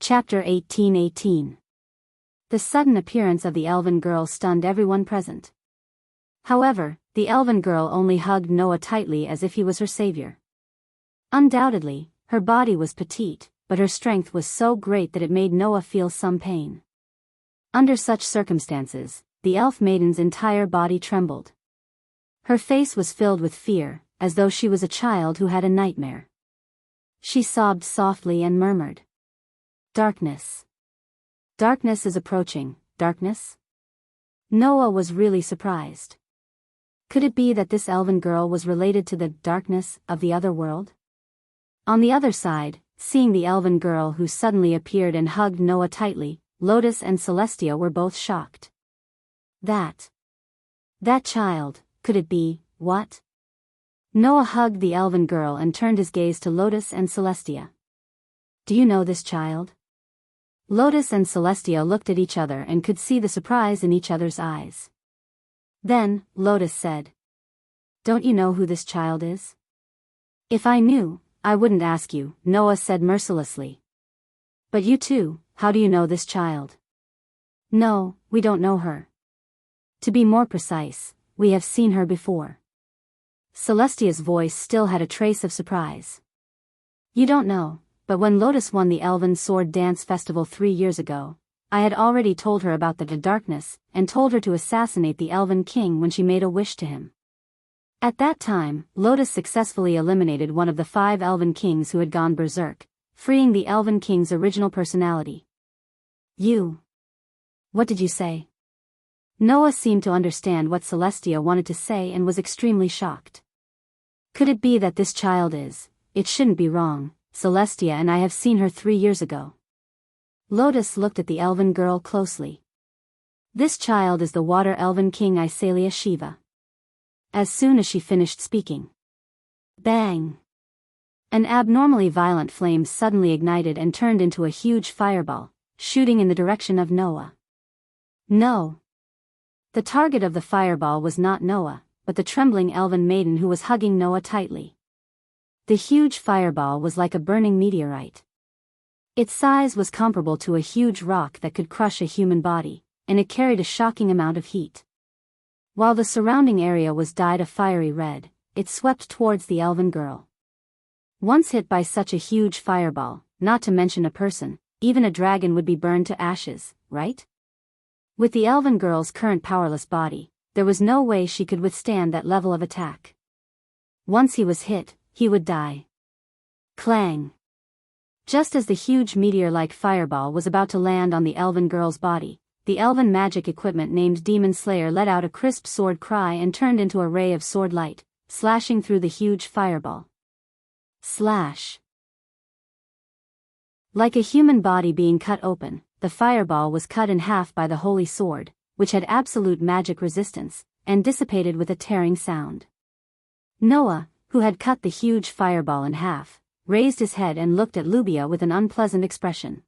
Chapter 18:18. The sudden appearance of the elven girl stunned everyone present. However, the elven girl only hugged Noah tightly as if he was her savior. Undoubtedly, her body was petite, but her strength was so great that it made Noah feel some pain. Under such circumstances, the elf maiden's entire body trembled. Her face was filled with fear, as though she was a child who had a nightmare. She sobbed softly and murmured, "Darkness. Darkness is approaching, darkness?" Noah was really surprised. Could it be that this elven girl was related to the darkness of the other world? On the other side, seeing the elven girl who suddenly appeared and hugged Noah tightly, Lotus and Celestia were both shocked. That child, could it be, what? Noah hugged the elven girl and turned his gaze to Lotus and Celestia. "Do you know this child?" Lotus and Celestia looked at each other and could see the surprise in each other's eyes. Then, Lotus said, "Don't you know who this child is?" "If I knew, I wouldn't ask you," Noah said mercilessly. "But you too, how do you know this child?" "No, we don't know her. To be more precise, we have seen her before." Celestia's voice still had a trace of surprise. "You don't know, but when Lotus won the Elven Sword Dance Festival 3 years ago, I had already told her about the darkness, and told her to assassinate the Elven King when she made a wish to him. At that time, Lotus successfully eliminated one of the 5 Elven Kings who had gone berserk, freeing the Elven King's original personality." "You? What did you say?" Noah seemed to understand what Celestia wanted to say and was extremely shocked. "Could it be that this child is, it shouldn't be wrong, Celestia and I have seen her 3 years ago." Lotus looked at the elven girl closely. "This child is the Water Elven King Isalia Shiva." As soon as she finished speaking, bang! An abnormally violent flame suddenly ignited and turned into a huge fireball, shooting in the direction of Noah. No! The target of the fireball was not Noah, but the trembling elven maiden who was hugging Noah tightly. The huge fireball was like a burning meteorite. Its size was comparable to a huge rock that could crush a human body, and it carried a shocking amount of heat. While the surrounding area was dyed a fiery red, it swept towards the elven girl. Once hit by such a huge fireball, not to mention a person, even a dragon would be burned to ashes, right? With the elven girl's current powerless body, there was no way she could withstand that level of attack. Once he was hit, he would die. Clang! Just as the huge meteor-like fireball was about to land on the elven girl's body, the elven magic equipment named Demon Slayer let out a crisp sword cry and turned into a ray of sword light, slashing through the huge fireball. Slash! Like a human body being cut open, the fireball was cut in half by the holy sword, which had absolute magic resistance, and dissipated with a tearing sound. Noah, who had cut the huge fireball in half, raised his head and looked at Lubia with an unpleasant expression.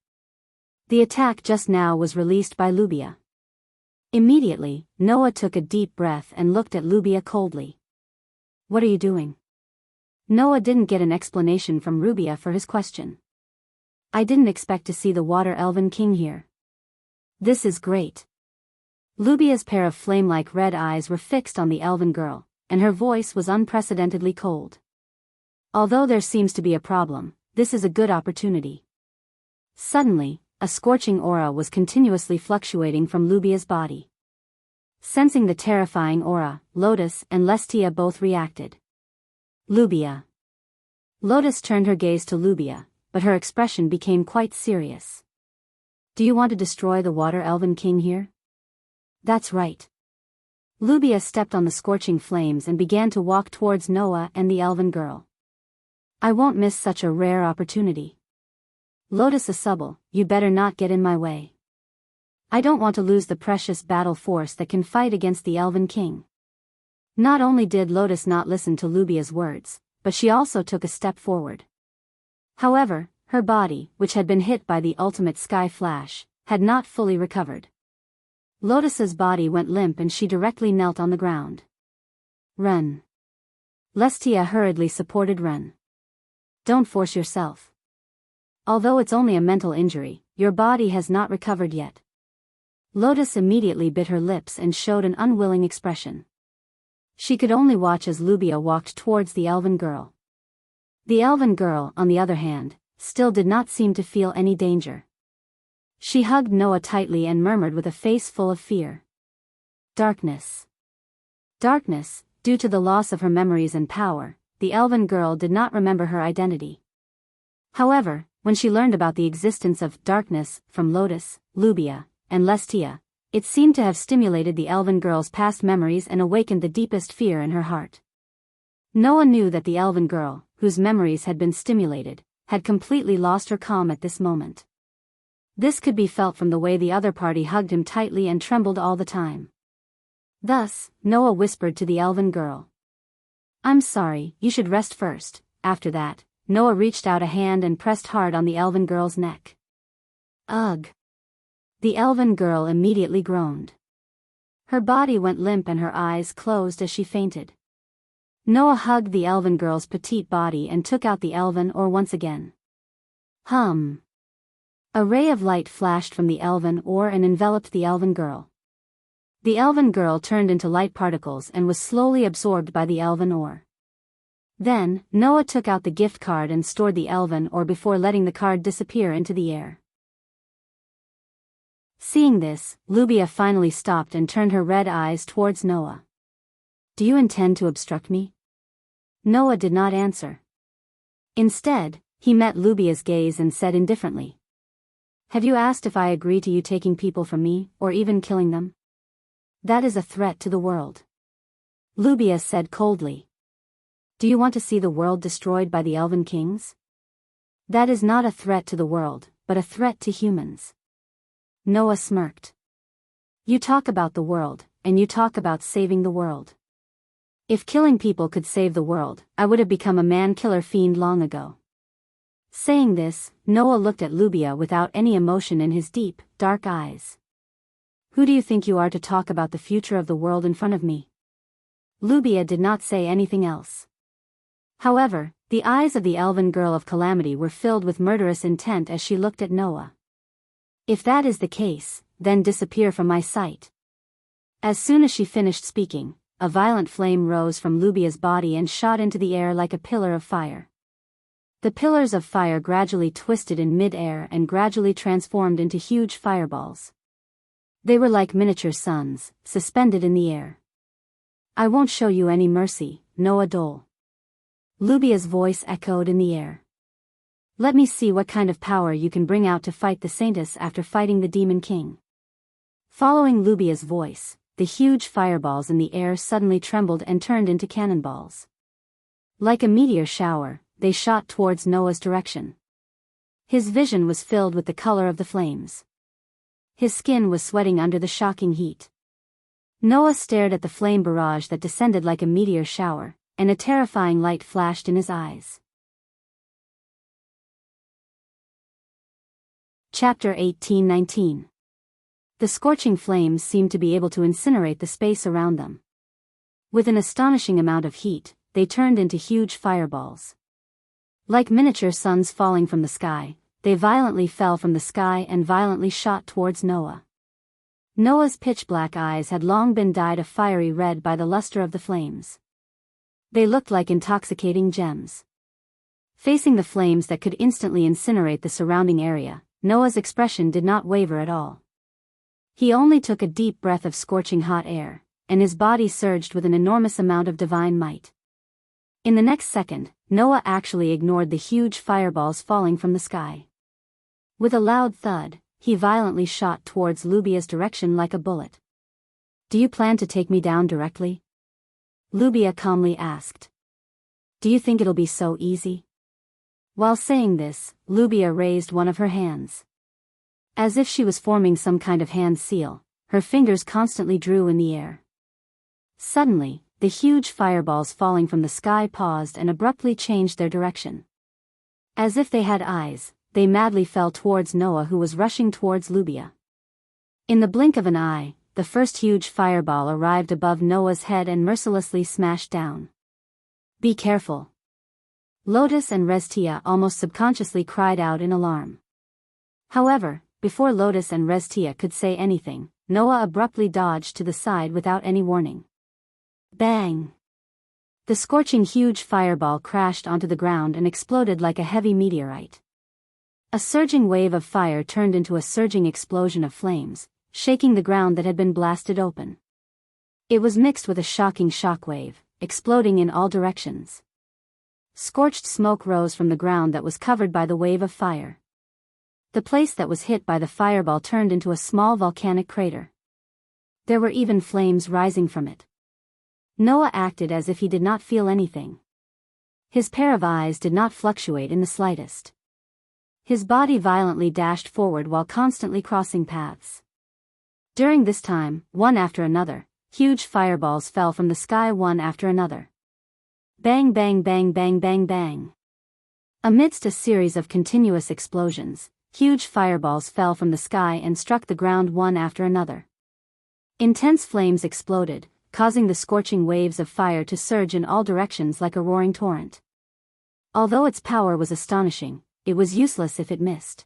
The attack just now was released by Lubia. Immediately, Noah took a deep breath and looked at Lubia coldly. "What are you doing?" Noah didn't get an explanation from Lubia for his question. "I didn't expect to see the Water Elven King here. This is great." Lubia's pair of flame-like red eyes were fixed on the elven girl, and her voice was unprecedentedly cold. "Although there seems to be a problem, this is a good opportunity." Suddenly, a scorching aura was continuously fluctuating from Lubia's body. Sensing the terrifying aura, Lotus and Celestia both reacted. "Lubia." Lotus turned her gaze to Lubia, but her expression became quite serious. "Do you want to destroy the Water Elven King here?" "That's right." Lubia stepped on the scorching flames and began to walk towards Noah and the elven girl. "I won't miss such a rare opportunity." "Lotus Asubble, you better not get in my way. I don't want to lose the precious battle force that can fight against the Elven King." Not only did Lotus not listen to Lubia's words, but she also took a step forward. However, her body, which had been hit by the ultimate sky flash, had not fully recovered. Lotus's body went limp and she directly knelt on the ground. "Run." Celestia hurriedly supported Run. "Don't force yourself. Although it's only a mental injury, your body has not recovered yet. Lotus immediately bit her lips and showed an unwilling expression. She could only watch as Lubia walked towards the elven girl. The elven girl, on the other hand, still did not seem to feel any danger. She hugged Noah tightly and murmured with a face full of fear. Darkness. Darkness, due to the loss of her memories and power, the elven girl did not remember her identity. However, when she learned about the existence of darkness from Lotus, Lubia, and Lestia, it seemed to have stimulated the elven girl's past memories and awakened the deepest fear in her heart. Noah knew that the elven girl, whose memories had been stimulated, had completely lost her calm at this moment. This could be felt from the way the other party hugged him tightly and trembled all the time. Thus, Noah whispered to the elven girl. "I'm sorry, you should rest first." After that, Noah reached out a hand and pressed hard on the elven girl's neck. Ugh! The elven girl immediately groaned. Her body went limp and her eyes closed as she fainted. Noah hugged the elven girl's petite body and took out the elven ore once again. Hum! A ray of light flashed from the elven ore and enveloped the elven girl. The elven girl turned into light particles and was slowly absorbed by the elven ore. Then, Noah took out the gift card and stored the elven ore before letting the card disappear into the air. Seeing this, Lubia finally stopped and turned her red eyes towards Noah. "Do you intend to obstruct me?" Noah did not answer. Instead, he met Lubia's gaze and said indifferently. "Have you asked if I agree to you taking people from me, or even killing them? That is a threat to the world." Lubia said coldly. "Do you want to see the world destroyed by the elven kings? That is not a threat to the world, but a threat to humans." Noah smirked. "You talk about the world, and you talk about saving the world. If killing people could save the world, I would have become a man-killer fiend long ago." Saying this, Noah looked at Lubia without any emotion in his deep, dark eyes. "Who do you think you are to talk about the future of the world in front of me?" Lubia did not say anything else. However, the eyes of the elven girl of Calamity were filled with murderous intent as she looked at Noah. "If that is the case, then disappear from my sight." As soon as she finished speaking, a violent flame rose from Lubia's body and shot into the air like a pillar of fire. The pillars of fire gradually twisted in mid-air and gradually transformed into huge fireballs. They were like miniature suns, suspended in the air. "I won't show you any mercy, Noah Dole." Lubia's voice echoed in the air. "Let me see what kind of power you can bring out to fight the Saintess after fighting the Demon King." Following Lubia's voice, the huge fireballs in the air suddenly trembled and turned into cannonballs. Like a meteor shower, they shot towards Noah's direction. His vision was filled with the color of the flames. His skin was sweating under the shocking heat. Noah stared at the flame barrage that descended like a meteor shower, and a terrifying light flashed in his eyes. Chapter 18-19. The scorching flames seemed to be able to incinerate the space around them. With an astonishing amount of heat, they turned into huge fireballs. Like miniature suns falling from the sky, they violently fell from the sky and violently shot towards Noah. Noah's pitch-black eyes had long been dyed a fiery red by the luster of the flames. They looked like intoxicating gems. Facing the flames that could instantly incinerate the surrounding area, Noah's expression did not waver at all. He only took a deep breath of scorching hot air, and his body surged with an enormous amount of divine might. In the next second, Noah actually ignored the huge fireballs falling from the sky. With a loud thud, he violently shot towards Lubia's direction like a bullet. "Do you plan to take me down directly?" Lubia calmly asked. "Do you think it'll be so easy?" While saying this, Lubia raised one of her hands. As if she was forming some kind of hand seal, her fingers constantly drew in the air. Suddenly, the huge fireballs falling from the sky paused and abruptly changed their direction. As if they had eyes, they madly fell towards Noah, who was rushing towards Lubia. In the blink of an eye, the first huge fireball arrived above Noah's head and mercilessly smashed down. "Be careful." Lotus and Restia almost subconsciously cried out in alarm. However, before Lotus and Restia could say anything, Noah abruptly dodged to the side without any warning. Bang! The scorching huge fireball crashed onto the ground and exploded like a heavy meteorite. A surging wave of fire turned into a surging explosion of flames, shaking the ground that had been blasted open. It was mixed with a shocking shockwave, exploding in all directions. Scorched smoke rose from the ground that was covered by the wave of fire. The place that was hit by the fireball turned into a small volcanic crater. There were even flames rising from it. Noah acted as if he did not feel anything. His pair of eyes did not fluctuate in the slightest. His body violently dashed forward while constantly crossing paths. During this time, one after another, huge fireballs fell from the sky one after another. Bang bang bang bang bang bang. Amidst a series of continuous explosions, huge fireballs fell from the sky and struck the ground one after another. Intense flames exploded, causing the scorching waves of fire to surge in all directions like a roaring torrent. Although its power was astonishing, it was useless if it missed.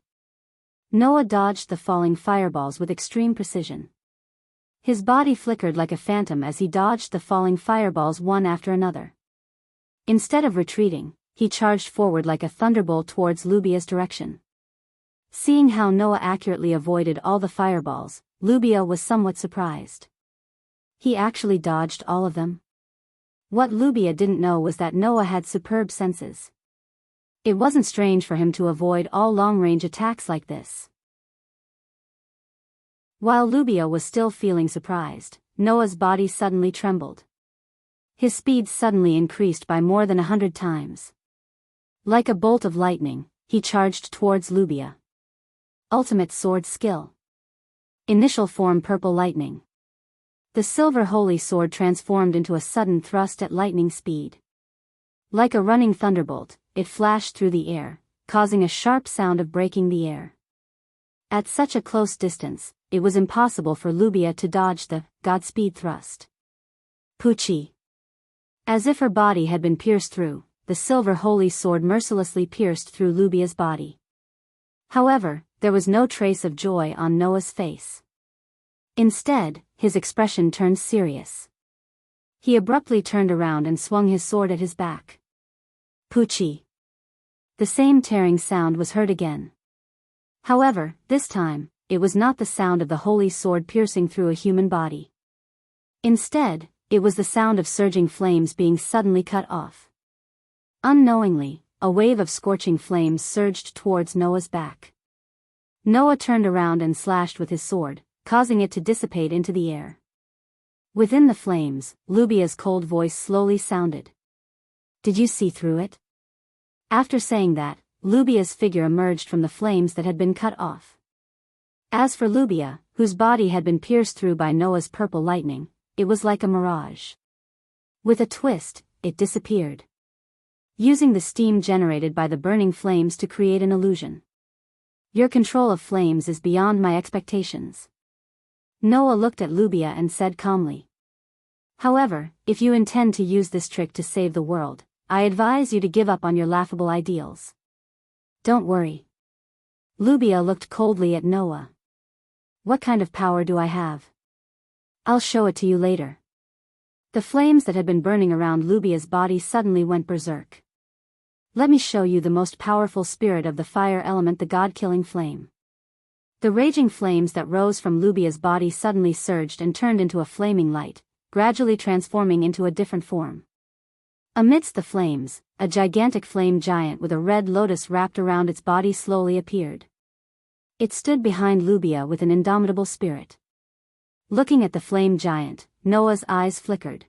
Noah dodged the falling fireballs with extreme precision. His body flickered like a phantom as he dodged the falling fireballs one after another. Instead of retreating, he charged forward like a thunderbolt towards Lubia's direction. Seeing how Noah accurately avoided all the fireballs, Lubia was somewhat surprised. He actually dodged all of them? What Lubia didn't know was that Noah had superb senses. It wasn't strange for him to avoid all long-range attacks like this. While Lubia was still feeling surprised, Noah's body suddenly trembled. His speed suddenly increased by more than 100 times. Like a bolt of lightning, he charged towards Lubia. Ultimate sword skill. Initial form purple lightning. The silver holy sword transformed into a sudden thrust at lightning speed. Like a running thunderbolt, it flashed through the air, causing a sharp sound of breaking the air. At such a close distance, it was impossible for Lubia to dodge the Godspeed thrust. Poochie. As if her body had been pierced through, the silver holy sword mercilessly pierced through Lubia's body. However, there was no trace of joy on Noah's face. Instead, his expression turned serious. He abruptly turned around and swung his sword at his back. Poochie. The same tearing sound was heard again. However, this time, it was not the sound of the holy sword piercing through a human body. Instead, it was the sound of surging flames being suddenly cut off. Unknowingly, a wave of scorching flames surged towards Noah's back. Noah turned around and slashed with his sword, causing it to dissipate into the air. Within the flames, Lubia's cold voice slowly sounded. Did you see through it? After saying that, Lubia's figure emerged from the flames that had been cut off. As for Lubia, whose body had been pierced through by Noah's purple lightning, it was like a mirage. With a twist, it disappeared. Using the steam generated by the burning flames to create an illusion. Your control of flames is beyond my expectations. Noah looked at Lubia and said calmly. However, if you intend to use this trick to save the world, I advise you to give up on your laughable ideals. Don't worry. Lubia looked coldly at Noah. What kind of power do I have? I'll show it to you later. The flames that had been burning around Lubia's body suddenly went berserk. Let me show you the most powerful spirit of the fire element, the god-killing flame. The raging flames that rose from Lubia's body suddenly surged and turned into a flaming light, gradually transforming into a different form. Amidst the flames, a gigantic flame giant with a red lotus wrapped around its body slowly appeared. It stood behind Lubia with an indomitable spirit. Looking at the flame giant, Noah's eyes flickered.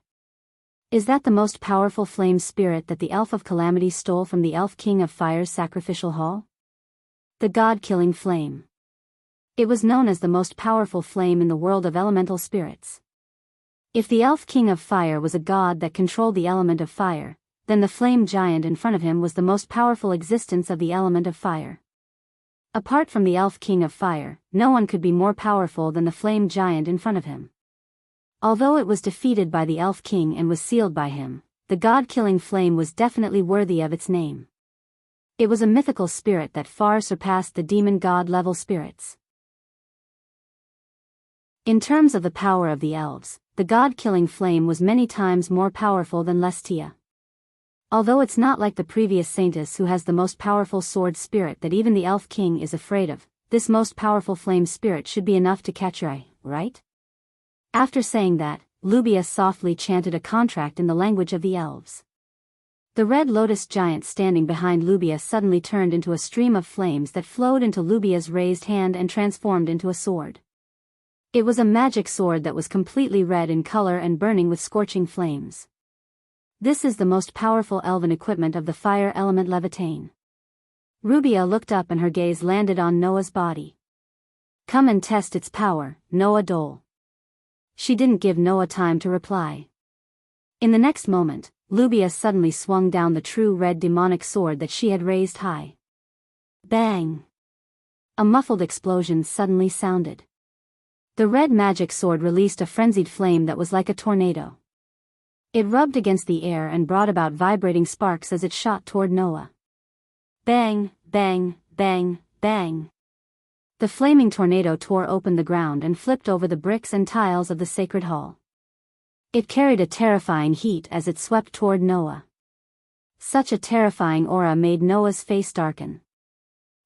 Is that the most powerful flame spirit that the Elf of Calamity stole from the Elf King of Fire's sacrificial hall? The god-killing flame. It was known as the most powerful flame in the world of elemental spirits. If the Elf King of Fire was a god that controlled the element of fire, then the flame giant in front of him was the most powerful existence of the element of fire. Apart from the Elf King of Fire, no one could be more powerful than the flame giant in front of him. Although it was defeated by the Elf King and was sealed by him, the god-killing flame was definitely worthy of its name. It was a mythical spirit that far surpassed the demon god-level spirits. In terms of the power of the elves, the god-killing flame was many times more powerful than Lestia. Although it's not like the previous saintess who has the most powerful sword spirit that even the elf king is afraid of, this most powerful flame spirit should be enough to catch your eye, right? After saying that, Lubia softly chanted a contract in the language of the elves. The red lotus giant standing behind Lubia suddenly turned into a stream of flames that flowed into Lubia's raised hand and transformed into a sword. It was a magic sword that was completely red in color and burning with scorching flames. This is the most powerful elven equipment of the fire element Levitain. Rubia looked up and her gaze landed on Noah's body. Come and test its power, Noah Dole. She didn't give Noah time to reply. In the next moment, Lubia suddenly swung down the true red demonic sword that she had raised high. Bang! A muffled explosion suddenly sounded. The red magic sword released a frenzied flame that was like a tornado. It rubbed against the air and brought about vibrating sparks as it shot toward Noah. Bang, bang, bang, bang. The flaming tornado tore open the ground and flipped over the bricks and tiles of the sacred hall. It carried a terrifying heat as it swept toward Noah. Such a terrifying aura made Noah's face darken.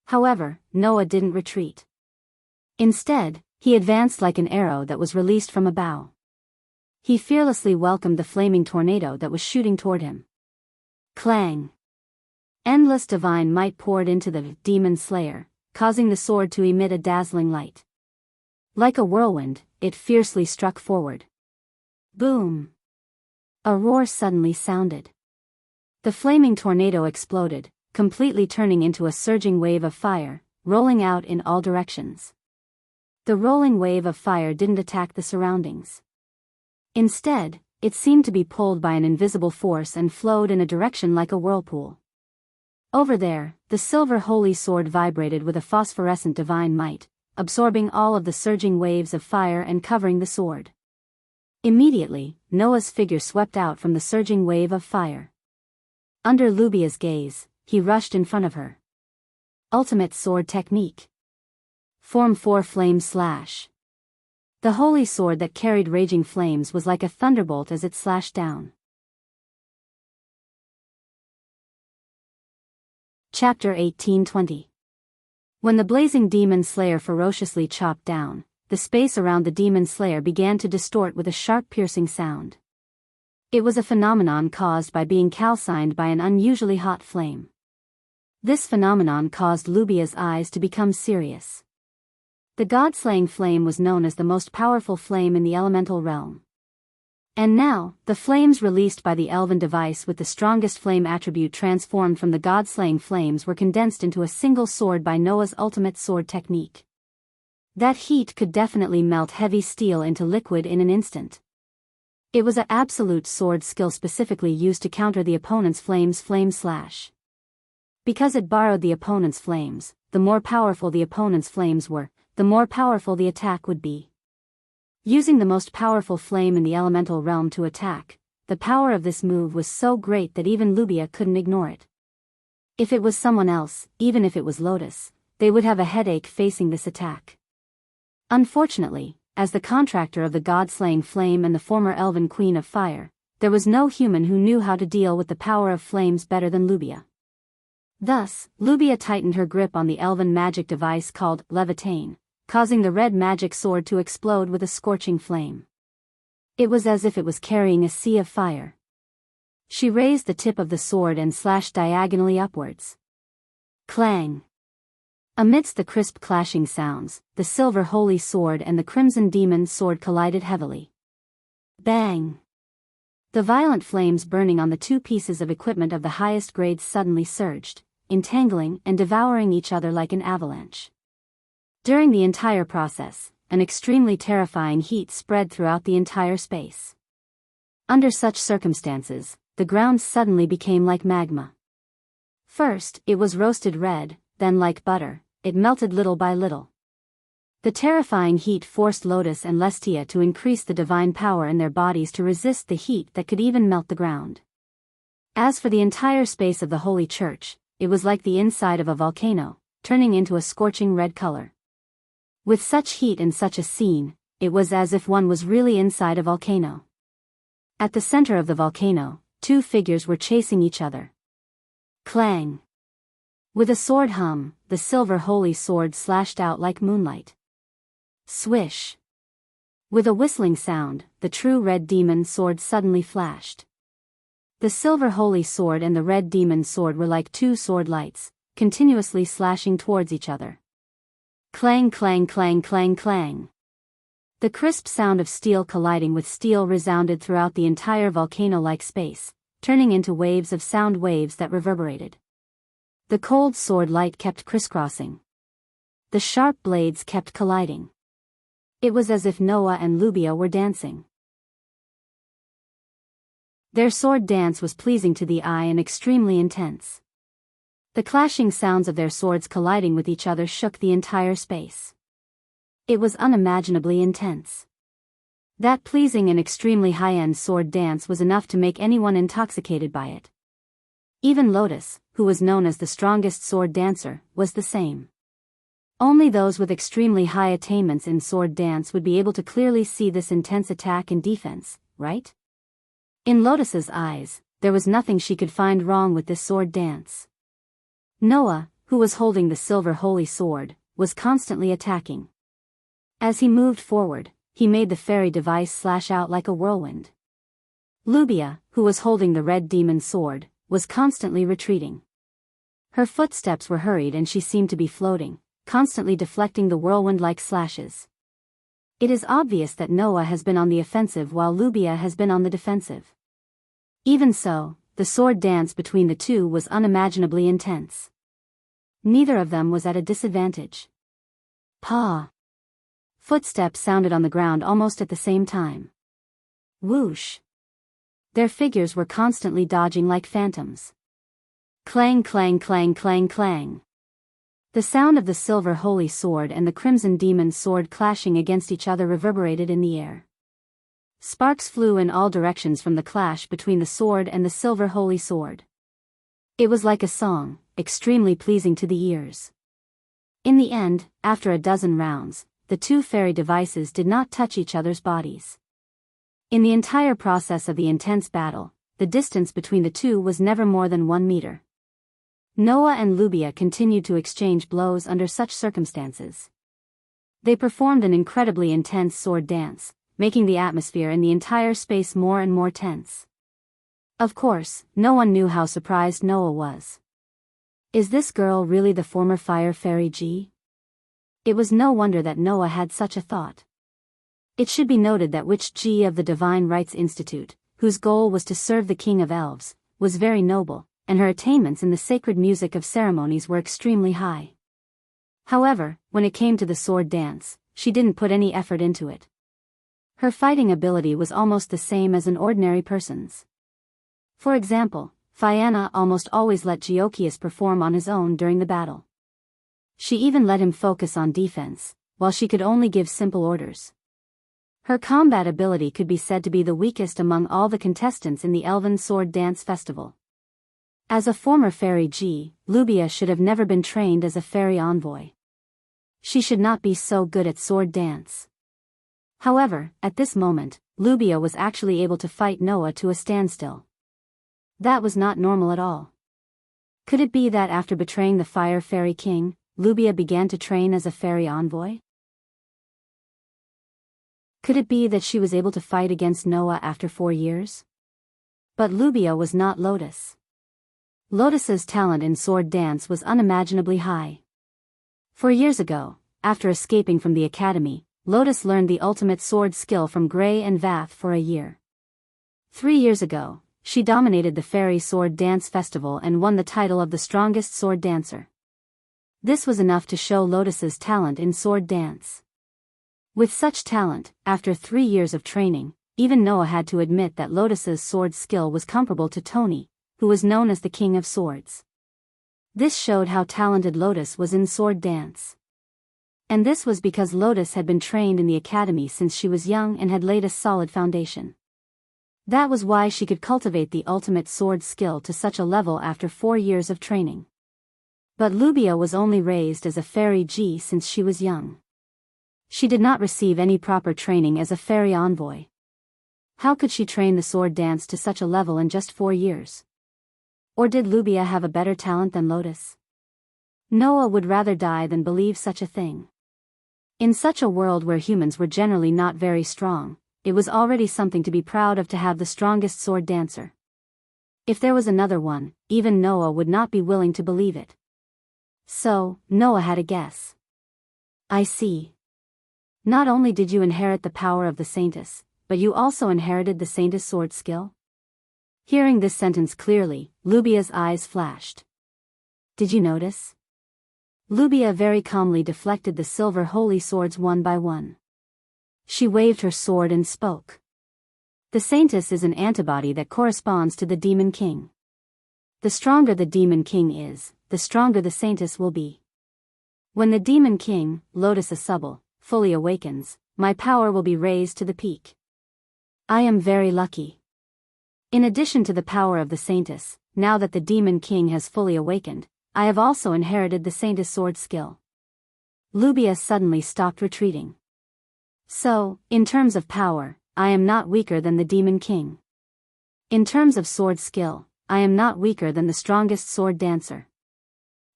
However, Noah didn't retreat. Instead, he advanced like an arrow that was released from a bow. He fearlessly welcomed the flaming tornado that was shooting toward him. Clang! Endless divine might poured into the demon slayer, causing the sword to emit a dazzling light. Like a whirlwind, it fiercely struck forward. Boom! A roar suddenly sounded. The flaming tornado exploded, completely turning into a surging wave of fire, rolling out in all directions. The rolling wave of fire didn't attack the surroundings. Instead, it seemed to be pulled by an invisible force and flowed in a direction like a whirlpool. Over there, the silver holy sword vibrated with a phosphorescent divine might, absorbing all of the surging waves of fire and covering the sword. Immediately, Noah's figure swept out from the surging wave of fire. Under Lubia's gaze, he rushed in front of her. Ultimate sword technique. Form 4 Flame Slash. The holy sword that carried raging flames was like a thunderbolt as it slashed down. Chapter 18:20. When the blazing demon slayer ferociously chopped down, the space around the demon slayer began to distort with a sharp piercing sound. It was a phenomenon caused by being calcined by an unusually hot flame. This phenomenon caused Lubia's eyes to become serious. The god-slaying flame was known as the most powerful flame in the elemental realm. And now, the flames released by the elven device with the strongest flame attribute transformed from the god-slaying flames were condensed into a single sword by Noah's ultimate sword technique. That heat could definitely melt heavy steel into liquid in an instant. It was an absolute sword skill specifically used to counter the opponent's flames' flame slash. Because it borrowed the opponent's flames, the more powerful the opponent's flames were, the more powerful the attack would be. Using the most powerful flame in the elemental realm to attack, the power of this move was so great that even Lubia couldn't ignore it. If it was someone else, even if it was Lotus, they would have a headache facing this attack. Unfortunately, as the contractor of the god-slaying flame and the former elven queen of fire, there was no human who knew how to deal with the power of flames better than Lubia. Thus, Lubia tightened her grip on the elven magic device called Levitain, causing the red magic sword to explode with a scorching flame. It was as if it was carrying a sea of fire. She raised the tip of the sword and slashed diagonally upwards. Clang! Amidst the crisp clashing sounds, the silver holy sword and the crimson demon sword collided heavily. Bang! The violent flames burning on the two pieces of equipment of the highest grades suddenly surged, entangling and devouring each other like an avalanche. During the entire process, an extremely terrifying heat spread throughout the entire space. Under such circumstances, the ground suddenly became like magma. First, it was roasted red, then like butter, it melted little by little. The terrifying heat forced Lotus and Lestia to increase the divine power in their bodies to resist the heat that could even melt the ground. As for the entire space of the Holy Church, it was like the inside of a volcano, turning into a scorching red color. With such heat and such a scene, it was as if one was really inside a volcano. At the center of the volcano, two figures were chasing each other. Clang! With a sword hum, the silver holy sword slashed out like moonlight. Swish! With a whistling sound, the true red demon sword suddenly flashed. The silver holy sword and the red demon sword were like two sword lights, continuously slashing towards each other. Clang, clang, clang, clang, clang. The crisp sound of steel colliding with steel resounded throughout the entire volcano-like space, turning into waves of sound waves that reverberated. The cold sword light kept crisscrossing. The sharp blades kept colliding. It was as if Noah and Lubia were dancing. Their sword dance was pleasing to the eye and extremely intense. The clashing sounds of their swords colliding with each other shook the entire space. It was unimaginably intense. That pleasing and extremely high-end sword dance was enough to make anyone intoxicated by it. Even Lotus, who was known as the strongest sword dancer, was the same. Only those with extremely high attainments in sword dance would be able to clearly see this intense attack and defense, right? In Lotus's eyes, there was nothing she could find wrong with this sword dance. Noah, who was holding the silver holy sword, was constantly attacking. As he moved forward, he made the fairy device slash out like a whirlwind. Lubia, who was holding the red demon sword, was constantly retreating. Her footsteps were hurried and she seemed to be floating, constantly deflecting the whirlwind-like slashes. It is obvious that Noah has been on the offensive while Lubia has been on the defensive. Even so, the sword dance between the two was unimaginably intense. Neither of them was at a disadvantage. Pa! Footsteps sounded on the ground almost at the same time. Whoosh! Their figures were constantly dodging like phantoms. Clang, clang, clang, clang, clang. The sound of the silver holy sword and the crimson demon sword clashing against each other reverberated in the air. Sparks flew in all directions from the clash between the sword and the silver holy sword. It was like a song, extremely pleasing to the ears. In the end, after a dozen rounds, the two fairy devices did not touch each other's bodies. In the entire process of the intense battle, the distance between the two was never more than 1 meter. Noah and Lubia continued to exchange blows under such circumstances. They performed an incredibly intense sword dance, making the atmosphere in the entire space more and more tense. Of course, no one knew how surprised Noah was. Is this girl really the former fire fairy G? It was no wonder that Noah had such a thought. It should be noted that Witch G of the Divine Rights Institute, whose goal was to serve the King of Elves, was very noble, and her attainments in the sacred music of ceremonies were extremely high. However, when it came to the sword dance, she didn't put any effort into it. Her fighting ability was almost the same as an ordinary person's. For example, Fianna almost always let Geokius perform on his own during the battle. She even let him focus on defense, while she could only give simple orders. Her combat ability could be said to be the weakest among all the contestants in the Elven Sword Dance Festival. As a former fairy G, Lubia should have never been trained as a fairy envoy. She should not be so good at sword dance. However, at this moment, Lubia was actually able to fight Noah to a standstill. That was not normal at all. Could it be that after betraying the Fire Fairy King, Lubia began to train as a fairy envoy? Could it be that she was able to fight against Noah after 4 years? But Lubia was not Lotus. Lotus's talent in sword dance was unimaginably high. 4 years ago, after escaping from the academy, Lotus learned the ultimate sword skill from Gray and Vath for a year. 3 years ago, she dominated the Fairy Sword Dance Festival and won the title of the strongest sword dancer. This was enough to show Lotus's talent in sword dance. With such talent, after 3 years of training, even Noah had to admit that Lotus's sword skill was comparable to Tony, who was known as the King of Swords. This showed how talented Lotus was in sword dance. And this was because Lotus had been trained in the academy since she was young and had laid a solid foundation. That was why she could cultivate the ultimate sword skill to such a level after 4 years of training. But Lubia was only raised as a fairy G since she was young. She did not receive any proper training as a fairy envoy. How could she train the sword dance to such a level in just 4 years? Or did Lubia have a better talent than Lotus? Noah would rather die than believe such a thing. In such a world where humans were generally not very strong, it was already something to be proud of to have the strongest sword dancer. If there was another one, even Noah would not be willing to believe it. So, Noah had a guess. I see. Not only did you inherit the power of the Saintess, but you also inherited the Saintess' sword skill? Hearing this sentence clearly, Lubia's eyes flashed. Did you notice? Lubia very calmly deflected the silver holy swords one by one. She waved her sword and spoke. The Saintess is an antibody that corresponds to the Demon King. The stronger the Demon King is, the stronger the Saintess will be. When the Demon King, Lotus Asubal, fully awakens, my power will be raised to the peak. I am very lucky. In addition to the power of the Saintess, now that the Demon King has fully awakened, I have also inherited the Saintess sword skill. Lubia suddenly stopped retreating. So, in terms of power, I am not weaker than the Demon King. In terms of sword skill, I am not weaker than the strongest sword dancer.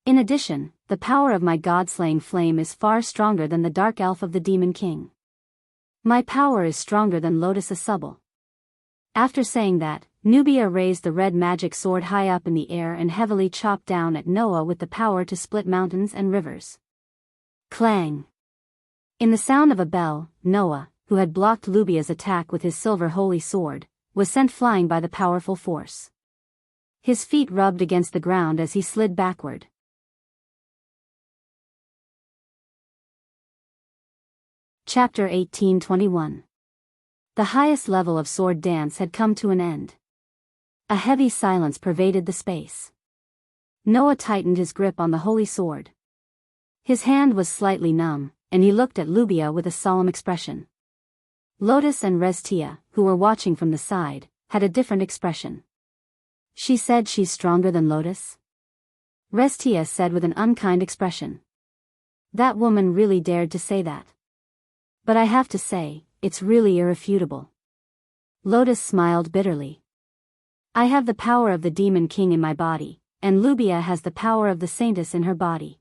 In addition, the power of my god-slaying flame is far stronger than the dark elf of the Demon King. My power is stronger than Lotus Asubal. After saying that, Nubia raised the red magic sword high up in the air and heavily chopped down at Noah with the power to split mountains and rivers. Clang! In the sound of a bell, Noah, who had blocked Lubia's attack with his silver holy sword, was sent flying by the powerful force. His feet rubbed against the ground as he slid backward. Chapter 18:21. The highest level of sword dance had come to an end. A heavy silence pervaded the space. Noah tightened his grip on the holy sword. His hand was slightly numb, and he looked at Lubia with a solemn expression. Lotus and Restia, who were watching from the side, had a different expression. She said she's stronger than Lotus? Restia said with an unkind expression. That woman really dared to say that. But I have to say, it's really irrefutable. Lotus smiled bitterly. I have the power of the Demon King in my body, and Lubia has the power of the Saintess in her body.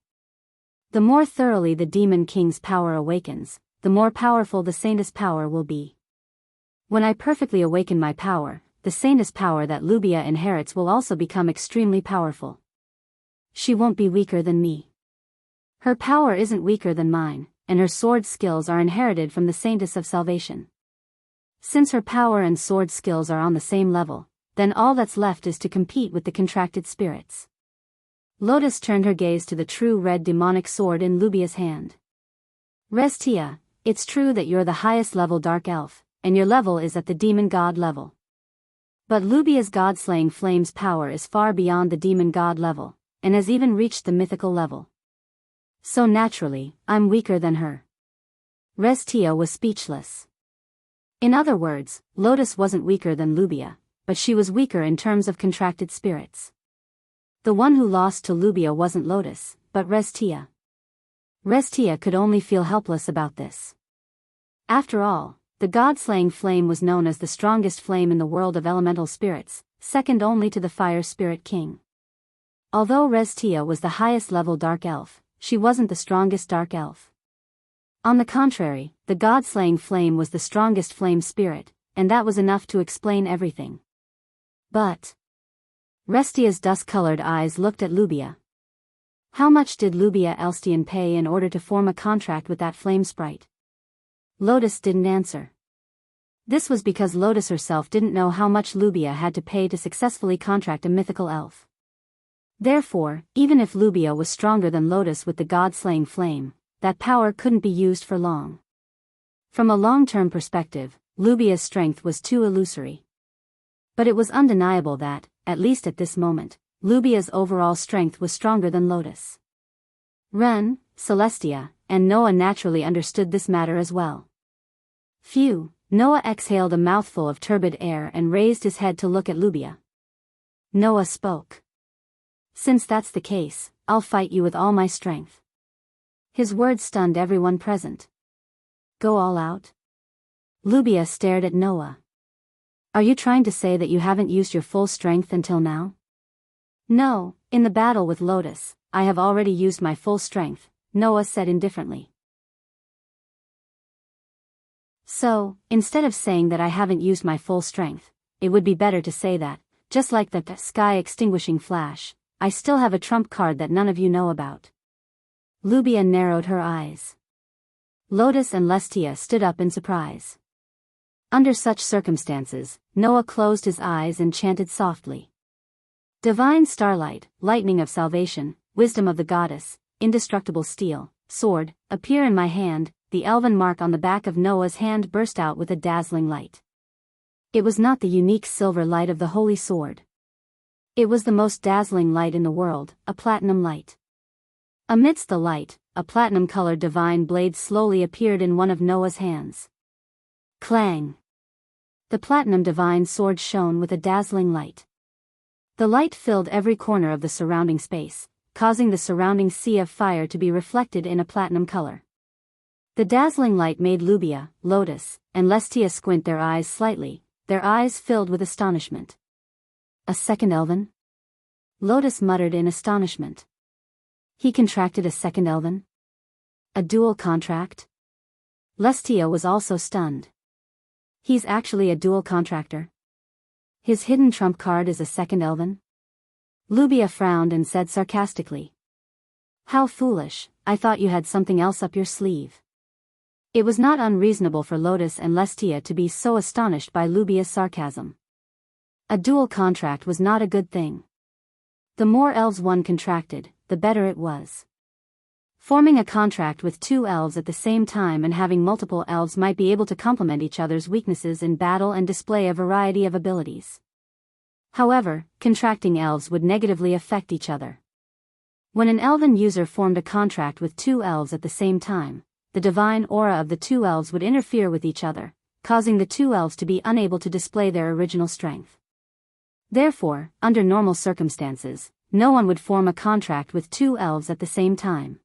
The more thoroughly the Demon King's power awakens, the more powerful the Saintess' power will be. When I perfectly awaken my power, the Saintess' power that Lubia inherits will also become extremely powerful. She won't be weaker than me. Her power isn't weaker than mine, and her sword skills are inherited from the Saintess of Salvation. Since her power and sword skills are on the same level, then all that's left is to compete with the contracted spirits. Lotus turned her gaze to the true red demonic sword in Lubia's hand. Restia, it's true that you're the highest level dark elf, and your level is at the demon god level. But Lubia's god-slaying flame's power is far beyond the demon god level, and has even reached the mythical level. So naturally, I'm weaker than her. Restia was speechless. In other words, Lotus wasn't weaker than Lubia, but she was weaker in terms of contracted spirits. The one who lost to Lubia wasn't Lotus, but Restia. Restia could only feel helpless about this. After all, the god-slaying flame was known as the strongest flame in the world of elemental spirits, second only to the fire spirit king. Although Restia was the highest level dark elf, she wasn't the strongest dark elf. On the contrary, the god-slaying flame was the strongest flame spirit, and that was enough to explain everything. But Restia's dust-colored eyes looked at Lubia. How much did Lubia Elstian pay in order to form a contract with that flame sprite? Lotus didn't answer. This was because Lotus herself didn't know how much Lubia had to pay to successfully contract a mythical elf. Therefore, even if Lubia was stronger than Lotus with the god-slaying flame, that power couldn't be used for long. From a long-term perspective, Lubia's strength was too illusory. But it was undeniable that, at least at this moment, Lubia's overall strength was stronger than Lotus. Ren, Celestia, and Noah naturally understood this matter as well. Phew, Noah exhaled a mouthful of turbid air and raised his head to look at Lubia. Noah spoke. Since that's the case, I'll fight you with all my strength. His words stunned everyone present. Go all out? Lubia stared at Noah. Are you trying to say that you haven't used your full strength until now? No, in the battle with Lotus, I have already used my full strength, Noah said indifferently. So, instead of saying that I haven't used my full strength, it would be better to say that, just like the sky-extinguishing flash, I still have a trump card that none of you know about. Lubia narrowed her eyes. Lotus and Lestia stood up in surprise. Under such circumstances, Noah closed his eyes and chanted softly. Divine starlight, lightning of salvation, wisdom of the goddess, indestructible steel, sword, appear in my hand. The elven mark on the back of Noah's hand burst out with a dazzling light. It was not the unique silver light of the holy sword. It was the most dazzling light in the world, a platinum light. Amidst the light, a platinum-colored divine blade slowly appeared in one of Noah's hands. Clang! The platinum divine sword shone with a dazzling light. The light filled every corner of the surrounding space, causing the surrounding sea of fire to be reflected in a platinum color. The dazzling light made Lubia, Lotus, and Lestia squint their eyes slightly, their eyes filled with astonishment. A second elven? Lotus muttered in astonishment. He contracted a second elven? A dual contract? Lestia was also stunned. He's actually a dual contractor? His hidden trump card is a second elven? Lubia frowned and said sarcastically. How foolish, I thought you had something else up your sleeve. It was not unreasonable for Lotus and Lestia to be so astonished by Lubia's sarcasm. A dual contract was not a good thing. The more elves one contracted, the better it was. Forming a contract with two elves at the same time and having multiple elves might be able to complement each other's weaknesses in battle and display a variety of abilities. However, contracting elves would negatively affect each other. When an elven user formed a contract with two elves at the same time, the divine aura of the two elves would interfere with each other, causing the two elves to be unable to display their original strength. Therefore, under normal circumstances, no one would form a contract with two elves at the same time.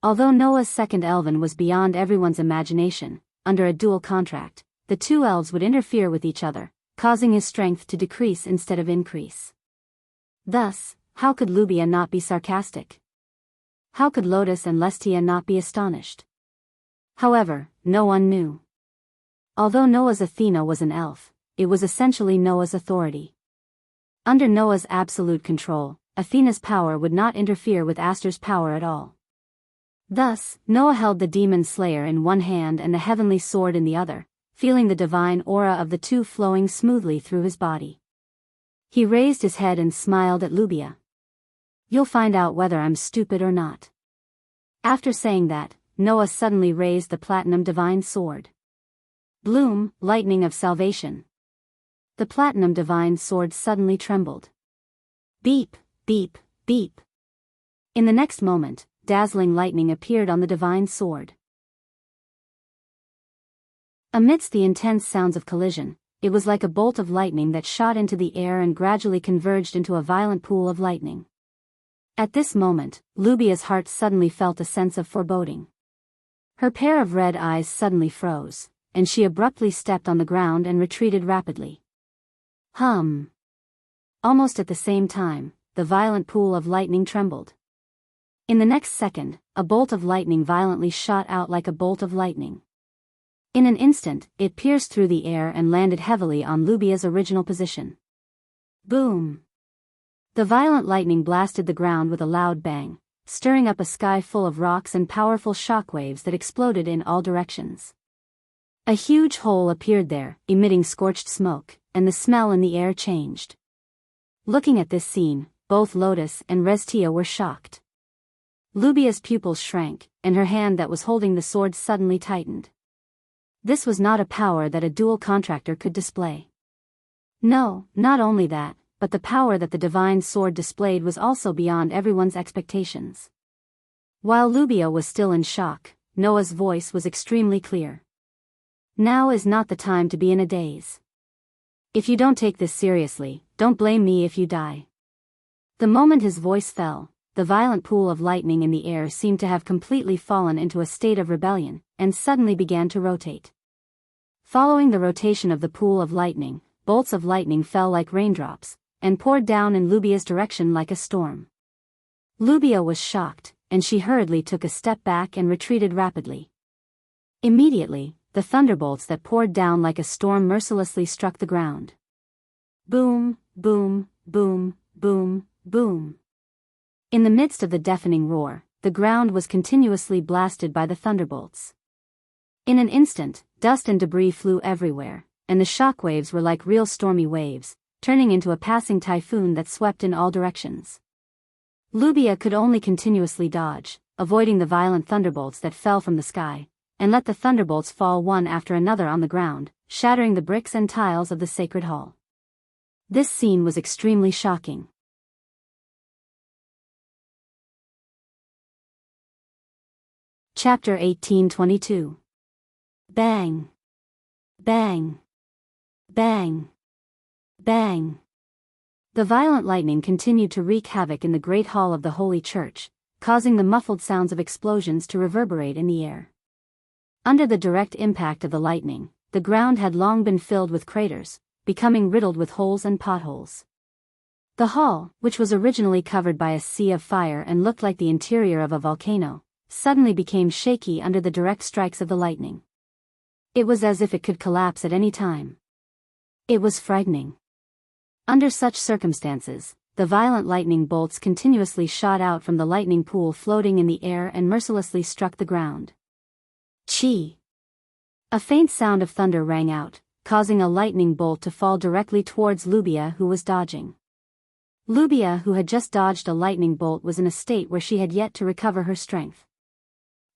Although Noah's second elven was beyond everyone's imagination, under a dual contract, the two elves would interfere with each other, causing his strength to decrease instead of increase. Thus, how could Lubia not be sarcastic? How could Lotus and Lestia not be astonished? However, no one knew. Although Noah's Athena was an elf, it was essentially Noah's authority. Under Noah's absolute control, Athena's power would not interfere with Aster's power at all. Thus, Noah held the demon slayer in one hand and the heavenly sword in the other, feeling the divine aura of the two flowing smoothly through his body. He raised his head and smiled at Lubia. You'll find out whether I'm stupid or not. After saying that, Noah suddenly raised the platinum divine sword. Bloom, lightning of salvation. The platinum divine sword suddenly trembled. Beep, beep, beep. In the next moment, dazzling lightning appeared on the divine sword. Amidst the intense sounds of collision, it was like a bolt of lightning that shot into the air and gradually converged into a violent pool of lightning. At this moment, Lubia's heart suddenly felt a sense of foreboding. Her pair of red eyes suddenly froze, and she abruptly stepped on the ground and retreated rapidly. Almost at the same time, the violent pool of lightning trembled. In the next second, a bolt of lightning violently shot out like a bolt of lightning. In an instant, it pierced through the air and landed heavily on Lubia's original position. Boom! The violent lightning blasted the ground with a loud bang, stirring up a sky full of rocks and powerful shockwaves that exploded in all directions. A huge hole appeared there, emitting scorched smoke, and the smell in the air changed. Looking at this scene, both Lotus and Restia were shocked. Lubia's pupils shrank, and her hand that was holding the sword suddenly tightened. This was not a power that a dual contractor could display. No, not only that, but the power that the divine sword displayed was also beyond everyone's expectations. While Lubia was still in shock, Noah's voice was extremely clear. Now is not the time to be in a daze. If you don't take this seriously, don't blame me if you die. The moment his voice fell, the violent pool of lightning in the air seemed to have completely fallen into a state of rebellion, and suddenly began to rotate. Following the rotation of the pool of lightning, bolts of lightning fell like raindrops, and poured down in Lubia's direction like a storm. Lubia was shocked, and she hurriedly took a step back and retreated rapidly. Immediately, the thunderbolts that poured down like a storm mercilessly struck the ground. Boom, boom, boom, boom, boom. In the midst of the deafening roar, the ground was continuously blasted by the thunderbolts. In an instant, dust and debris flew everywhere, and the shock waves were like real stormy waves, turning into a passing typhoon that swept in all directions. Lubia could only continuously dodge, avoiding the violent thunderbolts that fell from the sky, and let the thunderbolts fall one after another on the ground, shattering the bricks and tiles of the sacred hall. This scene was extremely shocking. Chapter 18:22. Bang! Bang! Bang! Bang! The violent lightning continued to wreak havoc in the great hall of the Holy Church, causing the muffled sounds of explosions to reverberate in the air. Under the direct impact of the lightning, the ground had long been filled with craters, becoming riddled with holes and potholes. The hall, which was originally covered by a sea of fire and looked like the interior of a volcano, suddenly became shaky under the direct strikes of the lightning. It was as if it could collapse at any time. It was frightening. Under such circumstances, the violent lightning bolts continuously shot out from the lightning pool floating in the air and mercilessly struck the ground. Chi! A faint sound of thunder rang out, causing a lightning bolt to fall directly towards Lubia, who was dodging. Lubia, who had just dodged a lightning bolt, was in a state where she had yet to recover her strength.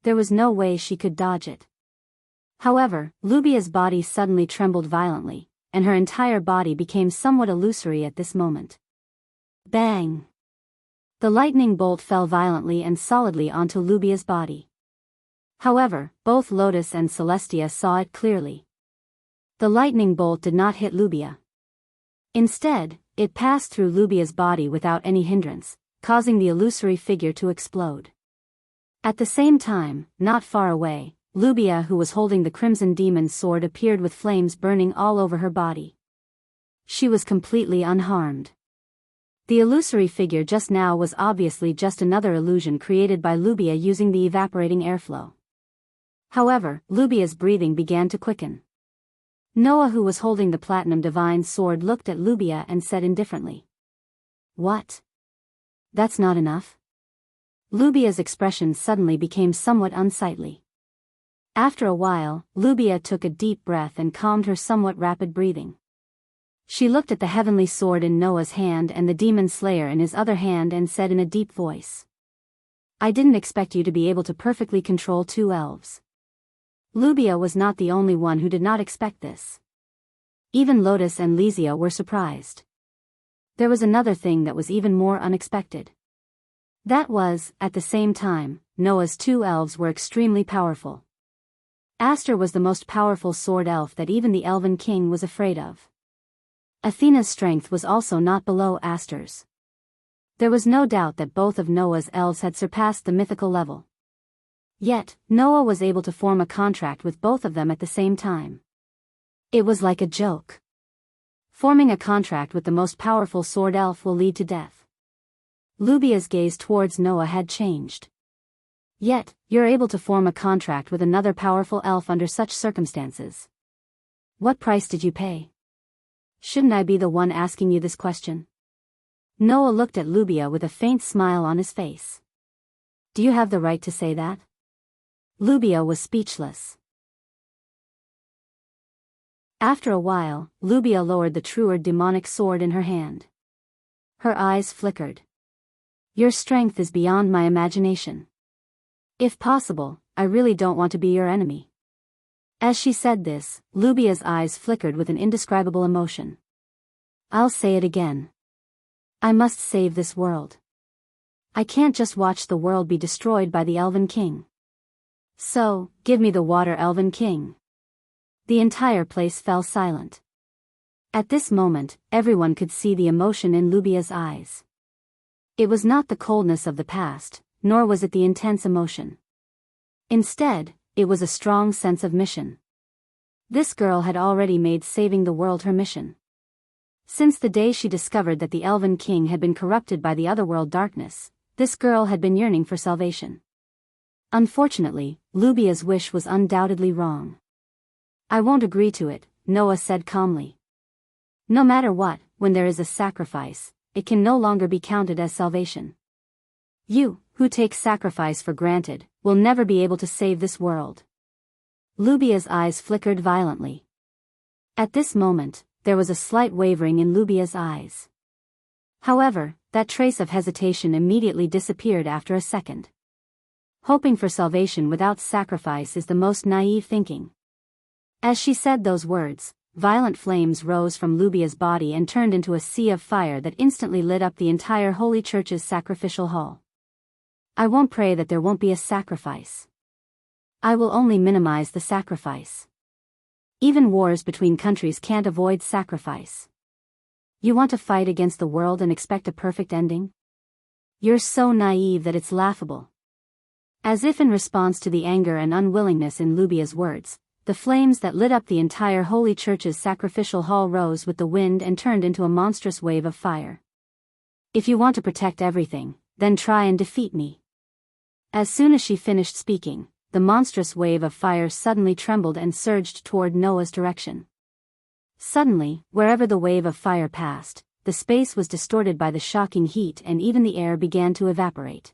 There was no way she could dodge it. However, Lubia's body suddenly trembled violently, and her entire body became somewhat illusory at this moment. Bang! The lightning bolt fell violently and solidly onto Lubia's body. However, both Lotus and Celestia saw it clearly. The lightning bolt did not hit Lubia. Instead, it passed through Lubia's body without any hindrance, causing the illusory figure to explode. At the same time, not far away, Lubia, who was holding the Crimson Demon's sword, appeared with flames burning all over her body. She was completely unharmed. The illusory figure just now was obviously just another illusion created by Lubia using the evaporating airflow. However, Lubia's breathing began to quicken. Noah, who was holding the Platinum Divine Sword, looked at Lubia and said indifferently, "What? That's not enough?" Lubia's expression suddenly became somewhat unsightly. After a while, Lubia took a deep breath and calmed her somewhat rapid breathing. She looked at the heavenly sword in Noah's hand and the demon slayer in his other hand and said in a deep voice, "I didn't expect you to be able to perfectly control two elves." Lubia was not the only one who did not expect this. Even Lotus and Lysia were surprised. There was another thing that was even more unexpected. That was, at the same time, Noah's two elves were extremely powerful. Aster was the most powerful sword elf that even the Elven King was afraid of. Athena's strength was also not below Aster's. There was no doubt that both of Noah's elves had surpassed the mythical level. Yet, Noah was able to form a contract with both of them at the same time. It was like a joke. Forming a contract with the most powerful sword elf will lead to death. Lubia's gaze towards Noah had changed. Yet, you're able to form a contract with another powerful elf under such circumstances. What price did you pay? Shouldn't I be the one asking you this question? Noah looked at Lubia with a faint smile on his face. Do you have the right to say that? Lubia was speechless. After a while, Lubia lowered the truer demonic sword in her hand. Her eyes flickered. Your strength is beyond my imagination. If possible, I really don't want to be your enemy. As she said this, Lubia's eyes flickered with an indescribable emotion. I'll say it again. I must save this world. I can't just watch the world be destroyed by the Elven King. So, give me the water, Elven King. The entire place fell silent. At this moment, everyone could see the emotion in Lubia's eyes. It was not the coldness of the past, nor was it the intense emotion. Instead, it was a strong sense of mission. This girl had already made saving the world her mission. Since the day she discovered that the Elven King had been corrupted by the otherworld darkness, this girl had been yearning for salvation. Unfortunately, Lubia's wish was undoubtedly wrong. "I won't agree to it," Noah said calmly. "No matter what, when there is a sacrifice, it can no longer be counted as salvation. You, who take sacrifice for granted, will never be able to save this world." Lubia's eyes flickered violently. At this moment, there was a slight wavering in Lubia's eyes. However, that trace of hesitation immediately disappeared after a second. Hoping for salvation without sacrifice is the most naive thinking. As she said those words, violent flames rose from Lubia's body and turned into a sea of fire that instantly lit up the entire Holy Church's sacrificial hall. "I won't pray that there won't be a sacrifice. I will only minimize the sacrifice. Even wars between countries can't avoid sacrifice. You want to fight against the world and expect a perfect ending? You're so naive that it's laughable." As if in response to the anger and unwillingness in Lubia's words, the flames that lit up the entire Holy Church's sacrificial hall rose with the wind and turned into a monstrous wave of fire. "If you want to protect everything, then try and defeat me." As soon as she finished speaking, the monstrous wave of fire suddenly trembled and surged toward Noah's direction. Suddenly, wherever the wave of fire passed, the space was distorted by the shocking heat and even the air began to evaporate.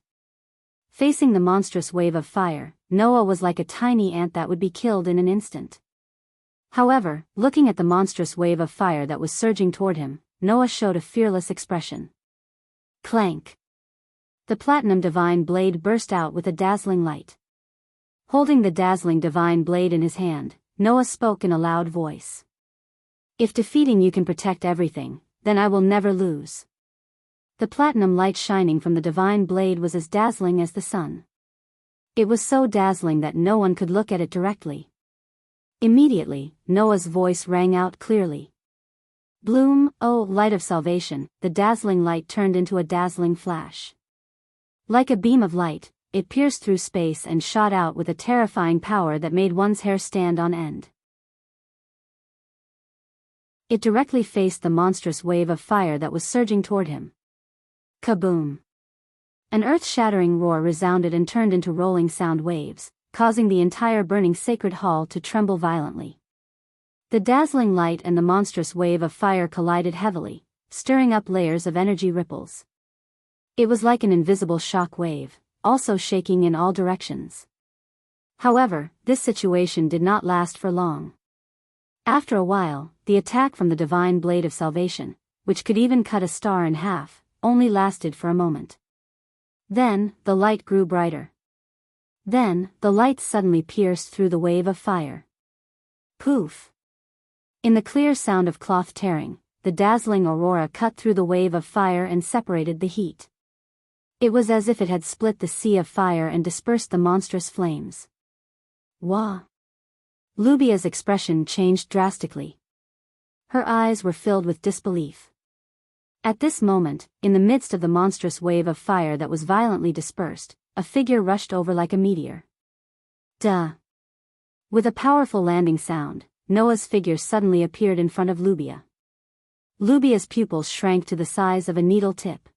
Facing the monstrous wave of fire, Noah was like a tiny ant that would be killed in an instant. However, looking at the monstrous wave of fire that was surging toward him, Noah showed a fearless expression. Clank! The platinum divine blade burst out with a dazzling light. Holding the dazzling divine blade in his hand, Noah spoke in a loud voice. "If defeating you can protect everything, then I will never lose." The platinum light shining from the divine blade was as dazzling as the sun. It was so dazzling that no one could look at it directly. Immediately, Noah's voice rang out clearly. "Bloom, O light of salvation!" The dazzling light turned into a dazzling flash. Like a beam of light, it pierced through space and shot out with a terrifying power that made one's hair stand on end. It directly faced the monstrous wave of fire that was surging toward him. Kaboom! An earth-shattering roar resounded and turned into rolling sound waves, causing the entire burning sacred hall to tremble violently. The dazzling light and the monstrous wave of fire collided heavily, stirring up layers of energy ripples. It was like an invisible shock wave, also shaking in all directions. However, this situation did not last for long. After a while, the attack from the divine blade of salvation, which could even cut a star in half, only lasted for a moment. Then, the light grew brighter. Then, the light suddenly pierced through the wave of fire. Poof! In the clear sound of cloth tearing, the dazzling aurora cut through the wave of fire and separated the heat. It was as if it had split the sea of fire and dispersed the monstrous flames. Wah! Lubia's expression changed drastically. Her eyes were filled with disbelief. At this moment, in the midst of the monstrous wave of fire that was violently dispersed, a figure rushed over like a meteor. Duh! With a powerful landing sound, Noah's figure suddenly appeared in front of Lubia. Lubia's pupils shrank to the size of a needle tip.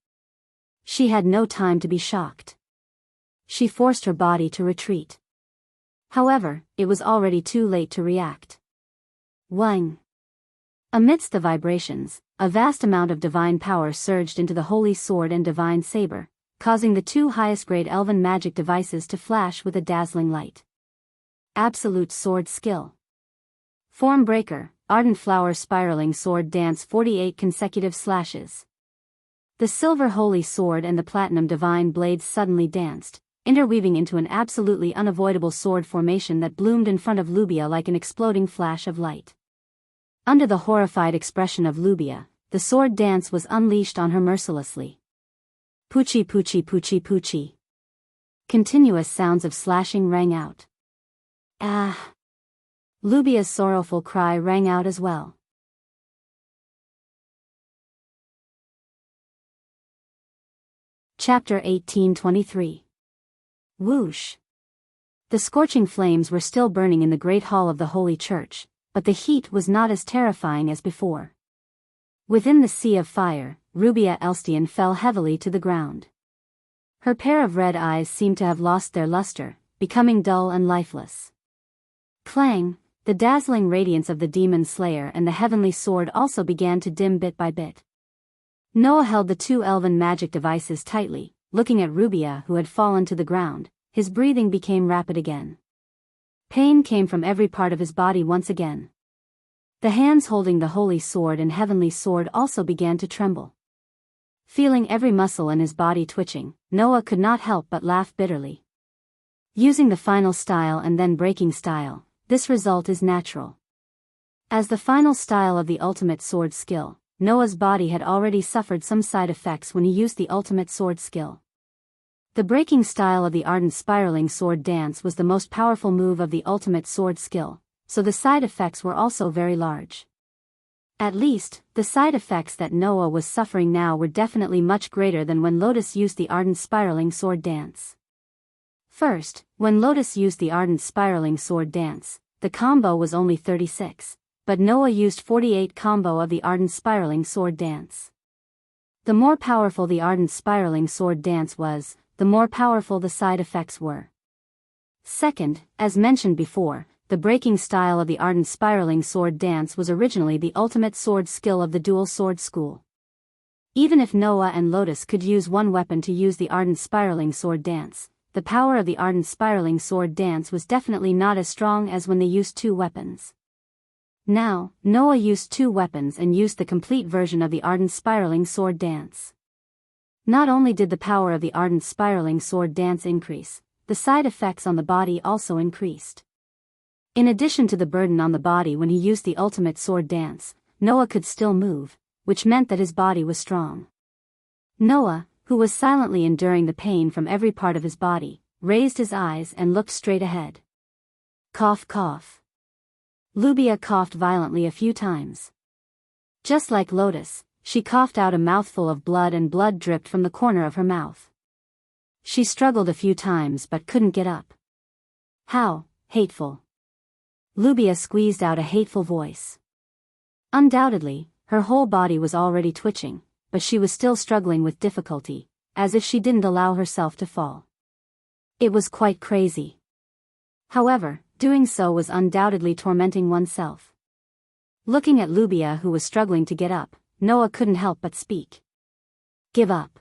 She had no time to be shocked. She forced her body to retreat. However, it was already too late to react. Wang! Amidst the vibrations, a vast amount of divine power surged into the holy sword and divine saber, causing the two highest-grade elven magic devices to flash with a dazzling light. Absolute sword skill. Form breaker, ardent flower spiraling sword dance 48 consecutive slashes. The silver holy sword and the platinum divine blades suddenly danced, interweaving into an absolutely unavoidable sword formation that bloomed in front of Lubia like an exploding flash of light. Under the horrified expression of Lubia, the sword dance was unleashed on her mercilessly. Poochie poochie poochie poochie. Continuous sounds of slashing rang out. Ah! Lubia's sorrowful cry rang out as well. Chapter 1823. Whoosh! The scorching flames were still burning in the great hall of the holy church, but the heat was not as terrifying as before. Within the sea of fire, Rubia Elstian fell heavily to the ground. Her pair of red eyes seemed to have lost their luster, becoming dull and lifeless. Clang! The dazzling radiance of the demon slayer and the heavenly sword also began to dim bit by bit. Noah held the two elven magic devices tightly, looking at Rubia who had fallen to the ground. His breathing became rapid again. Pain came from every part of his body once again. The hands holding the holy sword and heavenly sword also began to tremble. Feeling every muscle in his body twitching, Noah could not help but laugh bitterly. Using the final style and then breaking style, this result is natural. As the final style of the ultimate sword skill, Noah's body had already suffered some side effects when he used the ultimate sword skill. The breaking style of the ardent spiraling sword dance was the most powerful move of the ultimate sword skill, so the side effects were also very large. At least, the side effects that Noah was suffering now were definitely much greater than when Lotus used the ardent spiraling sword dance. First, when Lotus used the ardent spiraling sword dance, the combo was only 36, but Noah used 48 combo of the ardent spiraling sword dance. The more powerful the ardent spiraling sword dance was, the more powerful the side effects were. Second, as mentioned before, the breaking style of the ardent spiraling sword dance was originally the ultimate sword skill of the dual sword school. Even if Noah and Lotus could use one weapon to use the ardent spiraling sword dance, the power of the ardent spiraling sword dance was definitely not as strong as when they used two weapons. Now, Noah used two weapons and used the complete version of the ardent spiraling sword dance. Not only did the power of the ardent spiraling sword dance increase, the side effects on the body also increased. In addition to the burden on the body when he used the ultimate sword dance, Noah could still move, which meant that his body was strong. Noah, who was silently enduring the pain from every part of his body, raised his eyes and looked straight ahead. Cough cough. Rubia coughed violently a few times. Just like Lotus, she coughed out a mouthful of blood and blood dripped from the corner of her mouth. She struggled a few times but couldn't get up. How hateful. Rubia squeezed out a hateful voice. Undoubtedly, her whole body was already twitching, but she was still struggling with difficulty, as if she didn't allow herself to fall. It was quite crazy. However, doing so was undoubtedly tormenting oneself. Looking at Rubia who was struggling to get up, Noah couldn't help but speak. Give up.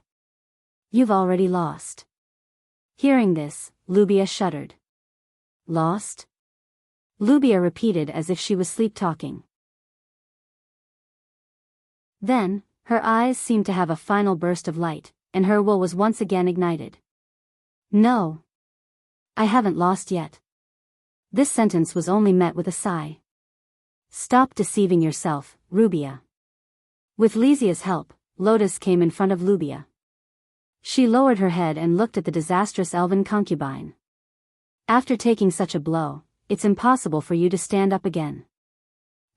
You've already lost. Hearing this, Rubia shuddered. Lost? Rubia repeated as if she was sleep-talking. Then, her eyes seemed to have a final burst of light, and her will was once again ignited. No. I haven't lost yet. This sentence was only met with a sigh. Stop deceiving yourself, Rubia. With Lysia's help, Lotus came in front of Rubia. She lowered her head and looked at the disastrous elven concubine. After taking such a blow, it's impossible for you to stand up again.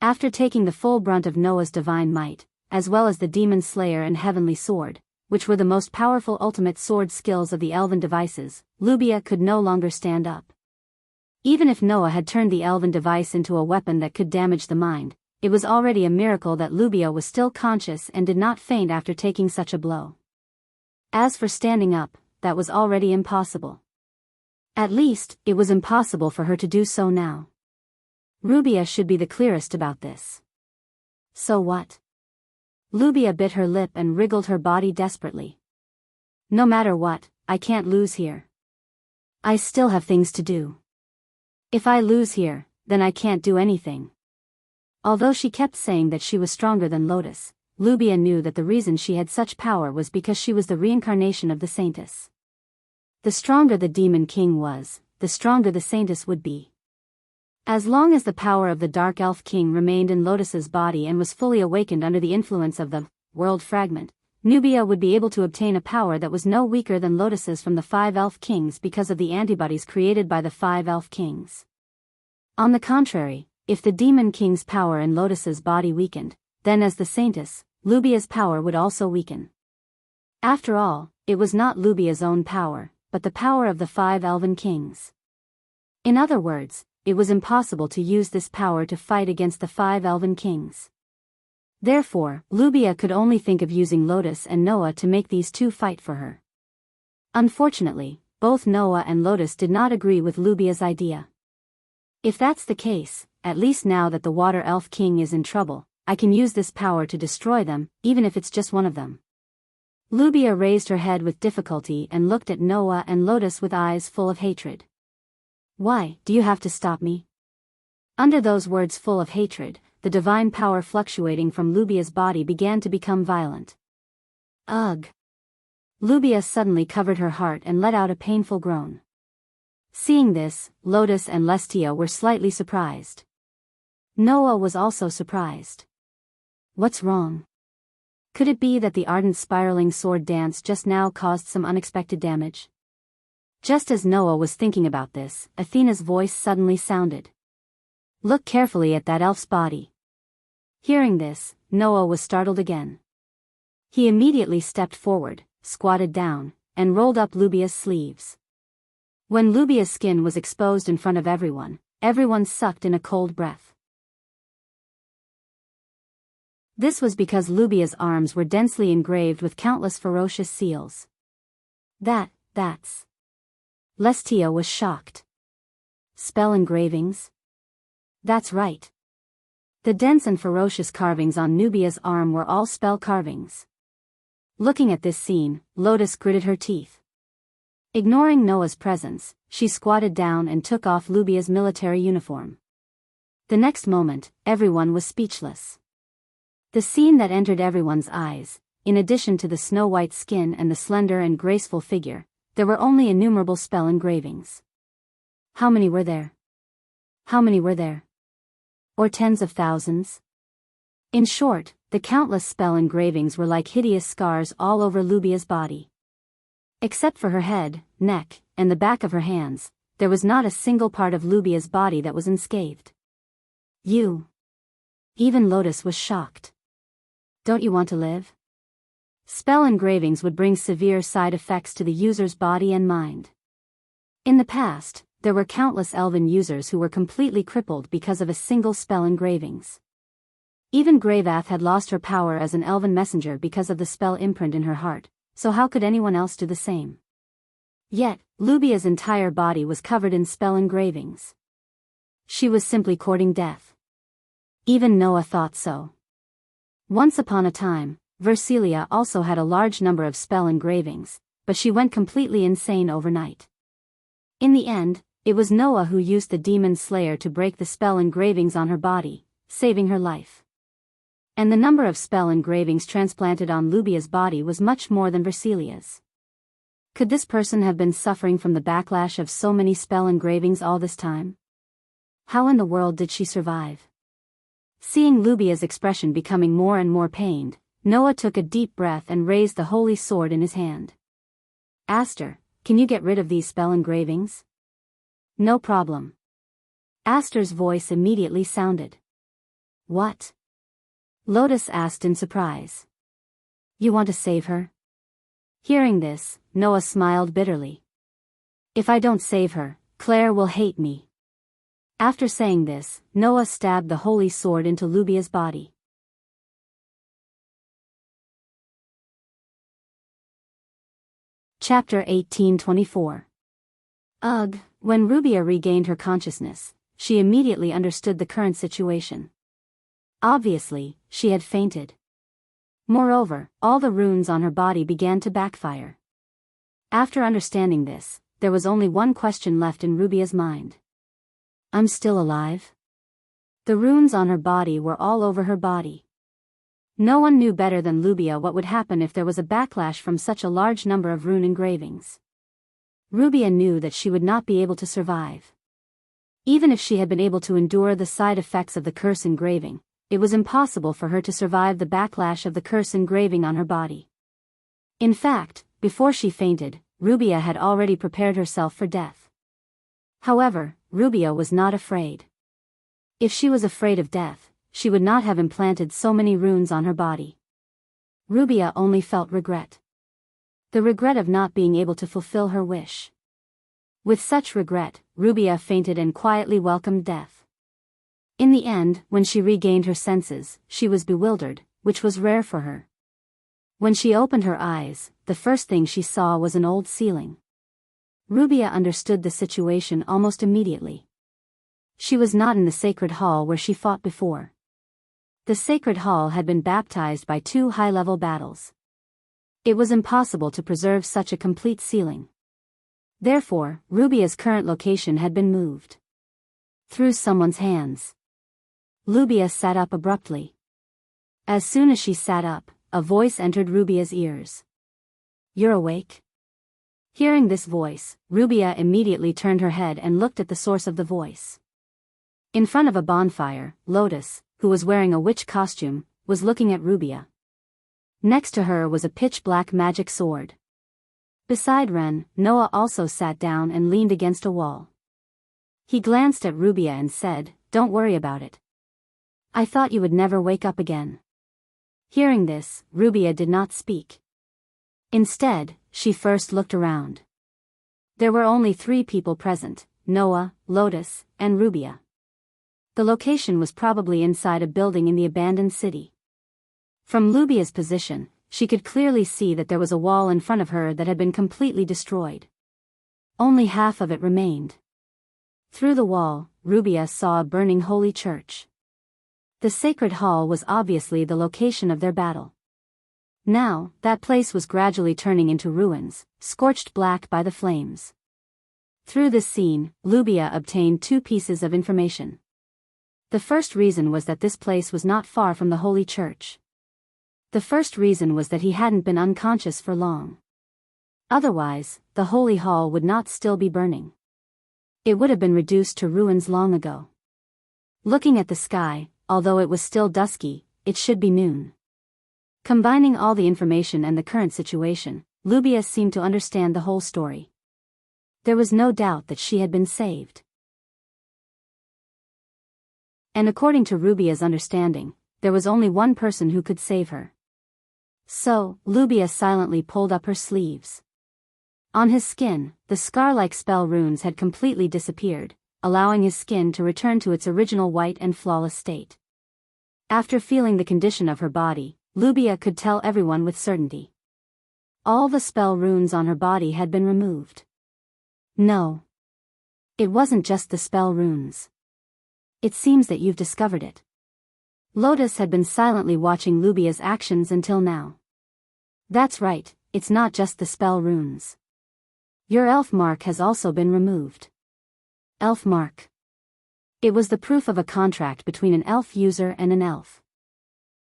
After taking the full brunt of Noah's divine might, as well as the demon slayer and heavenly sword, which were the most powerful ultimate sword skills of the elven devices, Rubia could no longer stand up. Even if Noah had turned the elven device into a weapon that could damage the mind, it was already a miracle that Rubia was still conscious and did not faint after taking such a blow. As for standing up, that was already impossible. At least, it was impossible for her to do so now. Rubia should be the clearest about this. So what? Rubia bit her lip and wriggled her body desperately. No matter what, I can't lose here. I still have things to do. If I lose here, then I can't do anything. Although she kept saying that she was stronger than Lotus, Rubia knew that the reason she had such power was because she was the reincarnation of the Saintess. The stronger the Demon King was, the stronger the Saintess would be. As long as the power of the Dark Elf King remained in Lotus's body and was fully awakened under the influence of the World Fragment, Rubia would be able to obtain a power that was no weaker than Lotus's from the 5 Elf Kings because of the antibodies created by the 5 Elf Kings. On the contrary, if the Demon King's power in Lotus's body weakened, then as the Saintess, Rubia's power would also weaken. After all, it was not Rubia's own power, but the power of the 5 Elven Kings. In other words, it was impossible to use this power to fight against the 5 elven kings. Therefore, Lubia could only think of using Lotus and Noah to make these two fight for her. Unfortunately, both Noah and Lotus did not agree with Lubia's idea. If that's the case, at least now that the Water Elf King is in trouble, I can use this power to destroy them, even if it's just one of them. Lubia raised her head with difficulty and looked at Noah and Lotus with eyes full of hatred. Why, do you have to stop me? Under those words full of hatred, the divine power fluctuating from Lubia's body began to become violent. Ugh! Lubia suddenly covered her heart and let out a painful groan. Seeing this, Lotus and Lestia were slightly surprised. Noah was also surprised. What's wrong? Could it be that the ardent spiraling sword dance just now caused some unexpected damage? Just as Noah was thinking about this, Athena's voice suddenly sounded. Look carefully at that elf's body. Hearing this, Noah was startled again. He immediately stepped forward, squatted down, and rolled up Lubia's sleeves. When Lubia's skin was exposed in front of everyone, everyone sucked in a cold breath. This was because Lubia's arms were densely engraved with countless ferocious seals. That's... Lestia was shocked. Spell engravings? That's right. The dense and ferocious carvings on Nubia's arm were all spell carvings. Looking at this scene, Lotus gritted her teeth. Ignoring Noah's presence, she squatted down and took off Lubia's military uniform. The next moment, everyone was speechless. The scene that entered everyone's eyes, in addition to the snow-white skin and the slender and graceful figure, there were only innumerable spell engravings. How many were there? How many were there? Or tens of thousands? In short, the countless spell engravings were like hideous scars all over Lubia's body. Except for her head, neck, and the back of her hands, there was not a single part of Lubia's body that was unscathed. Even Lotus was shocked. Don't you want to live? Spell engravings would bring severe side effects to the user's body and mind. In the past, there were countless elven users who were completely crippled because of a single spell engravings. Even Gravath had lost her power as an elven messenger because of the spell imprint in her heart, so how could anyone else do the same? Yet, Lubia's entire body was covered in spell engravings. She was simply courting death. Even Noah thought so. Once upon a time, Versilia also had a large number of spell engravings, but she went completely insane overnight. In the end, it was Noah who used the demon slayer to break the spell engravings on her body, saving her life. And the number of spell engravings transplanted on Lubia's body was much more than Versilia's. Could this person have been suffering from the backlash of so many spell engravings all this time? How in the world did she survive? Seeing Lubia's expression becoming more and more pained, Noah took a deep breath and raised the holy sword in his hand. Aster, can you get rid of these spell engravings? No problem. Aster's voice immediately sounded. What? Lotus asked in surprise. You want to save her? Hearing this, Noah smiled bitterly. If I don't save her, Claire will hate me. After saying this, Noah stabbed the holy sword into Lubia's body. Chapter 1824. Ugh, when Rubia regained her consciousness, she immediately understood the current situation. Obviously, she had fainted. Moreover, all the runes on her body began to backfire. After understanding this, there was only one question left in Rubia's mind. I'm still alive? The runes on her body were all over her body. No one knew better than Lubia what would happen if there was a backlash from such a large number of rune engravings. Rubia knew that she would not be able to survive. Even if she had been able to endure the side effects of the curse engraving, it was impossible for her to survive the backlash of the curse engraving on her body. In fact, before she fainted, Rubia had already prepared herself for death. However, Rubia was not afraid. If she was afraid of death, she would not have implanted so many runes on her body. Rubia only felt regret. The regret of not being able to fulfill her wish. With such regret, Rubia fainted and quietly welcomed death. In the end, when she regained her senses, she was bewildered, which was rare for her. When she opened her eyes, the first thing she saw was an old ceiling. Rubia understood the situation almost immediately. She was not in the sacred hall where she fought before. The sacred hall had been baptized by 2 high-level battles. It was impossible to preserve such a complete ceiling. Therefore, Rubia's current location had been moved. Through someone's hands. Rubia sat up abruptly. As soon as she sat up, a voice entered Rubia's ears. "You're awake?" Hearing this voice, Rubia immediately turned her head and looked at the source of the voice. In front of a bonfire, Lotus, who was wearing a witch costume, was looking at Rubia. Next to her was a pitch-black magic sword. Beside Ren, Noah also sat down and leaned against a wall. He glanced at Rubia and said, "Don't worry about it. I thought you would never wake up again." Hearing this, Rubia did not speak. Instead, she first looked around. There were only 3 people present, Noah, Lotus, and Rubia. The location was probably inside a building in the abandoned city. From Rubia's position, she could clearly see that there was a wall in front of her that had been completely destroyed. Only half of it remained. Through the wall, Rubia saw a burning holy church. The sacred hall was obviously the location of their battle. Now, that place was gradually turning into ruins, scorched black by the flames. Through this scene, Rubia obtained 2 pieces of information. The first reason was that this place was not far from the holy church. The first reason was that he hadn't been unconscious for long. Otherwise, the holy hall would not still be burning. It would have been reduced to ruins long ago. Looking at the sky, although it was still dusky, it should be noon. Combining all the information and the current situation, Rubia seemed to understand the whole story. There was no doubt that she had been saved. And according to Rubia's understanding, there was only one person who could save her. So, Rubia silently pulled up her sleeves. On his skin, the scar-like spell runes had completely disappeared, allowing his skin to return to its original white and flawless state. After feeling the condition of her body, Rubia could tell everyone with certainty. All the spell runes on her body had been removed. No. It wasn't just the spell runes. It seems that you've discovered it. Lotus had been silently watching Rubia's actions until now. That's right, it's not just the spell runes. Your elf mark has also been removed. Elf mark. It was the proof of a contract between an elf user and an elf.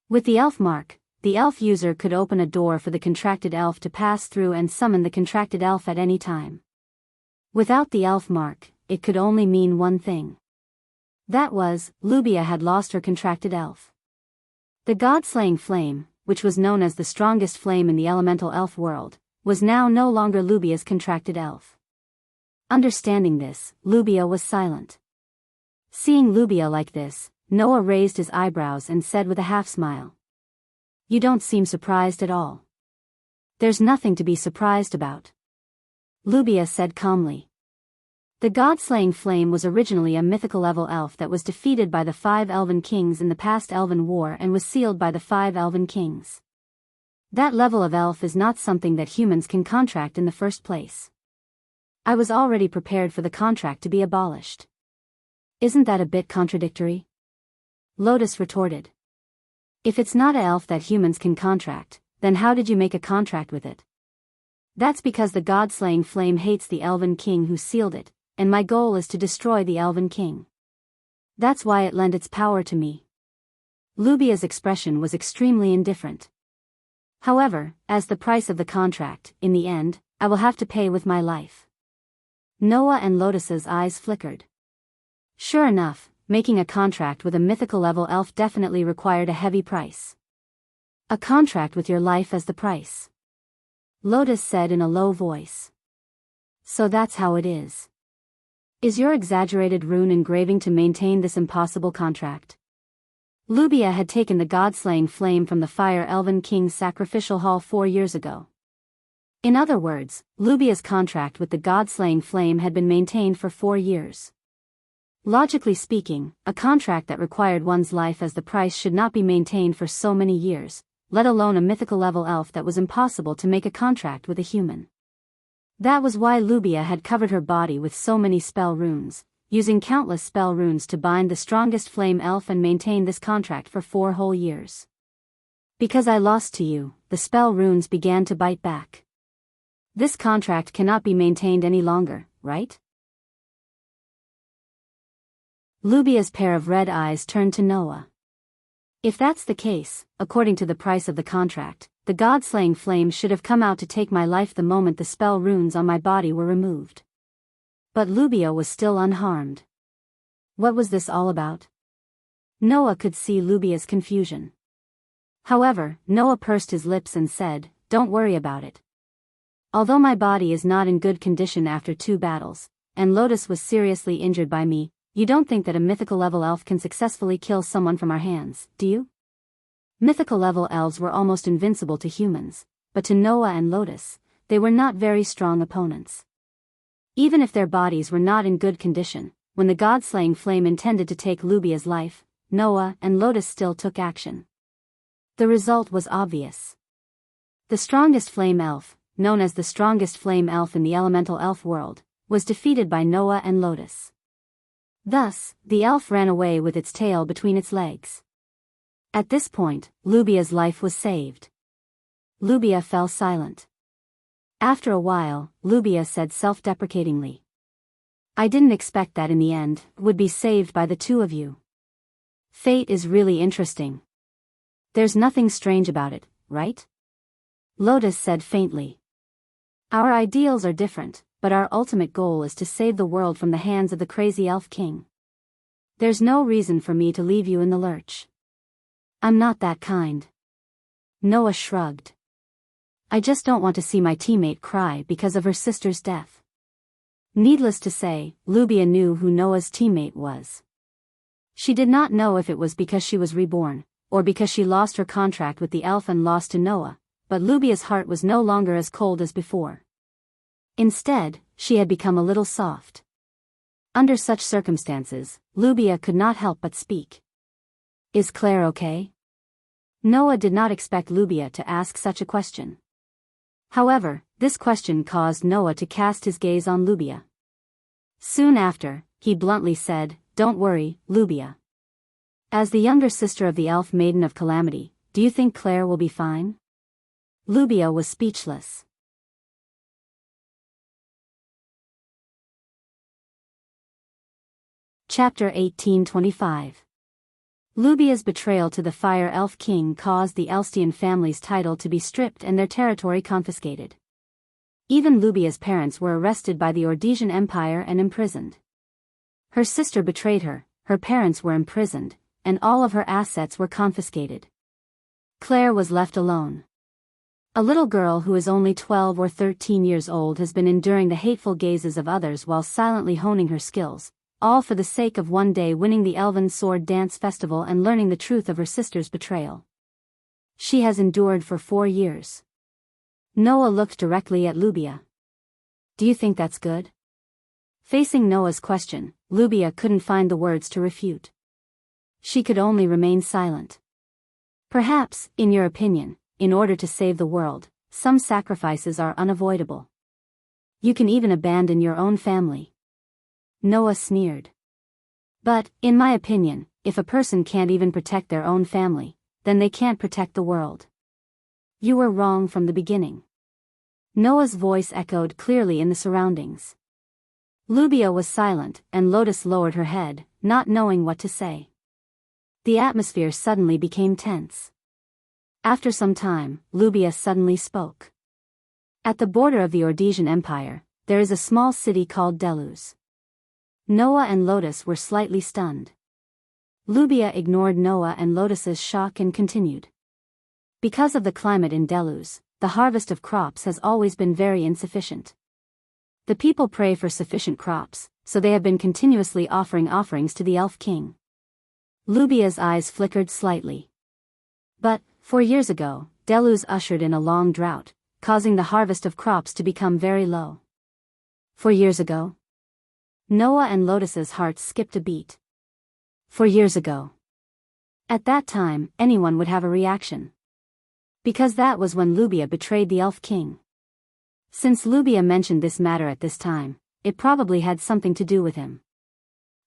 With the elf mark, the elf user could open a door for the contracted elf to pass through and summon the contracted elf at any time. Without the elf mark, it could only mean one thing. That was, Rubia had lost her contracted elf. The god-slaying flame, which was known as the strongest flame in the elemental elf world, was now no longer Rubia's contracted elf. Understanding this, Rubia was silent. Seeing Rubia like this, Noah raised his eyebrows and said with a half-smile. "You don't seem surprised at all." "There's nothing to be surprised about," Rubia said calmly. The god-slaying flame was originally a mythical-level elf that was defeated by the 5 elven kings in the past elven war and was sealed by the 5 elven kings. That level of elf is not something that humans can contract in the first place. I was already prepared for the contract to be abolished. Isn't that a bit contradictory? Lotus retorted. If it's not an elf that humans can contract, then how did you make a contract with it? That's because the god-slaying flame hates the elven king who sealed it, and my goal is to destroy the elven king. That's why it lent its power to me. Rubia's expression was extremely indifferent. However, as the price of the contract, in the end, I will have to pay with my life. Noah and Lotus's eyes flickered. Sure enough, making a contract with a mythical-level elf definitely required a heavy price. A contract with your life as the price. Lotus said in a low voice. So that's how it is. Is your exaggerated rune engraving to maintain this impossible contract? Rubia had taken the god-slaying flame from the Fire Elven King's sacrificial hall 4 years ago. In other words, Lubia's contract with the god-slaying flame had been maintained for 4 years. Logically speaking, a contract that required one's life as the price should not be maintained for so many years, let alone a mythical level elf that was impossible to make a contract with a human. That was why Lubia had covered her body with so many spell runes, using countless spell runes to bind the strongest flame elf and maintain this contract for 4 whole years. Because I lost to you, the spell runes began to bite back. This contract cannot be maintained any longer, right? Lubia's pair of red eyes turned to Noah. If that's the case, according to the price of the contract, the god-slaying flame should have come out to take my life the moment the spell runes on my body were removed. But Lubia was still unharmed. What was this all about? Noah could see Lubia's confusion. However, Noah pursed his lips and said, "Don't worry about it. Although my body is not in good condition after 2 battles, and Lotus was seriously injured by me, you don't think that a mythical level elf can successfully kill someone from our hands, do you?" Mythical level elves were almost invincible to humans, but to Noah and Lotus, they were not very strong opponents. Even if their bodies were not in good condition, when the god-slaying flame intended to take Lubia's life, Noah and Lotus still took action. The result was obvious. The strongest flame elf, known as the strongest flame elf in the elemental elf world, was defeated by Noah and Lotus. Thus, the elf ran away with its tail between its legs. At this point, Lubia's life was saved. Lubia fell silent. After a while, Lubia said self-deprecatingly, "I didn't expect that in the end, would be saved by the 2 of you. Fate is really interesting. There's nothing strange about it, right?" Lotus said faintly. "Our ideals are different, but our ultimate goal is to save the world from the hands of the crazy elf king. There's no reason for me to leave you in the lurch. I'm not that kind." Noah shrugged. "I just don't want to see my teammate cry because of her sister's death." Needless to say, Lubia knew who Noah's teammate was. She did not know if it was because she was reborn, or because she lost her contract with the elf and lost to Noah, but Lubia's heart was no longer as cold as before. Instead, she had become a little soft. Under such circumstances, Lubia could not help but speak. "Is Claire okay?" Noah did not expect Lubia to ask such a question. However, this question caused Noah to cast his gaze on Lubia. Soon after, he bluntly said, "Don't worry, Lubia. As the younger sister of the elf maiden of calamity, do you think Claire will be fine?" Lubia was speechless. Chapter 1825. Lubia's betrayal to the Fire Elf King caused the Elstian family's title to be stripped and their territory confiscated. Even Lubia's parents were arrested by the Ordesian Empire and imprisoned. Her sister betrayed her, her parents were imprisoned, and all of her assets were confiscated. Claire was left alone. A little girl who is only 12 or 13 years old has been enduring the hateful gazes of others while silently honing her skills, all for the sake of one day winning the Elven Sword Dance Festival and learning the truth of her sister's betrayal. She has endured for 4 years. Noah looked directly at Lubia. "Do you think that's good?" Facing Noah's question, Lubia couldn't find the words to refute. She could only remain silent. "Perhaps, in your opinion, in order to save the world, some sacrifices are unavoidable. You can even abandon your own family." Noah sneered. "But, in my opinion, if a person can't even protect their own family, then they can't protect the world. You were wrong from the beginning." Noah's voice echoed clearly in the surroundings. Lubia was silent, and Lotus lowered her head, not knowing what to say. The atmosphere suddenly became tense. After some time, Lubia suddenly spoke. "At the border of the Ordesian Empire, there is a small city called Deluz." Noah and Lotus were slightly stunned. Lubia ignored Noah and Lotus's shock and continued. "Because of the climate in Deluz, the harvest of crops has always been very insufficient. The people pray for sufficient crops, so they have been continuously offering offerings to the Elf King." Lubia's eyes flickered slightly. "But, 4 years ago, Deluz ushered in a long drought, causing the harvest of crops to become very low. 4 years ago? Noah and Lotus's hearts skipped a beat. 4 years ago. At that time, anyone would have a reaction. Because that was when Lubia betrayed the Elf King. Since Lubia mentioned this matter at this time, it probably had something to do with him.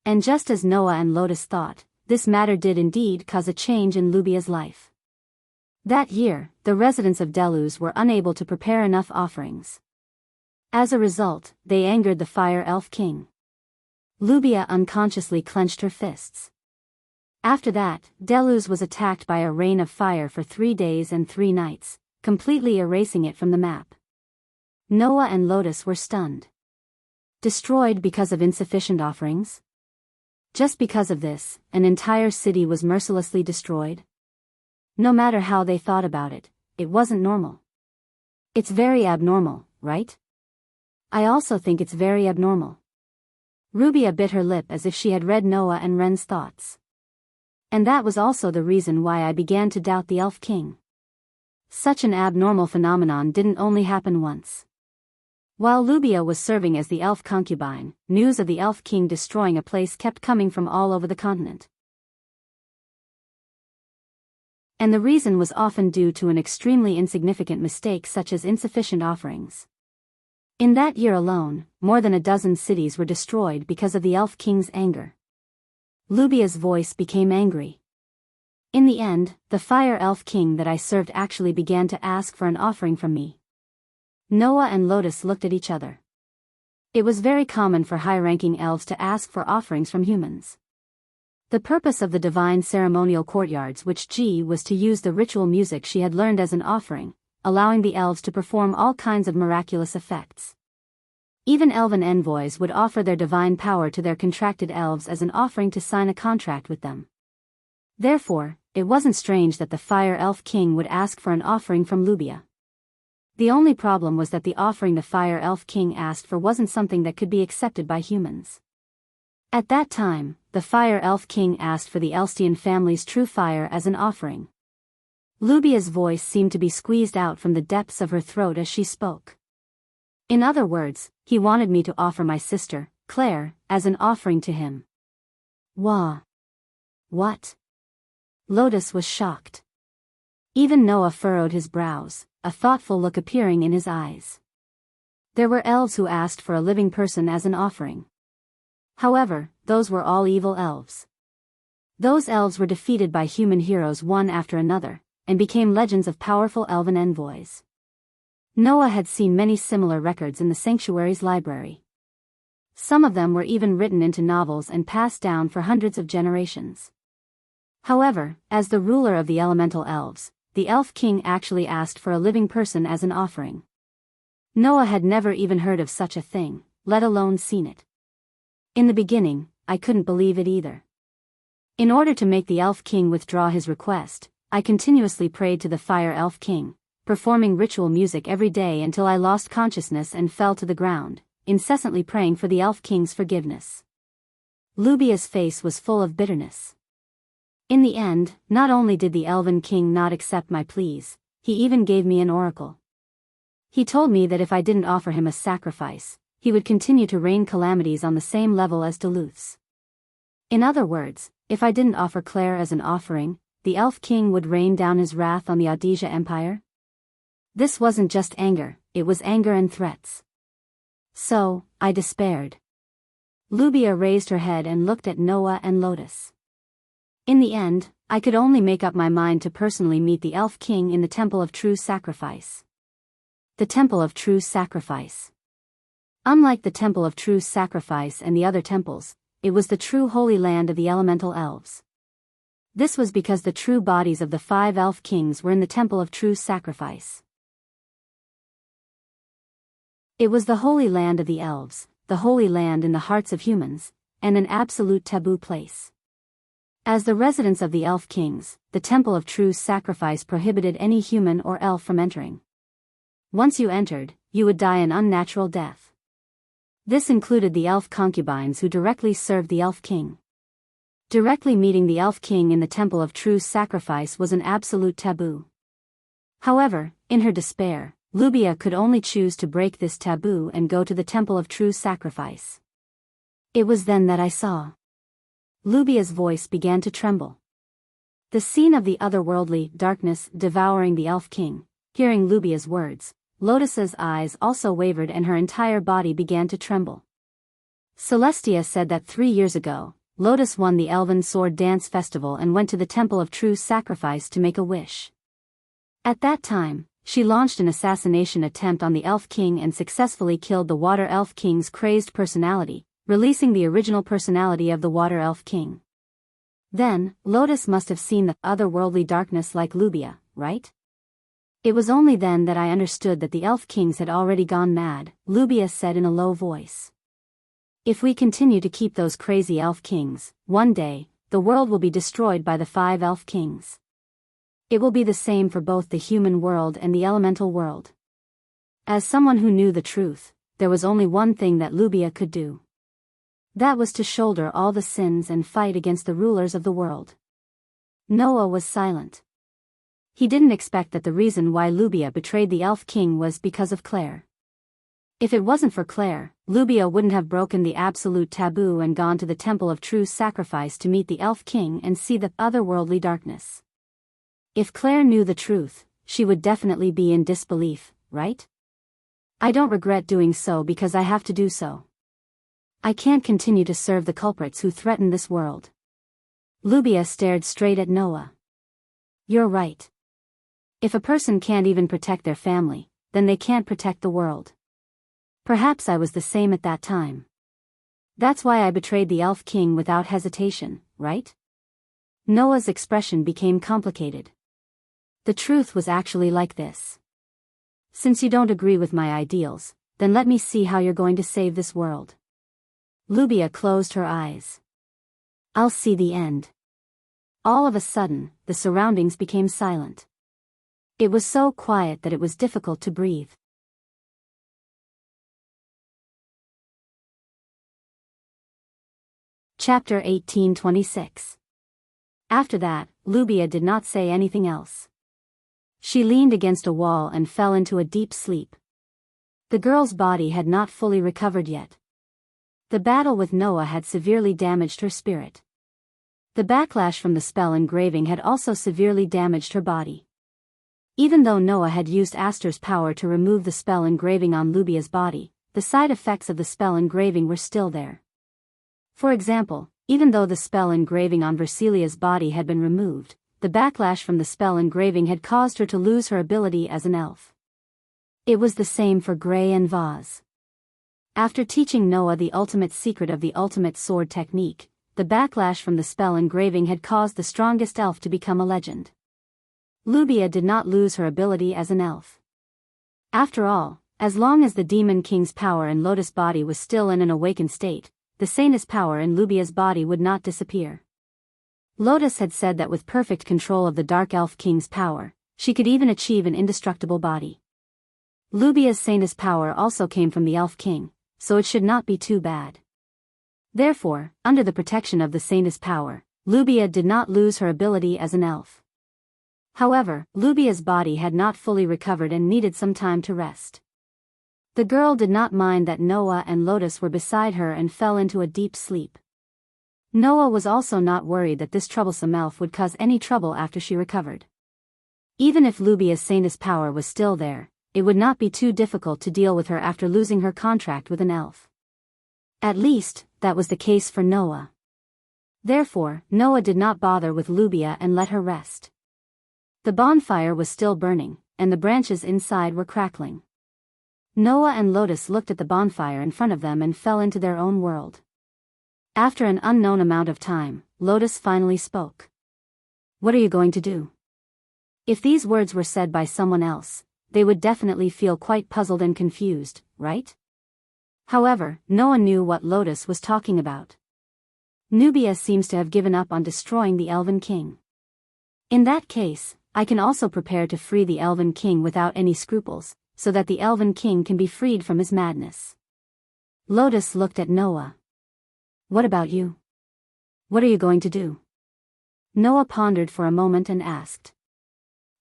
And just as Noah and Lotus thought, this matter did indeed cause a change in Lubia's life. That year, the residents of Deluz were unable to prepare enough offerings. As a result, they angered the Fire Elf King. Lubia unconsciously clenched her fists. After that, Deluz was attacked by a rain of fire for 3 days and 3 nights, completely erasing it from the map. Noah and Lotus were stunned. Destroyed because of insufficient offerings? Just because of this, an entire city was mercilessly destroyed? No matter how they thought about it, it wasn't normal. It's very abnormal, right? I also think it's very abnormal. Rubia bit her lip as if she had read Noah and Ren's thoughts. And that was also the reason why I began to doubt the Elf King. Such an abnormal phenomenon didn't only happen once. While Lubia was serving as the elf concubine, news of the Elf King destroying a place kept coming from all over the continent. And the reason was often due to an extremely insignificant mistake such as insufficient offerings. In that year alone, more than a dozen cities were destroyed because of the Elf King's anger. Lubia's voice became angry. In the end, the Fire Elf King that I served actually began to ask for an offering from me. Noah and Lotus looked at each other. It was very common for high-ranking elves to ask for offerings from humans. The purpose of the divine ceremonial courtyards which G was to use the ritual music she had learned as an offering, allowing the elves to perform all kinds of miraculous effects. Even elven envoys would offer their divine power to their contracted elves as an offering to sign a contract with them. Therefore, it wasn't strange that the Fire Elf King would ask for an offering from Lubia. The only problem was that the offering the Fire Elf King asked for wasn't something that could be accepted by humans. At that time, the Fire Elf King asked for the Elstian family's true fire as an offering. Lubia's voice seemed to be squeezed out from the depths of her throat as she spoke. In other words, he wanted me to offer my sister, Claire, as an offering to him. Wah. What? Lotus was shocked. Even Noah furrowed his brows, a thoughtful look appearing in his eyes. There were elves who asked for a living person as an offering. However, those were all evil elves. Those elves were defeated by human heroes one after another, and became legends of powerful elven envoys. Noah had seen many similar records in the sanctuary's library. Some of them were even written into novels and passed down for hundreds of generations. However, as the ruler of the elemental elves, the Elf King actually asked for a living person as an offering. Noah had never even heard of such a thing, let alone seen it. In the beginning, I couldn't believe it either. In order to make the Elf King withdraw his request, I continuously prayed to the Fire Elf King, performing ritual music every day until I lost consciousness and fell to the ground, incessantly praying for the Elf King's forgiveness. Lubia's face was full of bitterness. In the end, not only did the Elven King not accept my pleas, he even gave me an oracle. He told me that if I didn't offer him a sacrifice, he would continue to rain calamities on the same level as Duluth's. In other words, if I didn't offer Claire as an offering, the Elf King would rain down his wrath on the Audisia Empire. This wasn't just anger, it was anger and threats. So, I despaired. Lubia raised her head and looked at Noah and Lotus. In the end, I could only make up my mind to personally meet the Elf King in the Temple of True Sacrifice. The Temple of True Sacrifice. Unlike the Temple of True Sacrifice and the other temples, it was the true holy land of the elemental elves. This was because the true bodies of the 5 Elf Kings were in the Temple of True Sacrifice. It was the holy land of the elves, the holy land in the hearts of humans, and an absolute taboo place. As the residence of the Elf Kings, the Temple of True Sacrifice prohibited any human or elf from entering. Once you entered, you would die an unnatural death. This included the elf concubines who directly served the Elf King. Directly meeting the Elf King in the Temple of True Sacrifice was an absolute taboo. However, in her despair, Lubia could only choose to break this taboo and go to the temple of true sacrifice. It was then that I saw. Lubia's voice began to tremble. The scene of the otherworldly darkness devouring the Elf King. Hearing Lubia's words, Lotus's eyes also wavered and her entire body began to tremble. Celestia said that 3 years ago, Lotus won the Elven Sword Dance Festival and went to the Temple of True Sacrifice to make a wish. At that time, she launched an assassination attempt on the Elf King and successfully killed the Water Elf King's crazed personality, releasing the original personality of the Water Elf King. Then, Lotus must have seen the otherworldly darkness like Lubia, right? It was only then that I understood that the Elf Kings had already gone mad, Lubia said in a low voice. If we continue to keep those crazy Elf Kings, one day, the world will be destroyed by the 5 Elf Kings. It will be the same for both the human world and the elemental world. As someone who knew the truth, there was only one thing that Lubia could do. That was to shoulder all the sins and fight against the rulers of the world. Noah was silent. He didn't expect that the reason why Lubia betrayed the Elf King was because of Claire. If it wasn't for Claire, Lubia wouldn't have broken the absolute taboo and gone to the Temple of True Sacrifice to meet the Elf King and see the otherworldly darkness. If Claire knew the truth, she would definitely be in disbelief, right? I don't regret doing so because I have to do so. I can't continue to serve the culprits who threaten this world. Lubia stared straight at Noah. You're right. If a person can't even protect their family, then they can't protect the world. Perhaps I was the same at that time. That's why I betrayed the Elf King without hesitation, right? Noah's expression became complicated. The truth was actually like this. Since you don't agree with my ideals, then let me see how you're going to save this world. Lubia closed her eyes. I'll see the end. All of a sudden, the surroundings became silent. It was so quiet that it was difficult to breathe. Chapter 1826. After that, Lubia did not say anything else. She leaned against a wall and fell into a deep sleep. The girl's body had not fully recovered yet. The battle with Noah had severely damaged her spirit. The backlash from the spell engraving had also severely damaged her body. Even though Noah had used Aster's power to remove the spell engraving on Lubia's body, the side effects of the spell engraving were still there. For example, even though the spell engraving on Versilia's body had been removed, the backlash from the spell engraving had caused her to lose her ability as an elf. It was the same for Gray and Vaz. After teaching Noah the ultimate secret of the ultimate sword technique, the backlash from the spell engraving had caused the strongest elf to become a legend. Lubia did not lose her ability as an elf. After all, as long as the Demon King's power in Lotus' body was still in an awakened state, the Sanus power in Lubia's body would not disappear. Lotus had said that with perfect control of the Dark Elf King's power, she could even achieve an indestructible body. Lubia's Sanus power also came from the Elf King, so it should not be too bad. Therefore, under the protection of the Sanus power, Lubia did not lose her ability as an elf. However, Lubia's body had not fully recovered and needed some time to rest. The girl did not mind that Noah and Lotus were beside her and fell into a deep sleep. Noah was also not worried that this troublesome elf would cause any trouble after she recovered. Even if Lubia's Sanus power was still there, it would not be too difficult to deal with her after losing her contract with an elf. At least, that was the case for Noah. Therefore, Noah did not bother with Lubia and let her rest. The bonfire was still burning, and the branches inside were crackling. Noah and Lotus looked at the bonfire in front of them and fell into their own world. After an unknown amount of time, Lotus finally spoke. What are you going to do? If these words were said by someone else, they would definitely feel quite puzzled and confused, right? However, Noah knew what Lotus was talking about. Nubia seems to have given up on destroying the Elven King. In that case, I can also prepare to free the Elven King without any scruples, so that the Elven King can be freed from his madness. Lotus looked at Noah. What about you? What are you going to do? Noah pondered for a moment and asked.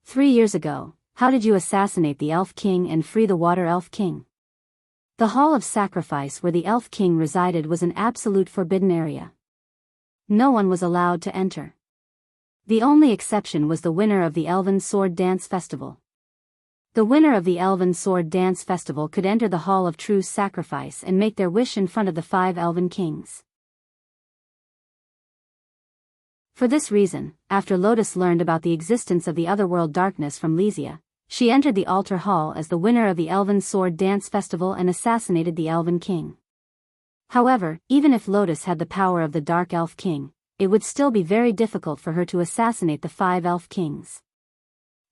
3 years ago, how did you assassinate the Elf King and free the Water Elf King? The Hall of Sacrifice where the Elf King resided was an absolute forbidden area. No one was allowed to enter. The only exception was the winner of the Elven Sword Dance Festival. The winner of the Elven Sword Dance Festival could enter the Hall of True Sacrifice and make their wish in front of the 5 Elven Kings. For this reason, after Lotus learned about the existence of the Otherworld Darkness from Lysia, she entered the Altar Hall as the winner of the Elven Sword Dance Festival and assassinated the Elven King. However, even if Lotus had the power of the Dark Elf King, it would still be very difficult for her to assassinate the 5 Elf Kings.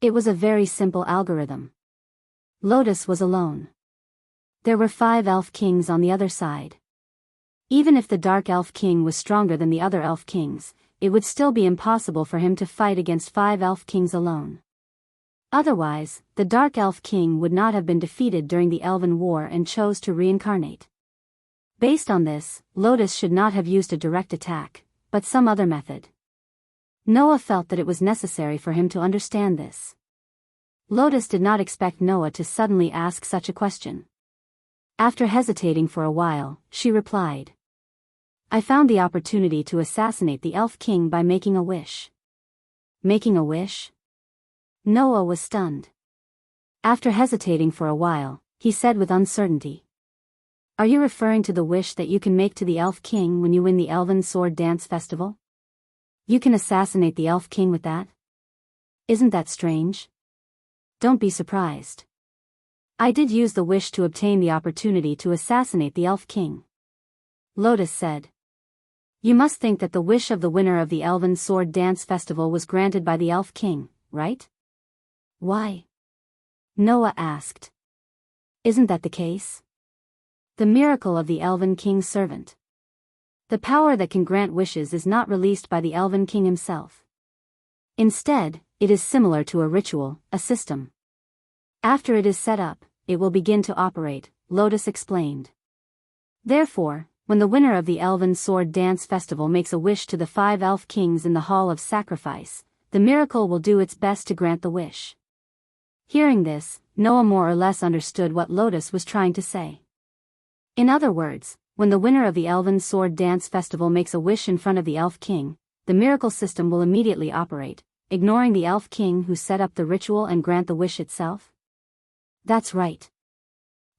It was a very simple algorithm. Lotus was alone. There were 5 Elf Kings on the other side. Even if the Dark Elf King was stronger than the other Elf Kings, it would still be impossible for him to fight against 5 Elf Kings alone. Otherwise, the Dark Elf King would not have been defeated during the Elven War and chose to reincarnate. Based on this, Lotus should not have used a direct attack, but some other method. Noah felt that it was necessary for him to understand this. Lotus did not expect Noah to suddenly ask such a question. After hesitating for a while, she replied, "I found the opportunity to assassinate the Elf King by making a wish." Making a wish? Noah was stunned. After hesitating for a while, he said with uncertainty, "Are you referring to the wish that you can make to the Elf King when you win the Elven Sword Dance Festival? You can assassinate the Elf King with that? Isn't that strange? Don't be surprised. I did use the wish to obtain the opportunity to assassinate the Elf King." Lotus said, "You must think that the wish of the winner of the Elven Sword Dance Festival was granted by the Elf King, right?" "Why?" Noah asked. "Isn't that the case? The miracle of the Elven King's servant. The power that can grant wishes is not released by the Elven King himself. Instead, it is similar to a ritual, a system. After it is set up, it will begin to operate," Lotus explained. "Therefore, when the winner of the Elven Sword Dance Festival makes a wish to the 5 Elf Kings in the Hall of Sacrifice, the miracle will do its best to grant the wish." Hearing this, Noah more or less understood what Lotus was trying to say. In other words, when the winner of the Elven Sword Dance Festival makes a wish in front of the Elf King, the miracle system will immediately operate, ignoring the Elf King who set up the ritual and grant the wish itself? That's right.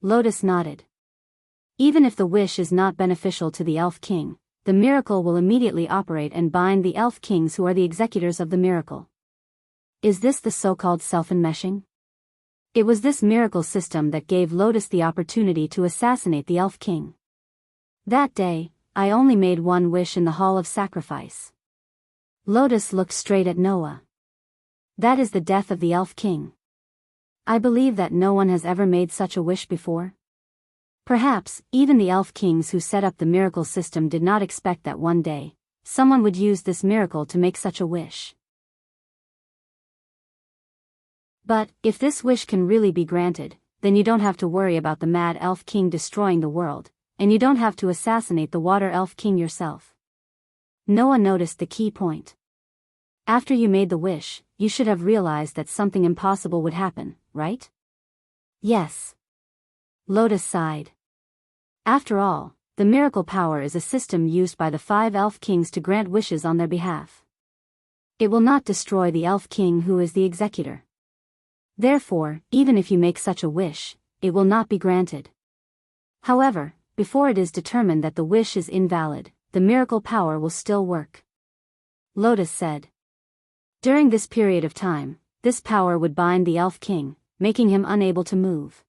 Lotus nodded. Even if the wish is not beneficial to the Elf King, the miracle will immediately operate and bind the Elf Kings who are the executors of the miracle. Is this the so-called self-enmeshing? It was this miracle system that gave Lotus the opportunity to assassinate the Elf King. That day, I only made one wish in the Hall of Sacrifice. Lotus looked straight at Noah. That is the death of the Elf King. I believe that no one has ever made such a wish before. Perhaps, even the Elf Kings who set up the miracle system did not expect that one day, someone would use this miracle to make such a wish. But, if this wish can really be granted, then you don't have to worry about the Mad Elf King destroying the world, and you don't have to assassinate the Water Elf King yourself. Noah noticed the key point. After you made the wish, you should have realized that something impossible would happen, right? Yes. Lotus sighed. After all, the miracle power is a system used by the 5 Elf Kings to grant wishes on their behalf. It will not destroy the Elf King who is the executor. Therefore, even if you make such a wish, it will not be granted. However, before it is determined that the wish is invalid, the miracle power will still work. Lotus said. During this period of time, this power would bind the Elf King, making him unable to move.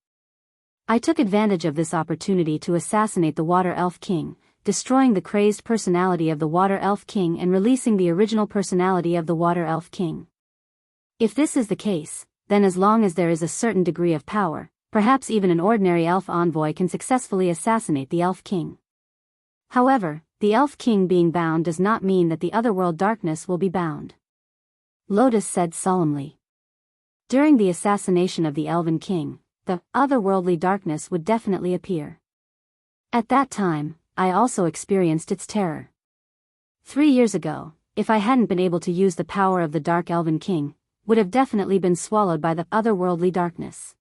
I took advantage of this opportunity to assassinate the Water Elf King, destroying the crazed personality of the Water Elf King and releasing the original personality of the Water Elf King. If this is the case, then as long as there is a certain degree of power, perhaps even an ordinary elf envoy can successfully assassinate the Elf King. However, the Elf King being bound does not mean that the Otherworld Darkness will be bound. Lotus said solemnly. During the assassination of the Elven King, the otherworldly darkness would definitely appear. At that time, I also experienced its terror. 3 years ago, if I hadn't been able to use the power of the Dark Elven King, would have definitely been swallowed by the otherworldly darkness.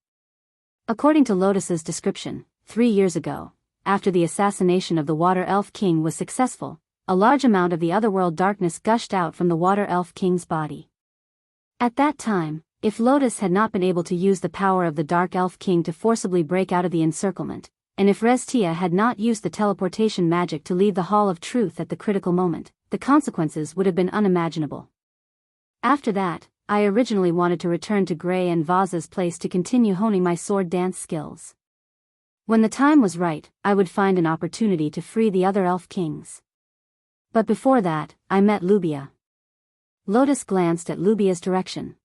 According to Lotus's description, 3 years ago, after the assassination of the Water Elf King was successful, a large amount of the otherworld darkness gushed out from the Water Elf King's body. At that time, if Lotus had not been able to use the power of the Dark Elf King to forcibly break out of the encirclement, and if Restia had not used the teleportation magic to leave the Hall of Truth at the critical moment, the consequences would have been unimaginable. After that, I originally wanted to return to Grey and Vaza's place to continue honing my sword dance skills. When the time was right, I would find an opportunity to free the other elf kings. But before that, I met Lubia. Lotus glanced at Lubia's direction.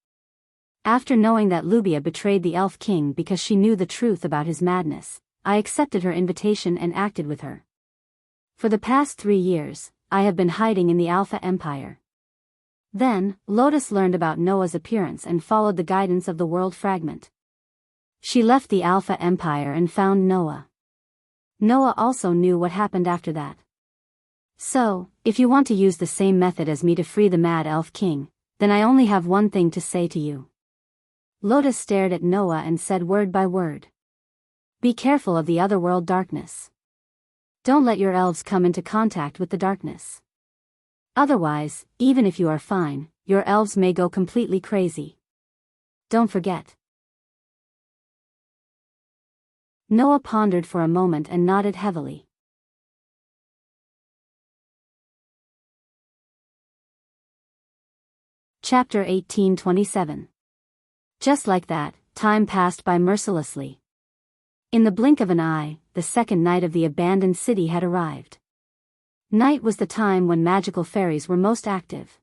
After knowing that Lubia betrayed the Elf King because she knew the truth about his madness, I accepted her invitation and acted with her. For the past 3 years, I have been hiding in the Alpha Empire. Then, Lotus learned about Noah's appearance and followed the guidance of the world fragment. She left the Alpha Empire and found Noah. Noah also knew what happened after that. So, if you want to use the same method as me to free the Mad Elf King, then I only have one thing to say to you. Lotus stared at Noah and said word by word. Be careful of the otherworld darkness. Don't let your elves come into contact with the darkness. Otherwise, even if you are fine, your elves may go completely crazy. Don't forget. Noah pondered for a moment and nodded heavily. Chapter 18:27. Just like that, time passed by mercilessly. In the blink of an eye, the second night of the abandoned city had arrived. Night was the time when magical fairies were most active.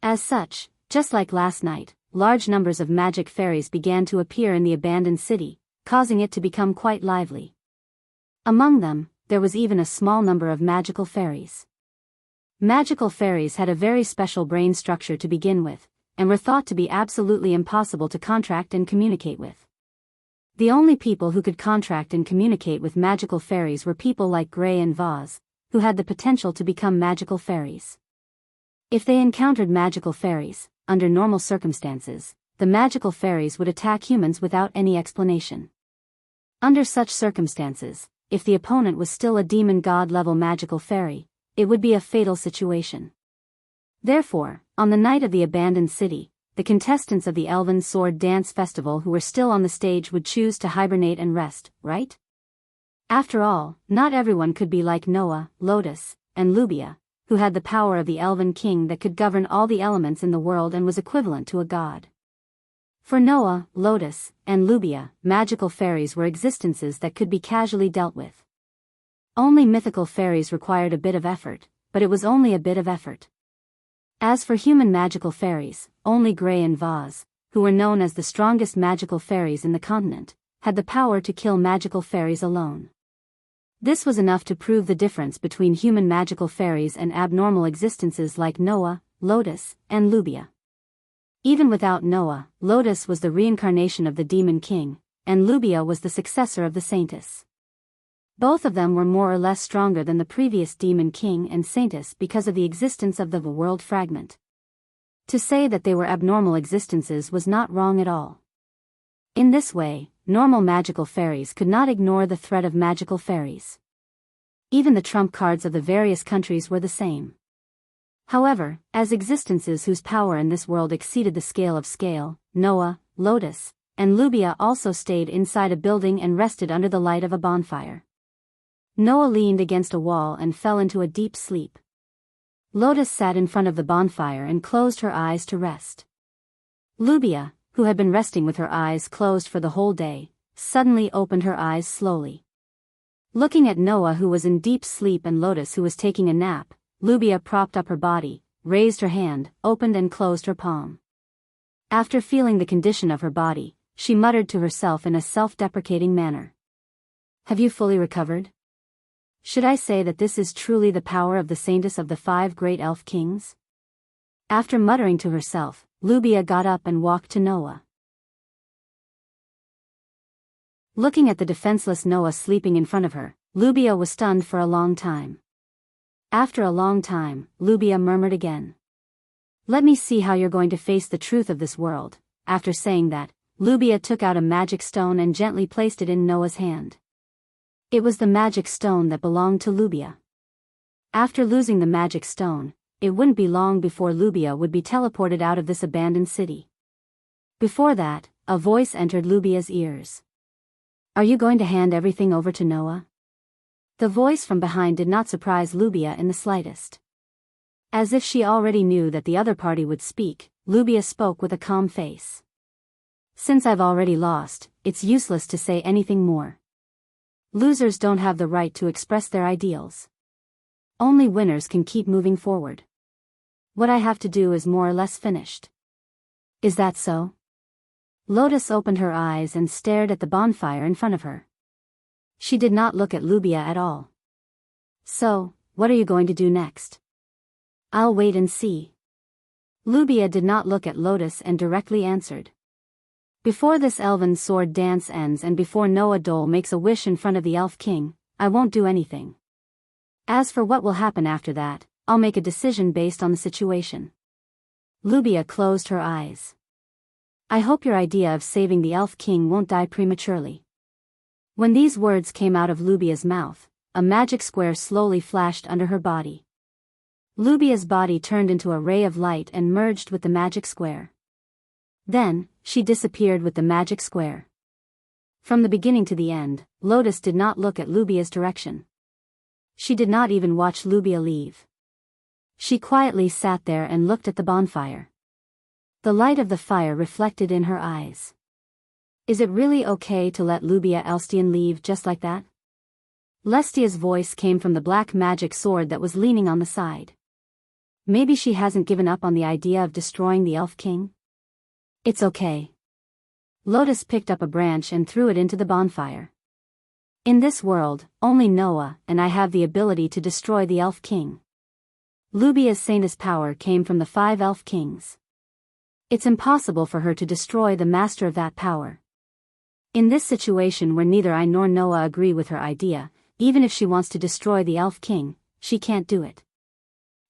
As such, just like last night, large numbers of magic fairies began to appear in the abandoned city, causing it to become quite lively. Among them, there was even a small number of magical fairies. Magical fairies had a very special brain structure to begin with, and were thought to be absolutely impossible to contract and communicate with. The only people who could contract and communicate with magical fairies were people like Grey and Vaz, who had the potential to become magical fairies. If they encountered magical fairies, under normal circumstances, the magical fairies would attack humans without any explanation. Under such circumstances, if the opponent was still a demon god-level magical fairy, it would be a fatal situation. Therefore, on the night of the abandoned city, the contestants of the Elven Sword Dance Festival who were still on the stage would choose to hibernate and rest, right? After all, not everyone could be like Noah, Lotus, and Lubia, who had the power of the Elven King that could govern all the elements in the world and was equivalent to a god. For Noah, Lotus, and Lubia, magical fairies were existences that could be casually dealt with. Only mythical fairies required a bit of effort, but it was only a bit of effort. As for human magical fairies, only Grey and Vaz, who were known as the strongest magical fairies in the continent, had the power to kill magical fairies alone. This was enough to prove the difference between human magical fairies and abnormal existences like Noah, Lotus, and Lubia. Even without Noah, Lotus was the reincarnation of the Demon King, and Lubia was the successor of the Saintess. Both of them were more or less stronger than the previous Demon King and Saintess because of the existence of the world fragment. To say that they were abnormal existences was not wrong at all. In this way, normal magical fairies could not ignore the threat of magical fairies. Even the trump cards of the various countries were the same. However, as existences whose power in this world exceeded the scale, Noah, Lotus, and Lubia also stayed inside a building and rested under the light of a bonfire. Noah leaned against a wall and fell into a deep sleep. Lotus sat in front of the bonfire and closed her eyes to rest. Lubia, who had been resting with her eyes closed for the whole day, suddenly opened her eyes slowly. Looking at Noah who was in deep sleep and Lotus who was taking a nap, Lubia propped up her body, raised her hand, opened and closed her palm. After feeling the condition of her body, she muttered to herself in a self-deprecating manner. "Have you fully recovered? Should I say that this is truly the power of the Saintess of the 5 great elf kings?" After muttering to herself, Lubia got up and walked to Noah. Looking at the defenseless Noah sleeping in front of her, Lubia was stunned for a long time. After a long time, Lubia murmured again. Let me see how you're going to face the truth of this world." After saying that, Lubia took out a magic stone and gently placed it in Noah's hand. It was the magic stone that belonged to Lubia. After losing the magic stone, it wouldn't be long before Lubia would be teleported out of this abandoned city. Before that, a voice entered Lubia's ears. "Are you going to hand everything over to Noah?" The voice from behind did not surprise Lubia in the slightest. As if she already knew that the other party would speak, Lubia spoke with a calm face. "Since I've already lost, it's useless to say anything more. Losers don't have the right to express their ideals. Only winners can keep moving forward. What I have to do is more or less finished." "Is that so?" Lotus opened her eyes and stared at the bonfire in front of her. She did not look at Lubia at all. "So, what are you going to do next?" "I'll wait and see." Lubia did not look at Lotus and directly answered. "Before this elven sword dance ends and before Noah Dole makes a wish in front of the Elf King, I won't do anything. As for what will happen after that, I'll make a decision based on the situation." Lubia closed her eyes. "I hope your idea of saving the Elf King won't die prematurely." When these words came out of Lubia's mouth, a magic square slowly flashed under her body. Lubia's body turned into a ray of light and merged with the magic square. Then, she disappeared with the magic square. From the beginning to the end, Lotus did not look at Lubia's direction. She did not even watch Lubia leave. She quietly sat there and looked at the bonfire. The light of the fire reflected in her eyes. Is it really okay to let Lubia Elstian leave just like that? Lestia's voice came from the black magic sword that was leaning on the side. Maybe she hasn't given up on the idea of destroying the Elf King? It's okay. Lotus picked up a branch and threw it into the bonfire. In this world, only Noah and I have the ability to destroy the Elf King. Lubia's sanest power came from the 5 Elf Kings. It's impossible for her to destroy the master of that power. In this situation where neither I nor Noah agree with her idea, even if she wants to destroy the Elf King, she can't do it.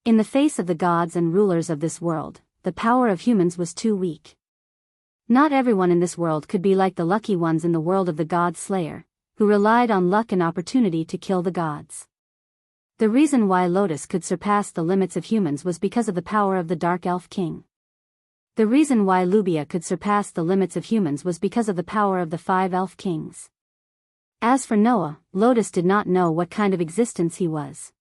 In the face of the gods and rulers of this world, the power of humans was too weak. Not everyone in this world could be like the lucky ones in the world of the God Slayer, who relied on luck and opportunity to kill the gods. The reason why Lotus could surpass the limits of humans was because of the power of the Dark Elf King. The reason why Lubia could surpass the limits of humans was because of the power of the 5 Elf Kings. As for Noah, Lotus did not know what kind of existence he was.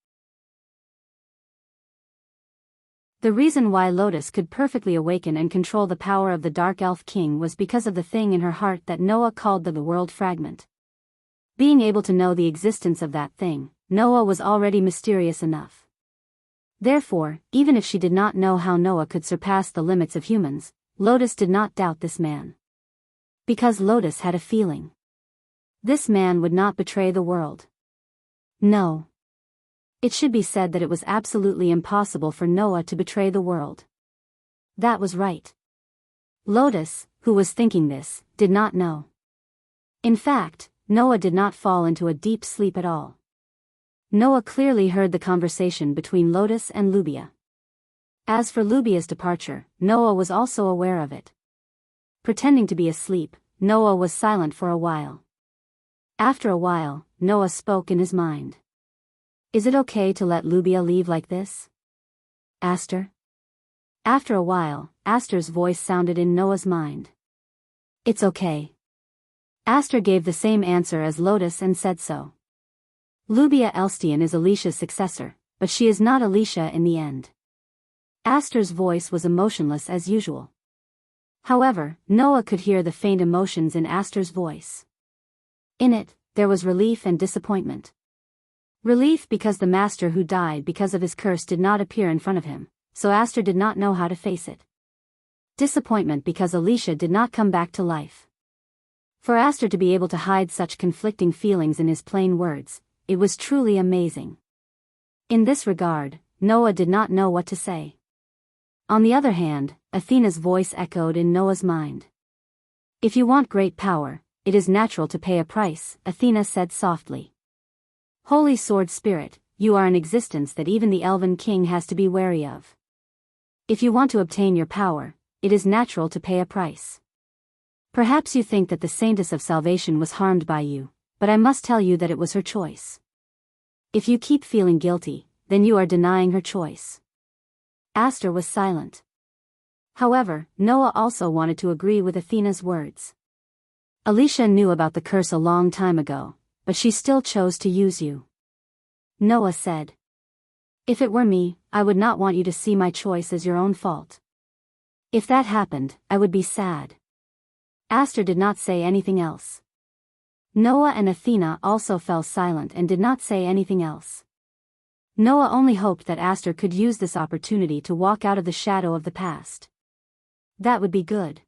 The reason why Lotus could perfectly awaken and control the power of the Dark Elf King was because of the thing in her heart that Noah called the World Fragment. Being able to know the existence of that thing, Noah was already mysterious enough. Therefore, even if she did not know how Noah could surpass the limits of humans, Lotus did not doubt this man. Because Lotus had a feeling. This man would not betray the world. No. It should be said that it was absolutely impossible for Noah to betray the world. That was right. Lotus, who was thinking this, did not know. In fact, Noah did not fall into a deep sleep at all. Noah clearly heard the conversation between Lotus and Lubia. As for Lubia's departure, Noah was also aware of it. Pretending to be asleep, Noah was silent for a while. After a while, Noah spoke in his mind. Is it okay to let Lubia leave like this? Aster? After a while, Aster's voice sounded in Noah's mind. It's okay. Aster gave the same answer as Lotus and said so. Lubia Elstian is Alicia's successor, but she is not Alicia in the end. Aster's voice was emotionless as usual. However, Noah could hear the faint emotions in Aster's voice. In it, there was relief and disappointment. Relief because the master who died because of his curse did not appear in front of him, so Aster did not know how to face it. Disappointment because Alicia did not come back to life. For Aster to be able to hide such conflicting feelings in his plain words, it was truly amazing. In this regard, Noah did not know what to say. On the other hand, Athena's voice echoed in Noah's mind. If you want great power, it is natural to pay a price, Athena said softly. Holy Sword Spirit, you are an existence that even the Elven King has to be wary of. If you want to obtain your power, it is natural to pay a price. Perhaps you think that the Saintess of Salvation was harmed by you, but I must tell you that it was her choice. If you keep feeling guilty, then you are denying her choice. Aster was silent. However, Noah also wanted to agree with Athena's words. Alicia knew about the curse a long time ago, but she still chose to use you. Noah said. If it were me, I would not want you to see my choice as your own fault. If that happened, I would be sad. Aster did not say anything else. Noah and Athena also fell silent and did not say anything else. Noah only hoped that Aster could use this opportunity to walk out of the shadow of the past. That would be good.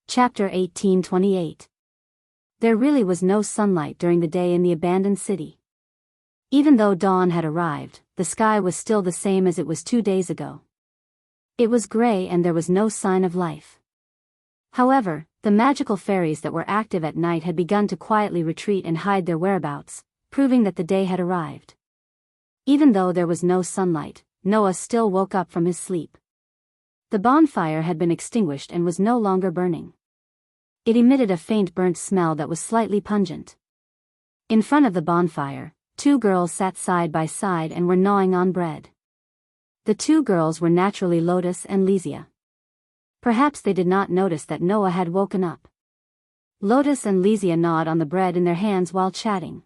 Chapter 18:28. There really was no sunlight during the day in the abandoned city. Even though dawn had arrived, the sky was still the same as it was 2 days ago. It was gray and there was no sign of life. However, the magical fairies that were active at night had begun to quietly retreat and hide their whereabouts, proving that the day had arrived. Even though there was no sunlight, Noah still woke up from his sleep. The bonfire had been extinguished and was no longer burning. It emitted a faint burnt smell that was slightly pungent. In front of the bonfire, 2 girls sat side by side and were gnawing on bread. The 2 girls were naturally Lotus and Lysia. Perhaps they did not notice that Noah had woken up. Lotus and Lysia gnawed on the bread in their hands while chatting.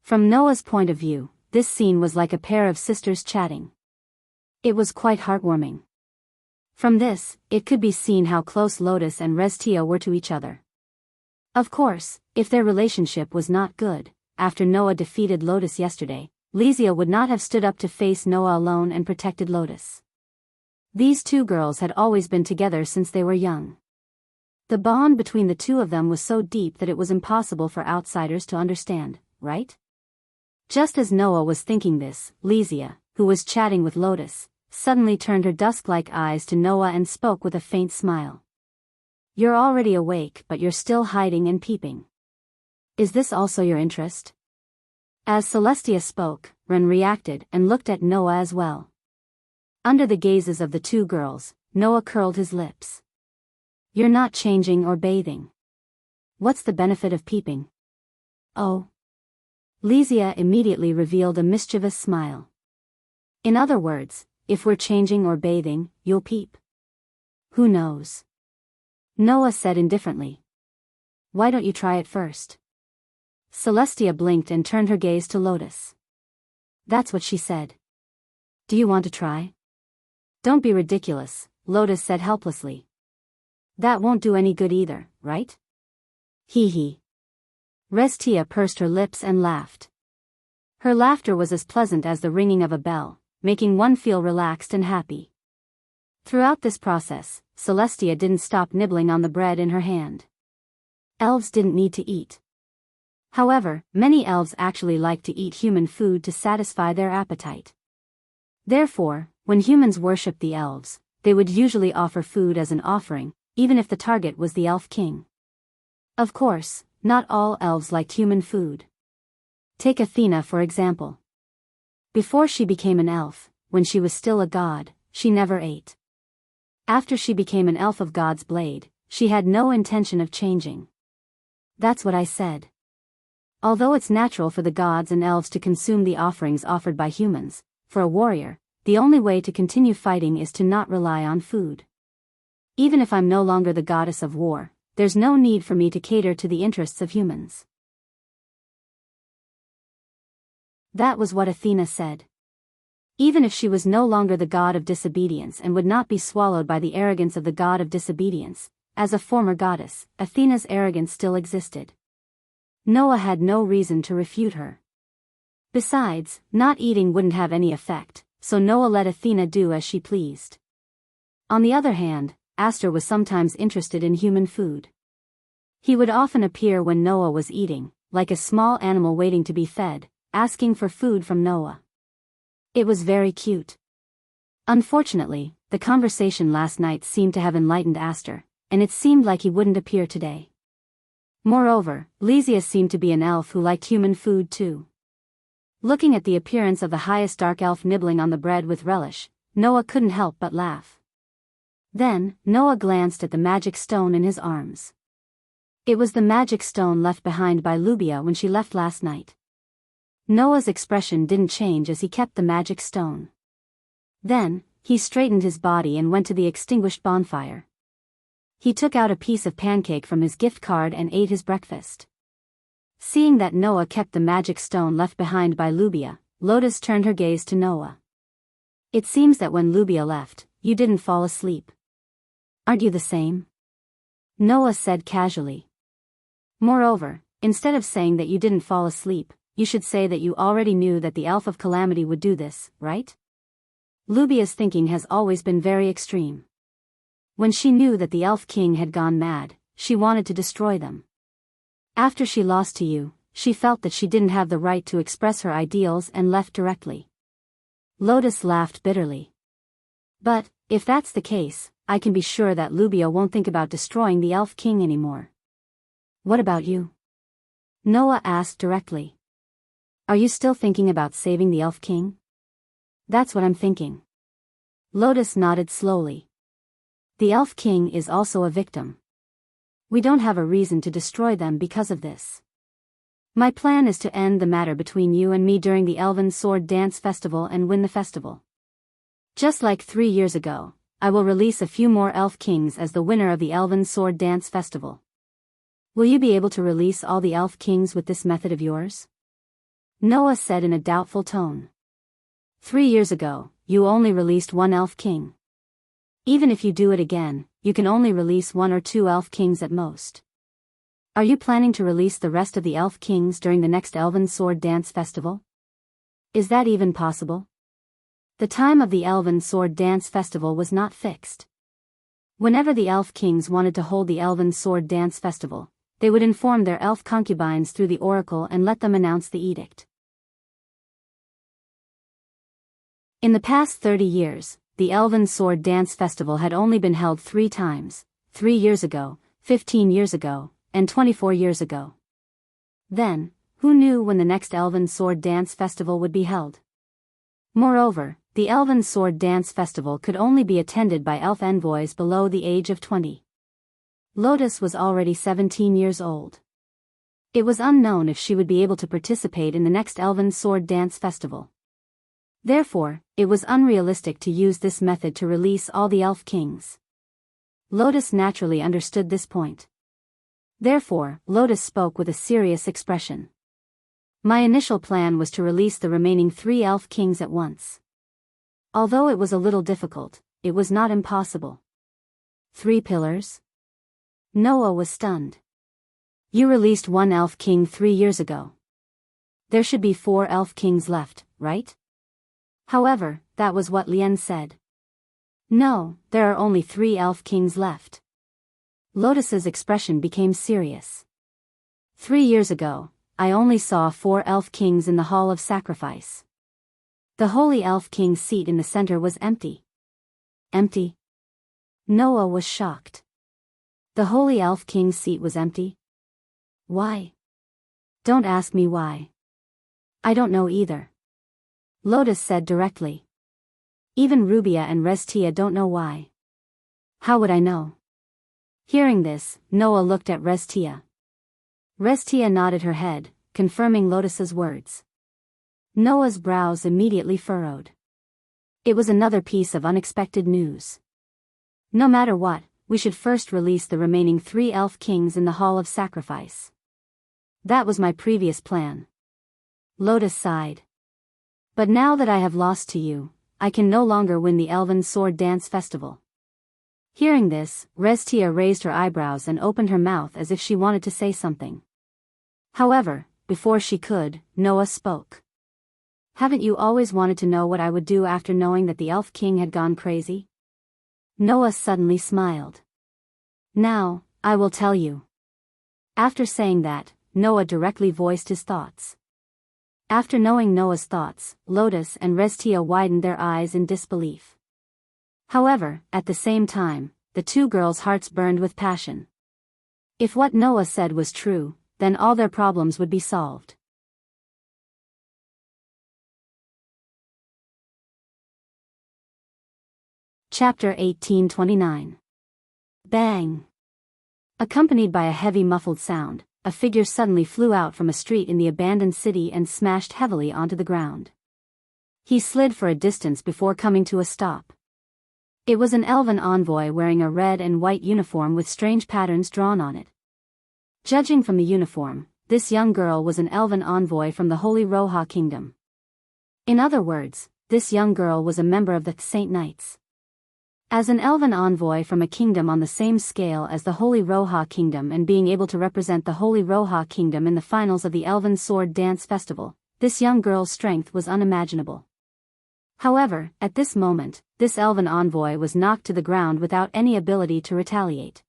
From Noah's point of view, this scene was like a pair of sisters chatting. It was quite heartwarming. From this, it could be seen how close Lotus and Restia were to each other. Of course, if their relationship was not good, after Noah defeated Lotus yesterday, Lysia would not have stood up to face Noah alone and protected Lotus. These 2 girls had always been together since they were young. The bond between the 2 of them was so deep that it was impossible for outsiders to understand, right? Just as Noah was thinking this, Lysia, who was chatting with Lotus, suddenly turned her dusk-like eyes to Noah and spoke with a faint smile. You're already awake but you're still hiding and peeping. Is this also your interest? As Celestia spoke, Ren reacted and looked at Noah as well. Under the gazes of the 2 girls, Noah curled his lips. You're not changing or bathing. What's the benefit of peeping? Oh. Lysia immediately revealed a mischievous smile. In other words, if we're changing or bathing, you'll peep. Who knows? Noah said indifferently. Why don't you try it first? Celestia blinked and turned her gaze to Lotus. That's what she said. Do you want to try? Don't be ridiculous, Lotus said helplessly. That won't do any good either, right? Hee hee. Restia pursed her lips and laughed. Her laughter was as pleasant as the ringing of a bell, making one feel relaxed and happy. Throughout this process, Celestia didn't stop nibbling on the bread in her hand. Elves didn't need to eat. However, many elves actually like to eat human food to satisfy their appetite. Therefore, when humans worshipped the elves, they would usually offer food as an offering, even if the target was the elf king. Of course, not all elves liked human food. Take Athena for example. Before she became an elf, when she was still a god, she never ate. After she became an elf of God's blade, she had no intention of changing. That's what I said. Although it's natural for the gods and elves to consume the offerings offered by humans, for a warrior, the only way to continue fighting is to not rely on food. Even if I'm no longer the goddess of war, there's no need for me to cater to the interests of humans. That was what Athena said. Even if she was no longer the god of disobedience and would not be swallowed by the arrogance of the god of disobedience, as a former goddess, Athena's arrogance still existed. Noah had no reason to refute her. Besides, not eating wouldn't have any effect, so Noah let Athena do as she pleased. On the other hand, Aster was sometimes interested in human food. He would often appear when Noah was eating, like a small animal waiting to be fed, asking for food from Noah. It was very cute. Unfortunately, the conversation last night seemed to have enlightened Aster, and it seemed like he wouldn't appear today. Moreover, Lysia seemed to be an elf who liked human food too. Looking at the appearance of the highest dark elf nibbling on the bread with relish, Noah couldn't help but laugh. Then, Noah glanced at the magic stone in his arms. It was the magic stone left behind by Lubia when she left last night. Noah's expression didn't change as he kept the magic stone. Then, he straightened his body and went to the extinguished bonfire. He took out a piece of pancake from his gift card and ate his breakfast. Seeing that Noah kept the magic stone left behind by Lubia, Lotus turned her gaze to Noah. It seems that when Lubia left, you didn't fall asleep. Aren't you the same? Noah said casually. Moreover, instead of saying that you didn't fall asleep, you should say that you already knew that the Elf of Calamity would do this, right? Lubia's thinking has always been very extreme. When she knew that the Elf King had gone mad, she wanted to destroy them. After she lost to you, she felt that she didn't have the right to express her ideals and left directly. Lotus laughed bitterly. But, if that's the case, I can be sure that Lubia won't think about destroying the Elf King anymore. What about you? Noah asked directly. Are you still thinking about saving the Elf King? That's what I'm thinking. Lotus nodded slowly. The Elf King is also a victim. We don't have a reason to destroy them because of this. My plan is to end the matter between you and me during the Elven Sword Dance Festival and win the festival. Just like 3 years ago, I will release a few more Elf Kings as the winner of the Elven Sword Dance Festival. Will you be able to release all the Elf Kings with this method of yours? Noah said in a doubtful tone. 3 years ago, you only released 1 Elf King. Even if you do it again, you can only release 1 or 2 Elf Kings at most. Are you planning to release the rest of the Elf Kings during the next Elven Sword Dance Festival? Is that even possible? The time of the Elven Sword Dance Festival was not fixed. Whenever the Elf Kings wanted to hold the Elven Sword Dance Festival, they would inform their elf concubines through the oracle and let them announce the edict. In the past 30 years, the Elven Sword Dance Festival had only been held 3 times, 3 years ago, 15 years ago, and 24 years ago. Then, who knew when the next Elven Sword Dance Festival would be held? Moreover, the Elven Sword Dance Festival could only be attended by elf envoys below the age of 20. Lotus was already 17 years old. It was unknown if she would be able to participate in the next Elven Sword Dance Festival. Therefore, it was unrealistic to use this method to release all the Elf Kings. Lotus naturally understood this point. Therefore, Lotus spoke with a serious expression. My initial plan was to release the remaining 3 Elf Kings at once. Although it was a little difficult, it was not impossible. 3 pillars? Noah was stunned. You released 1 Elf King 3 years ago. There should be 4 Elf Kings left, right? However, that was what Lien said. No, there are only 3 Elf Kings left. Lotus's expression became serious. 3 years ago, I only saw 4 Elf Kings in the Hall of Sacrifice. The Holy Elf King's seat in the center was empty. Empty? Noah was shocked. The Holy Elf King's seat was empty? Why? Don't ask me why. I don't know either. Lotus said directly. Even Rubia and Restia don't know why. How would I know? Hearing this, Noah looked at Restia. Restia nodded her head, confirming Lotus's words. Noah's brows immediately furrowed. It was another piece of unexpected news. No matter what, we should first release the remaining 3 Elf Kings in the Hall of Sacrifice. That was my previous plan. Lotus sighed. But now that I have lost to you, I can no longer win the Elven Sword Dance Festival. Hearing this, Restia raised her eyebrows and opened her mouth as if she wanted to say something. However, before she could, Noah spoke. Haven't you always wanted to know what I would do after knowing that the Elf King had gone crazy? Noah suddenly smiled. Now, I will tell you. After saying that, Noah directly voiced his thoughts. After knowing Noah's thoughts, Lotus and Restia widened their eyes in disbelief. However, at the same time, the 2 girls' hearts burned with passion. If what Noah said was true, then all their problems would be solved. Chapter 1829. Bang! Accompanied by a heavy muffled sound, a figure suddenly flew out from a street in the abandoned city and smashed heavily onto the ground. He slid for a distance before coming to a stop. It was an elven envoy wearing a red and white uniform with strange patterns drawn on it. Judging from the uniform, this young girl was an elven envoy from the Holy Roha Kingdom. In other words, this young girl was a member of the Saint Knights. As an elven envoy from a kingdom on the same scale as the Holy Roha Kingdom and being able to represent the Holy Roha Kingdom in the finals of the Elven Sword Dance Festival, this young girl's strength was unimaginable. However, at this moment, this elven envoy was knocked to the ground without any ability to retaliate.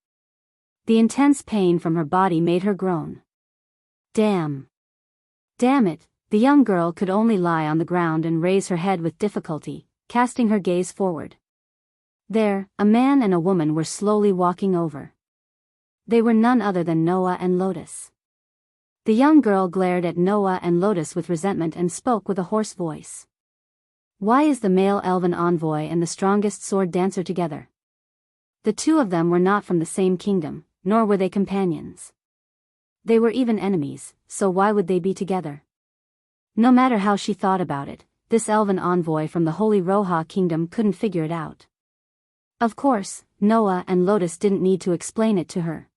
The intense pain from her body made her groan. Damn! Damn it! The young girl could only lie on the ground and raise her head with difficulty, casting her gaze forward. There, a man and a woman were slowly walking over. They were none other than Noah and Lotus. The young girl glared at Noah and Lotus with resentment and spoke with a hoarse voice. Why is the male elven envoy and the strongest sword dancer together? The two of them were not from the same kingdom, nor were they companions. They were even enemies, so why would they be together? No matter how she thought about it, this elven envoy from the Holy Roha Kingdom couldn't figure it out. Of course, Noah and Lotus didn't need to explain it to her.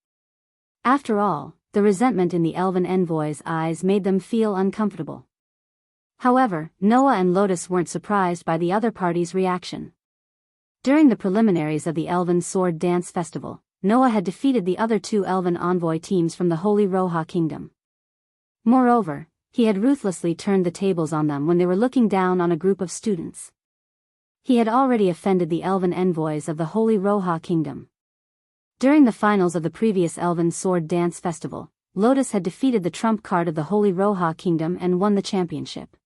After all, the resentment in the elven envoy's eyes made them feel uncomfortable. However, Noah and Lotus weren't surprised by the other party's reaction. During the preliminaries of the Elven Sword Dance Festival, Noah had defeated the other two elven envoy teams from the Holy Roha Kingdom. Moreover, he had ruthlessly turned the tables on them when they were looking down on a group of students. He had already offended the elven envoys of the Holy Roha Kingdom. During the finals of the previous Elven Sword Dance Festival, Lotus had defeated the trump card of the Holy Roha Kingdom and won the championship.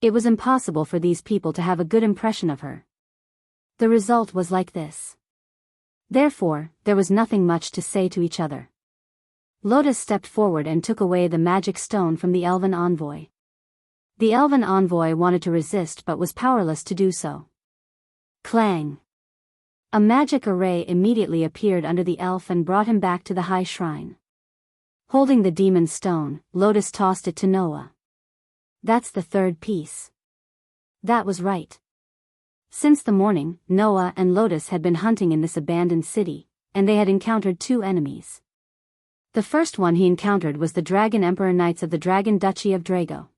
It was impossible for these people to have a good impression of her. The result was like this. Therefore, there was nothing much to say to each other. Lotus stepped forward and took away the magic stone from the elven envoy. The elven envoy wanted to resist but was powerless to do so. Clang! A magic array immediately appeared under the elf and brought him back to the high shrine. Holding the demon stone, Lotus tossed it to Noah. That's the third piece. That was right. Since the morning, Noah and Lotus had been hunting in this abandoned city, and they had encountered two enemies. The first one he encountered was the Dragon Emperor Knights of the Dragon Duchy of Drago.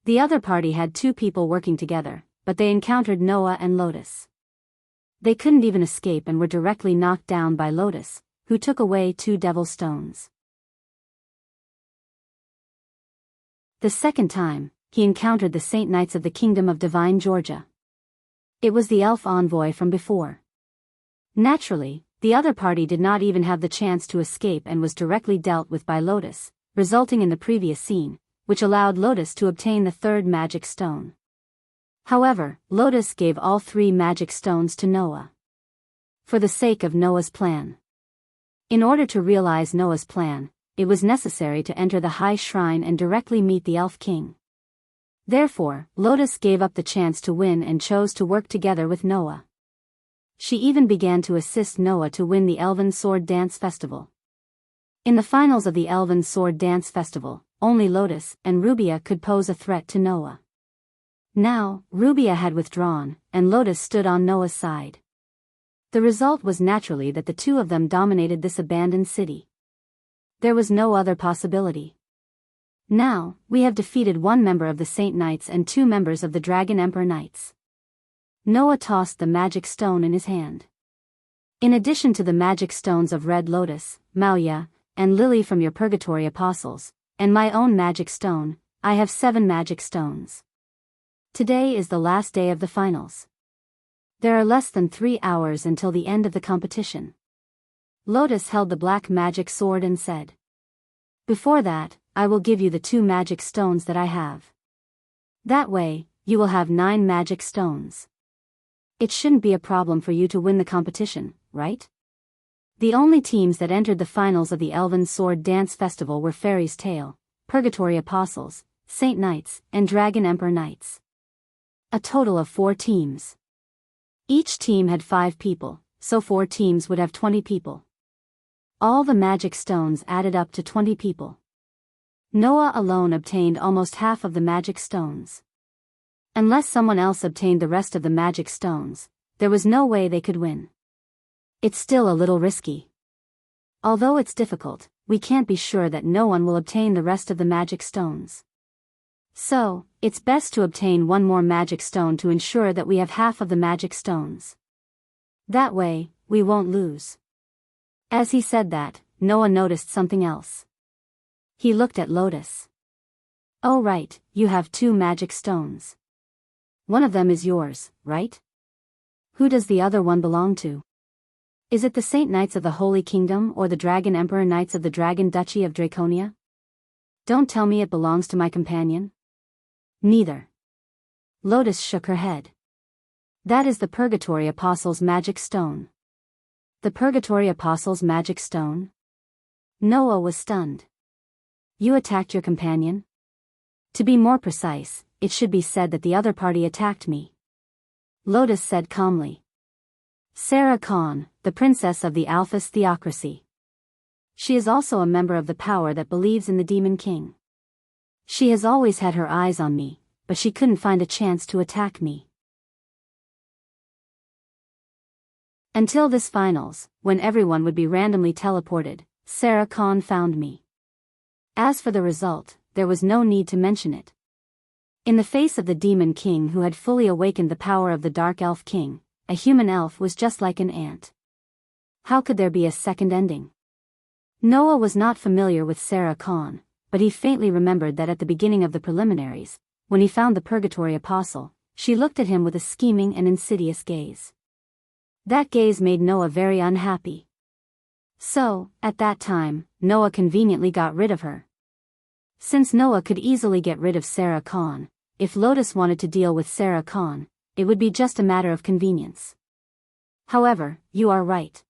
The other party had two people working together, but they encountered Noah and Lotus. They couldn't even escape and were directly knocked down by Lotus, who took away two devil stones. The second time, he encountered the Saint Knights of the Kingdom of Divine Georgia. It was the elf envoy from before. Naturally, the other party did not even have the chance to escape and was directly dealt with by Lotus, resulting in the previous scene, which allowed Lotus to obtain the third magic stone. However, Lotus gave all three magic stones to Noah. For the sake of Noah's plan. In order to realize Noah's plan, it was necessary to enter the high shrine and directly meet the Elf King. Therefore, Lotus gave up the chance to win and chose to work together with Noah. She even began to assist Noah to win the Elven Sword Dance Festival. In the finals of the Elven Sword Dance Festival, only Lotus and Rubia could pose a threat to Noah. Now, Rubia had withdrawn, and Lotus stood on Noah's side. The result was naturally that the two of them dominated this abandoned city. There was no other possibility. Now, we have defeated one member of the Saint Knights and two members of the Dragon Emperor Knights. Noah tossed the magic stone in his hand. In addition to the magic stones of Red Lotus, Mauya, and Lily from your Purgatory Apostles, and my own magic stone, I have 7 magic stones. Today is the last day of the finals. There are less than 3 hours until the end of the competition. Lotus held the black magic sword and said, "Before that, I will give you the 2 magic stones that I have. That way, you will have 9 magic stones. It shouldn't be a problem for you to win the competition, right?" The only teams that entered the finals of the Elven Sword Dance Festival were Fairy's Tale, Purgatory Apostles, Saint Knights, and Dragon Emperor Knights. A total of 4 teams. Each team had 5 people, so 4 teams would have 20 people. All the magic stones added up to 20 people. Noah alone obtained almost half of the magic stones. Unless someone else obtained the rest of the magic stones, there was no way they could win. It's still a little risky. Although it's difficult, we can't be sure that no one will obtain the rest of the magic stones. So, it's best to obtain one more magic stone to ensure that we have half of the magic stones. That way, we won't lose. As he said that, Noah noticed something else. He looked at Lotus. Oh right, you have 2 magic stones. One of them is yours, right? Who does the other one belong to? Is it the Saint Knights of the Holy Kingdom or the Dragon Emperor Knights of the Dragon Duchy of Draconia? Don't tell me it belongs to my companion. Neither. Lotus shook her head. That is the Purgatory Apostle's magic stone. The Purgatory Apostle's magic stone? Noah was stunned. You attacked your companion? To be more precise, it should be said that the other party attacked me. Lotus said calmly. Sarah Khan, the princess of the Alphys theocracy. She is also a member of the power that believes in the Demon King. She has always had her eyes on me, but she couldn't find a chance to attack me. Until this finals, when everyone would be randomly teleported, Sarah Khan found me. As for the result, there was no need to mention it. In the face of the Demon King who had fully awakened the power of the Dark Elf King, a human elf was just like an ant. How could there be a second ending? Noah was not familiar with Sarah Khan, but he faintly remembered that at the beginning of the preliminaries, when he found the Purgatory Apostle, she looked at him with a scheming and insidious gaze. That gaze made Noah very unhappy. So, at that time, Noah conveniently got rid of her. Since Noah could easily get rid of Sarah Khan, if Lotus wanted to deal with Sarah Khan, it would be just a matter of convenience. However, you are right.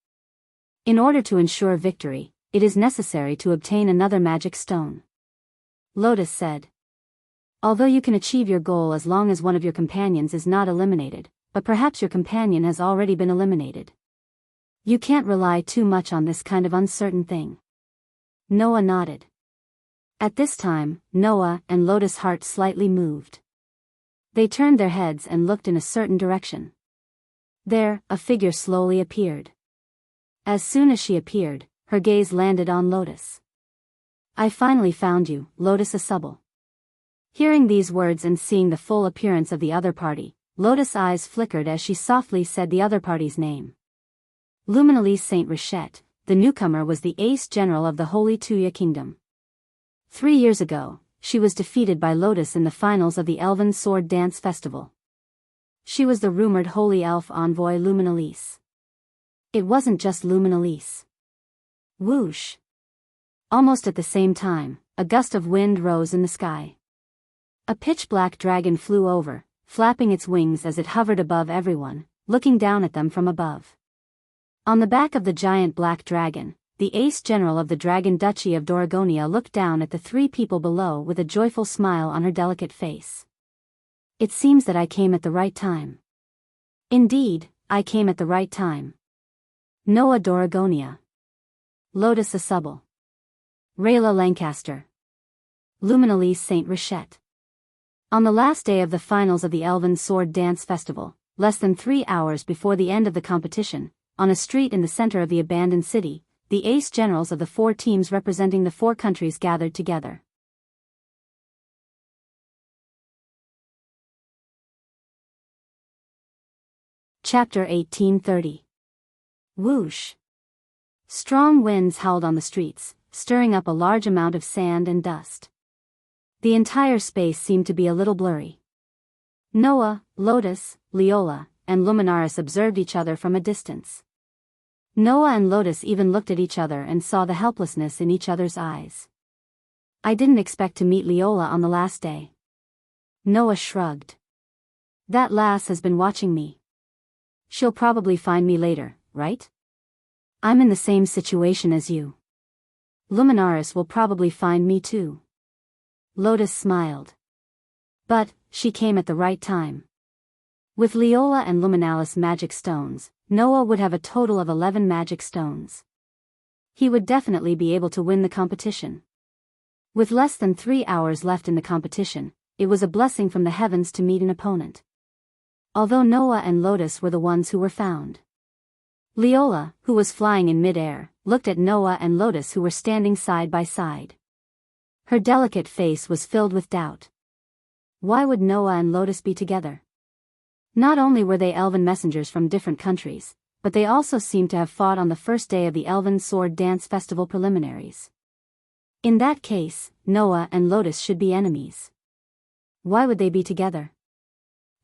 In order to ensure victory, it is necessary to obtain another magic stone. Lotus said. Although you can achieve your goal as long as one of your companions is not eliminated, but perhaps your companion has already been eliminated. You can't rely too much on this kind of uncertain thing. Noah nodded. At this time, Noah and Lotus' heart slightly moved. They turned their heads and looked in a certain direction. There, a figure slowly appeared. As soon as she appeared, her gaze landed on Lotus. I finally found you, Lotus Asubble. Hearing these words and seeing the full appearance of the other party, Lotus' eyes flickered as she softly said the other party's name. Luminalise Saint Richette, the newcomer was the ace general of the Holy Tuya Kingdom. 3 years ago, she was defeated by Lotus in the finals of the Elven Sword Dance Festival. She was the rumored holy elf envoy Luminalise. It wasn't just Luminalise. Whoosh! Almost at the same time, a gust of wind rose in the sky. A pitch-black dragon flew over, flapping its wings as it hovered above everyone, looking down at them from above. On the back of the giant black dragon, the ace general of the Dragon Duchy of Doragonia looked down at the 3 people below with a joyful smile on her delicate face. It seems that I came at the right time. Indeed, I came at the right time. Noah Doragonia. Lotus Asubble. Rayla Lancaster. Luminalise Saint Richette. On the last day of the finals of the Elven Sword Dance Festival, less than 3 hours before the end of the competition, on a street in the center of the abandoned city, the ace generals of the 4 teams representing the 4 countries gathered together. Chapter 1830. Whoosh! Strong winds howled on the streets, stirring up a large amount of sand and dust. The entire space seemed to be a little blurry. Noah, Lotus, Leola, and Luminaris observed each other from a distance. Noah and Lotus even looked at each other and saw the helplessness in each other's eyes. I didn't expect to meet Leola on the last day. Noah shrugged. That lass has been watching me. She'll probably find me later, right? I'm in the same situation as you. Luminaris will probably find me too. Lotus smiled. But, she came at the right time. With Leola and Luminalis magic stones, Noah would have a total of 11 magic stones. He would definitely be able to win the competition. With less than 3 hours left in the competition, it was a blessing from the heavens to meet an opponent. Although Noah and Lotus were the ones who were found. Leola, who was flying in mid-air, looked at Noah and Lotus who were standing side by side. Her delicate face was filled with doubt. Why would Noah and Lotus be together? Not only were they elven messengers from different countries, but they also seemed to have fought on the first day of the Elven Sword Dance Festival preliminaries. In that case, Noah and Lotus should be enemies. Why would they be together?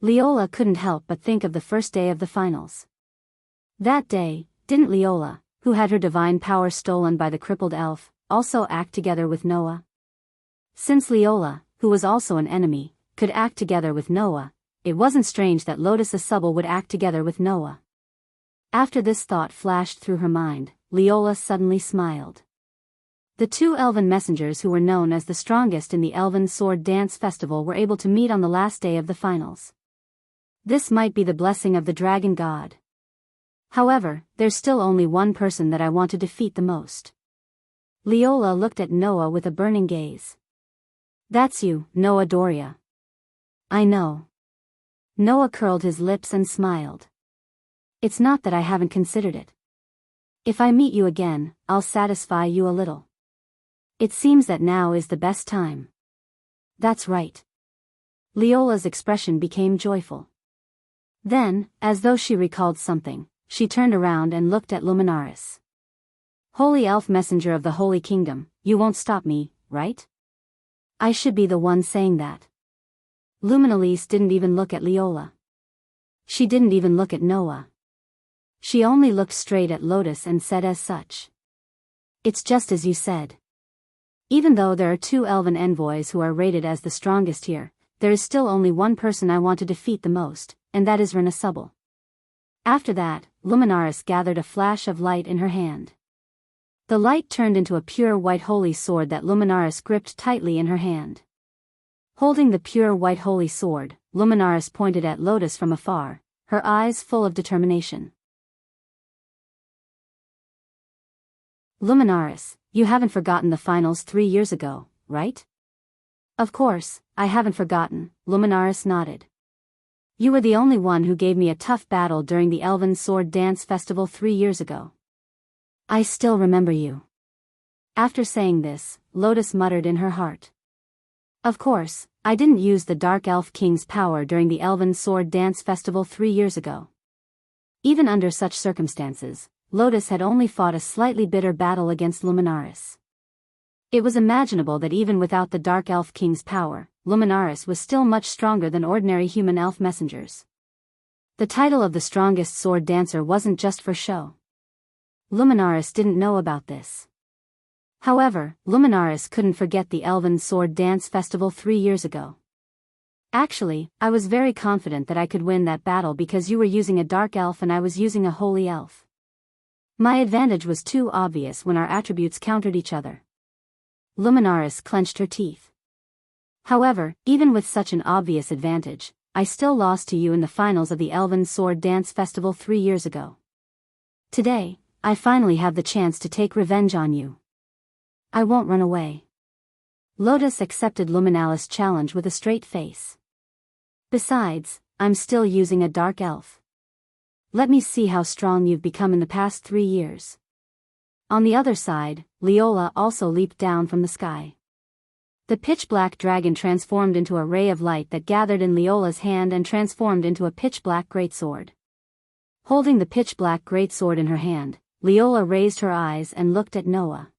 Leola couldn't help but think of the first day of the finals. That day, didn't Leola, who had her divine power stolen by the crippled elf, also act together with Noah? Since Leola, who was also an enemy, could act together with Noah, it wasn't strange that Lotus Asubble would act together with Noah. After this thought flashed through her mind, Leola suddenly smiled. The two elven messengers who were known as the strongest in the Elven Sword Dance Festival were able to meet on the last day of the finals. This might be the blessing of the dragon god. However, there's still only one person that I want to defeat the most. Leola looked at Noah with a burning gaze. That's you, Noah Doria. I know. Noah curled his lips and smiled. It's not that I haven't considered it. If I meet you again, I'll satisfy you a little. It seems that now is the best time. That's right. Leola's expression became joyful. Then, as though she recalled something, she turned around and looked at Luminaris. Holy elf messenger of the Holy Kingdom, you won't stop me, right? I should be the one saying that. Luminalis didn't even look at Leola. She didn't even look at Noah. She only looked straight at Lotus and said as such. It's just as you said. Even though there are 2 elven envoys who are rated as the strongest here, there is still only one person I want to defeat the most, and that is Rena Subble. After that, Luminaris gathered a flash of light in her hand. The light turned into a pure white holy sword that Luminaris gripped tightly in her hand. Holding the pure white holy sword, Luminaris pointed at Lotus from afar, her eyes full of determination. Luminaris, you haven't forgotten the finals 3 years ago, right? Of course, I haven't forgotten, Luminaris nodded. You were the only one who gave me a tough battle during the Elven Sword Dance Festival 3 years ago. I still remember you. After saying this, Lotus muttered in her heart. Of course, I didn't use the Dark Elf King's power during the Elven Sword Dance Festival 3 years ago. Even under such circumstances, Lotus had only fought a slightly bitter battle against Luminaris. It was imaginable that even without the Dark Elf King's power, Luminaris was still much stronger than ordinary human elf messengers. The title of the strongest sword dancer wasn't just for show. Luminaris didn't know about this. However, Luminaris couldn't forget the Elven Sword Dance Festival 3 years ago. Actually, I was very confident that I could win that battle because you were using a dark elf and I was using a holy elf. My advantage was too obvious when our attributes countered each other. Luminaris clenched her teeth. However, even with such an obvious advantage, I still lost to you in the finals of the Elven Sword Dance Festival 3 years ago. Today, I finally have the chance to take revenge on you. I won't run away. Lotus accepted Luminalis' challenge with a straight face. Besides, I'm still using a dark elf. Let me see how strong you've become in the past 3 years. On the other side, Leola also leaped down from the sky. The pitch-black dragon transformed into a ray of light that gathered in Leola's hand and transformed into a pitch-black greatsword. Holding the pitch-black greatsword in her hand, Leola raised her eyes and looked at Noah.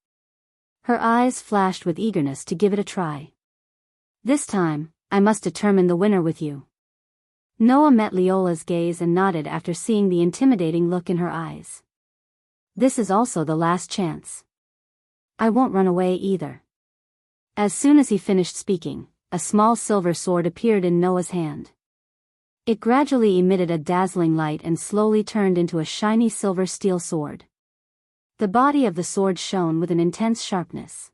Her eyes flashed with eagerness to give it a try. This time, I must determine the winner with you. Noah met Leola's gaze and nodded after seeing the intimidating look in her eyes. This is also the last chance. I won't run away either. As soon as he finished speaking, a small silver sword appeared in Noah's hand. It gradually emitted a dazzling light and slowly turned into a shiny silver steel sword. The body of the sword shone with an intense sharpness.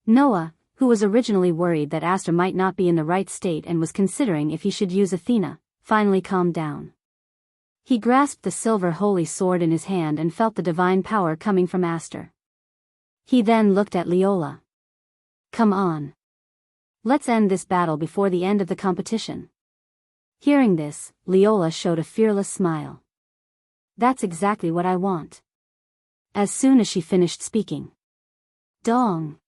Noah, who was originally worried that Aster might not be in the right state and was considering if he should use Athena, finally calmed down. He grasped the silver holy sword in his hand and felt the divine power coming from Aster. He then looked at Leola. "Come on. Let's end this battle before the end of the competition." Hearing this, Leola showed a fearless smile. "That's exactly what I want." As soon as she finished speaking. Dong!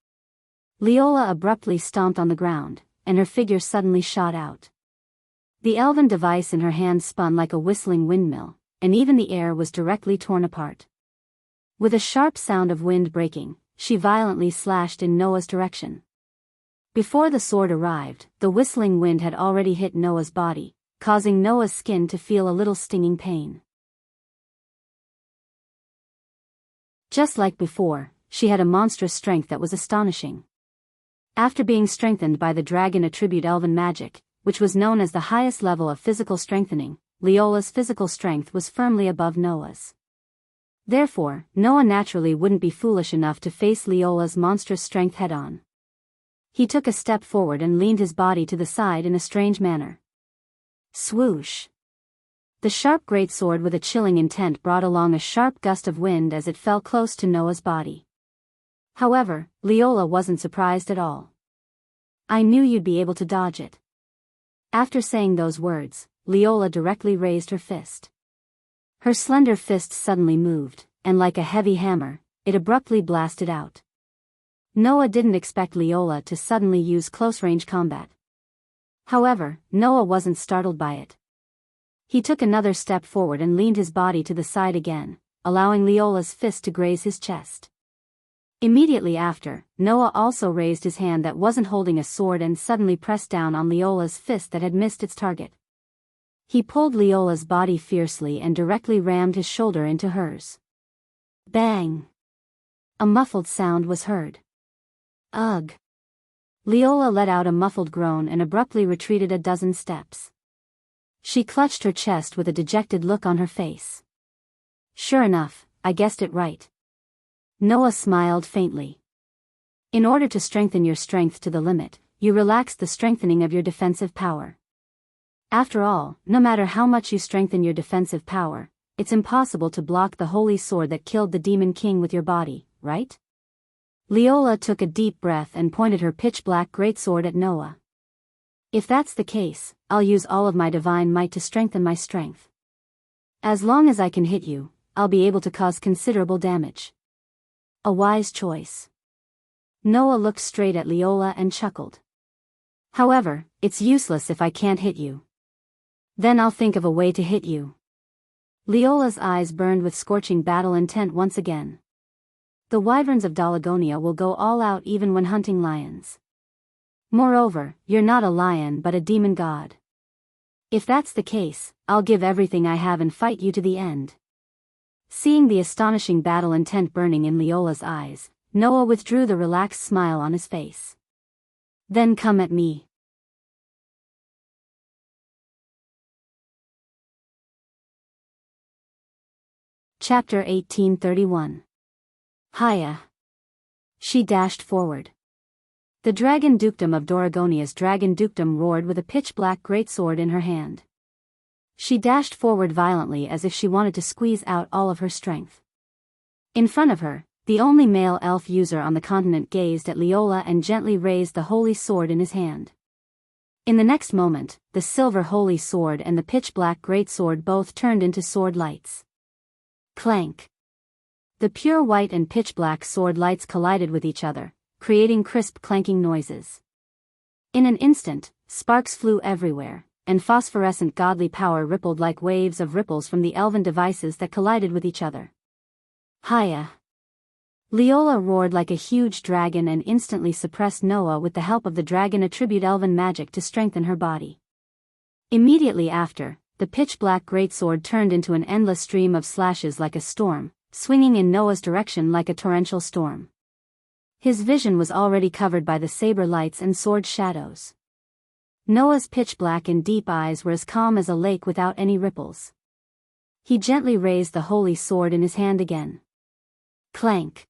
Leola abruptly stomped on the ground, and her figure suddenly shot out. The elven device in her hand spun like a whistling windmill, and even the air was directly torn apart. With a sharp sound of wind breaking, she violently slashed in Noah's direction. Before the sword arrived, the whistling wind had already hit Noah's body, causing Noah's skin to feel a little stinging pain. Just like before, she had a monstrous strength that was astonishing. After being strengthened by the dragon attribute elven magic, which was known as the highest level of physical strengthening, Leola's physical strength was firmly above Noah's. Therefore, Noah naturally wouldn't be foolish enough to face Leola's monstrous strength head-on. He took a step forward and leaned his body to the side in a strange manner. Swoosh! The sharp greatsword with a chilling intent brought along a sharp gust of wind as it fell close to Noah's body. However, Leola wasn't surprised at all. "I knew you'd be able to dodge it." After saying those words, Leola directly raised her fist. Her slender fist suddenly moved, and like a heavy hammer, it abruptly blasted out. Noah didn't expect Leola to suddenly use close-range combat. However, Noah wasn't startled by it. He took another step forward and leaned his body to the side again, allowing Leola's fist to graze his chest. Immediately after, Noah also raised his hand that wasn't holding a sword and suddenly pressed down on Leola's fist that had missed its target. He pulled Leola's body fiercely and directly rammed his shoulder into hers. Bang! A muffled sound was heard. Ugh! Leola let out a muffled groan and abruptly retreated a dozen steps. She clutched her chest with a dejected look on her face. "Sure enough, I guessed it right." Noah smiled faintly. "In order to strengthen your strength to the limit, you relaxed the strengthening of your defensive power. After all, no matter how much you strengthen your defensive power, it's impossible to block the holy sword that killed the Demon King with your body, right?" Leola took a deep breath and pointed her pitch-black greatsword at Noah. "If that's the case, I'll use all of my divine might to strengthen my strength. As long as I can hit you, I'll be able to cause considerable damage." A wise choice. Noah looked straight at Leola and chuckled. "However, it's useless if I can't hit you. Then I'll think of a way to hit you." Leola's eyes burned with scorching battle intent once again. The wyverns of Dalagonia will go all out even when hunting lions. Moreover, you're not a lion but a demon god. If that's the case, I'll give everything I have and fight you to the end. Seeing the astonishing battle intent burning in Leola's eyes, Noah withdrew the relaxed smile on his face. "Then come at me." Chapter 1831. Hiya! She dashed forward. The dragon dukedom of Doragonia's dragon dukedom roared with a pitch-black greatsword in her hand. She dashed forward violently as if she wanted to squeeze out all of her strength. In front of her, the only male elf user on the continent gazed at Leola and gently raised the holy sword in his hand. In the next moment, the silver holy sword and the pitch-black greatsword both turned into sword lights. Clank! The pure white and pitch-black sword lights collided with each other, creating crisp clanking noises. In an instant, sparks flew everywhere, and phosphorescent godly power rippled like waves of ripples from the elven devices that collided with each other. Hiya! Leola roared like a huge dragon and instantly suppressed Noah with the help of the dragon attribute elven magic to strengthen her body. Immediately after, the pitch-black greatsword turned into an endless stream of slashes like a storm, swinging in Noah's direction like a torrential storm. His vision was already covered by the saber lights and sword shadows. Noah's pitch-black and deep eyes were as calm as a lake without any ripples. He gently raised the holy sword in his hand again. Clank!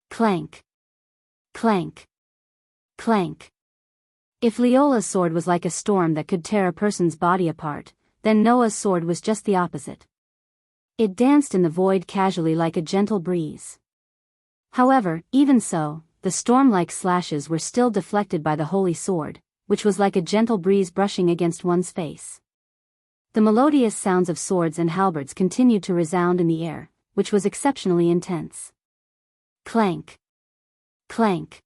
Clank! Clank! Clank! If Leola's sword was like a storm that could tear a person's body apart, then Noah's sword was just the opposite. It danced in the void casually like a gentle breeze. However, even so, the storm-like slashes were still deflected by the holy sword, which was like a gentle breeze brushing against one's face. The melodious sounds of swords and halberds continued to resound in the air, which was exceptionally intense. Clank. Clank.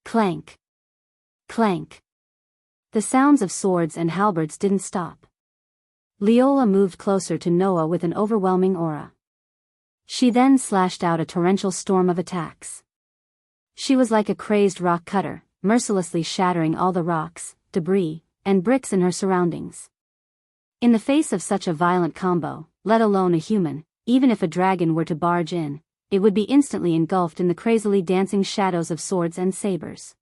Clank. Clank. The sounds of swords and halberds didn't stop. Leola moved closer to Noah with an overwhelming aura. She then slashed out a torrential storm of attacks. She was like a crazed rock cutter, mercilessly shattering all the rocks, debris, and bricks in her surroundings. In the face of such a violent combo, let alone a human, even if a dragon were to barge in, it would be instantly engulfed in the crazily dancing shadows of swords and sabers.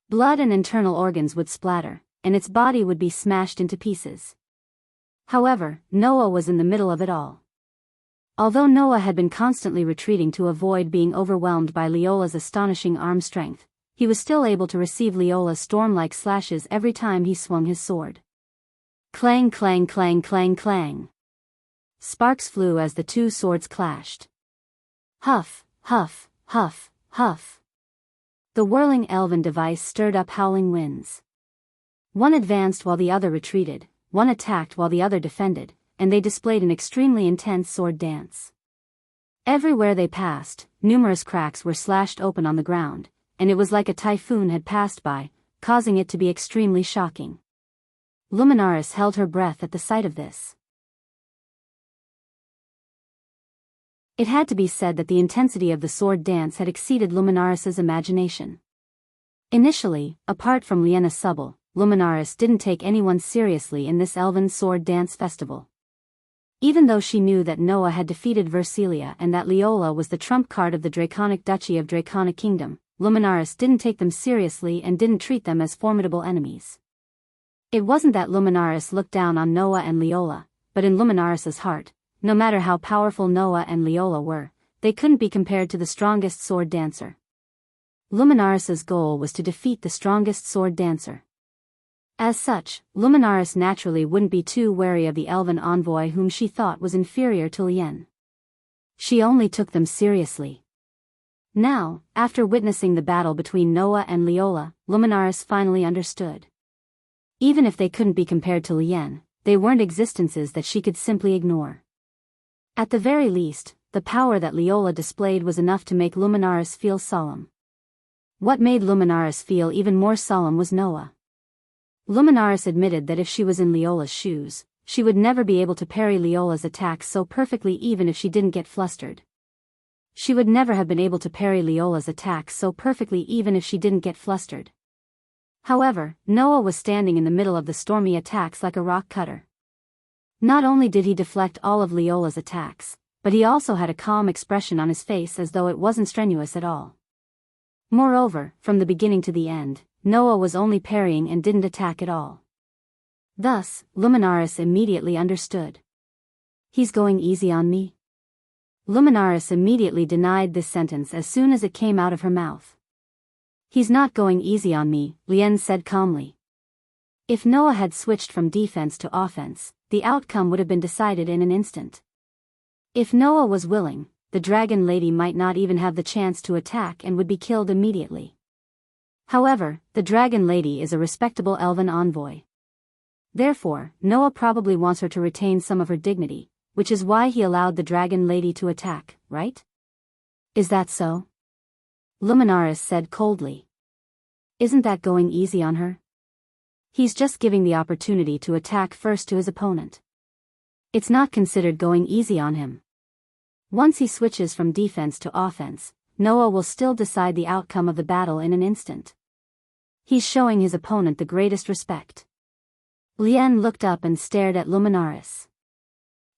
Blood and internal organs would splatter, and its body would be smashed into pieces. However, Noah was in the middle of it all. Although Noah had been constantly retreating to avoid being overwhelmed by Leola's astonishing arm strength, he was still able to receive Leola's storm-like slashes every time he swung his sword. Clang, clang, clang, clang, clang. Sparks flew as the two swords clashed. Huff, huff, huff, huff. The whirling elven device stirred up howling winds. One advanced while the other retreated, one attacked while the other defended, and they displayed an extremely intense sword dance. Everywhere they passed, numerous cracks were slashed open on the ground, and it was like a typhoon had passed by, causing it to be extremely shocking. Luminaris held her breath at the sight of this. It had to be said that the intensity of the sword dance had exceeded Luminaris's imagination. Initially, apart from Liena Subble, Luminaris didn't take anyone seriously in this elven sword dance festival. Even though she knew that Noah had defeated Versilia and that Leola was the trump card of the Draconic Duchy of Draconic Kingdom, Luminaris didn't take them seriously and didn't treat them as formidable enemies. It wasn't that Luminaris looked down on Noah and Leola, but in Luminaris's heart, no matter how powerful Noah and Leola were, they couldn't be compared to the strongest sword dancer. Luminaris's goal was to defeat the strongest sword dancer. As such, Luminaris naturally wouldn't be too wary of the elven envoy whom she thought was inferior to Lien. She only took them seriously. Now, after witnessing the battle between Noah and Leola, Luminaris finally understood. Even if they couldn't be compared to Lien, they weren't existences that she could simply ignore. At the very least, the power that Leola displayed was enough to make Luminaris feel solemn. What made Luminaris feel even more solemn was Noah. Luminaris admitted that if she was in Leola's shoes, she would never be able to parry Leola's attacks so perfectly even if she didn't get flustered. She would never have been able to parry Leola's attacks so perfectly even if she didn't get flustered. However, Noah was standing in the middle of the stormy attacks like a rock cutter. Not only did he deflect all of Leola's attacks, but he also had a calm expression on his face as though it wasn't strenuous at all. Moreover, from the beginning to the end, Noah was only parrying and didn't attack at all. Thus, Luminaris immediately understood. He's going easy on me? Luminaris immediately denied this sentence as soon as it came out of her mouth. He's not going easy on me, Lien said calmly. If Noah had switched from defense to offense, the outcome would have been decided in an instant. If Noah was willing, the Dragon Lady might not even have the chance to attack and would be killed immediately. However, the Dragon Lady is a respectable elven envoy. Therefore, Noah probably wants her to retain some of her dignity, which is why he allowed the Dragon Lady to attack, right? Is that so? Luminaris said coldly. Isn't that going easy on her? He's just giving the opportunity to attack first to his opponent. It's not considered going easy on him. Once he switches from defense to offense, Noah will still decide the outcome of the battle in an instant. He's showing his opponent the greatest respect. Lien looked up and stared at Luminaris.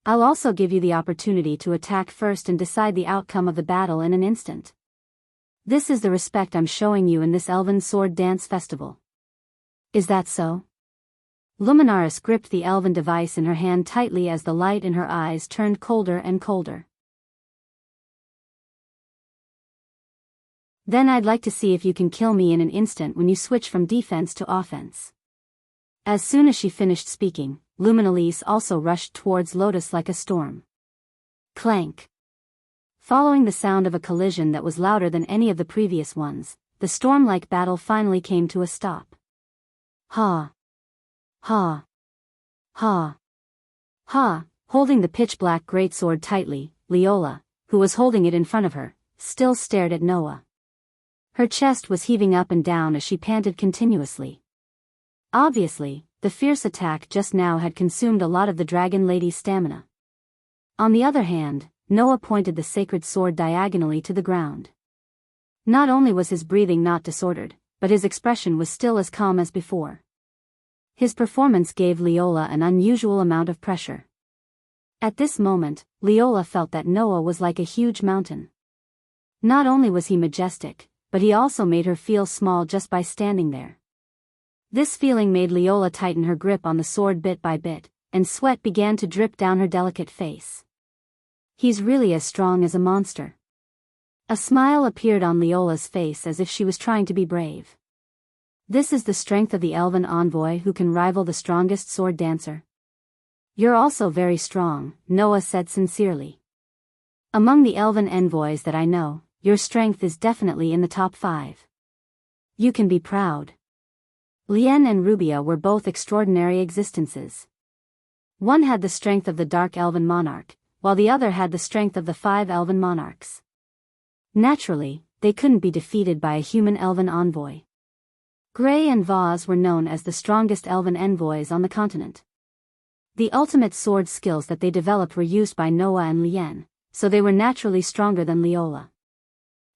I'll also give you the opportunity to attack first and decide the outcome of the battle in an instant. This is the respect I'm showing you in this elven sword dance festival. Is that so? Luminaris gripped the elven device in her hand tightly as the light in her eyes turned colder and colder. Then I'd like to see if you can kill me in an instant when you switch from defense to offense. As soon as she finished speaking, Luminalise also rushed towards Lotus like a storm. Clank. Following the sound of a collision that was louder than any of the previous ones, the storm-like battle finally came to a stop. Ha! Ha! Ha! Ha! Holding the pitch-black greatsword tightly, Leola, who was holding it in front of her, still stared at Noah. Her chest was heaving up and down as she panted continuously. Obviously, the fierce attack just now had consumed a lot of the dragon lady's stamina. On the other hand, Noah pointed the sacred sword diagonally to the ground. Not only was his breathing not disordered, but his expression was still as calm as before. His performance gave Leola an unusual amount of pressure. At this moment, Leola felt that Noah was like a huge mountain. Not only was he majestic, but he also made her feel small just by standing there. This feeling made Leola tighten her grip on the sword bit by bit, and sweat began to drip down her delicate face. He's really as strong as a monster. A smile appeared on Leola's face as if she was trying to be brave. This is the strength of the elven envoy who can rival the strongest sword dancer. You're also very strong, Noah said sincerely. Among the elven envoys that I know, your strength is definitely in the top 5. You can be proud. Lien and Rubia were both extraordinary existences. One had the strength of the dark elven monarch, while the other had the strength of the 5 elven monarchs. Naturally, they couldn't be defeated by a human elven envoy. Gray and Vaz were known as the strongest elven envoys on the continent. The ultimate sword skills that they developed were used by Noah and Lien, so they were naturally stronger than Leola.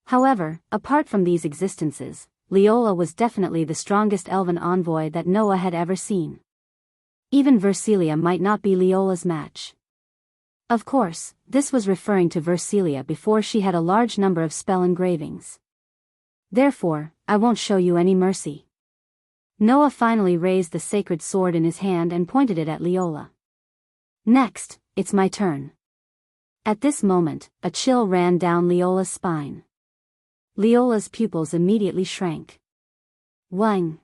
However, apart from these existences, Leola was definitely the strongest elven envoy that Noah had ever seen. Even Versilia might not be Leola's match. Of course, this was referring to Versilia before she had a large number of spell engravings. Therefore, I won't show you any mercy. Noah finally raised the sacred sword in his hand and pointed it at Leola. Next, it's my turn. At this moment, a chill ran down Leola's spine. Leola's pupils immediately shrank. Wang!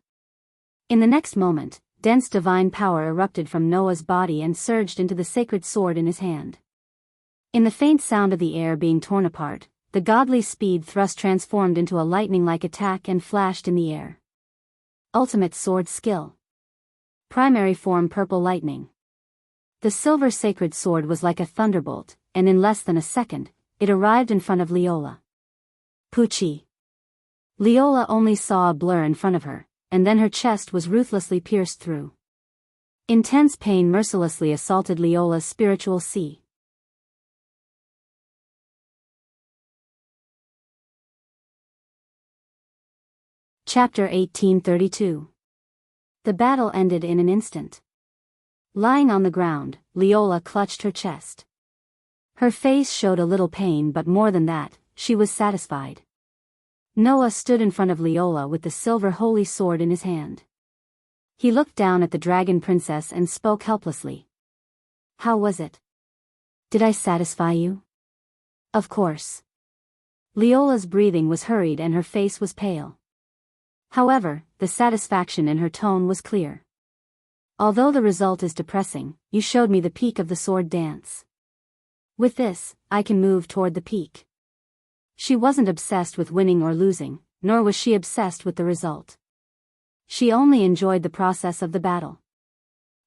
In the next moment, dense divine power erupted from Noah's body and surged into the sacred sword in his hand. In the faint sound of the air being torn apart, the godly speed thrust transformed into a lightning-like attack and flashed in the air. Ultimate sword skill. Primary form purple lightning. The silver sacred sword was like a thunderbolt, and in less than a second, it arrived in front of Leola. Poochie. Leola only saw a blur in front of her, and then her chest was ruthlessly pierced through. Intense pain mercilessly assaulted Leola's spiritual sea. Chapter 1832. The battle ended in an instant. Lying on the ground, Leola clutched her chest. Her face showed a little pain, but more than that, she was satisfied. Noah stood in front of Leola with the silver holy sword in his hand. He looked down at the dragon princess and spoke helplessly. How was it? Did I satisfy you? Of course. Leola's breathing was hurried and her face was pale. However, the satisfaction in her tone was clear. Although the result is depressing, you showed me the peak of the sword dance. With this, I can move toward the peak. She wasn't obsessed with winning or losing, nor was she obsessed with the result. She only enjoyed the process of the battle.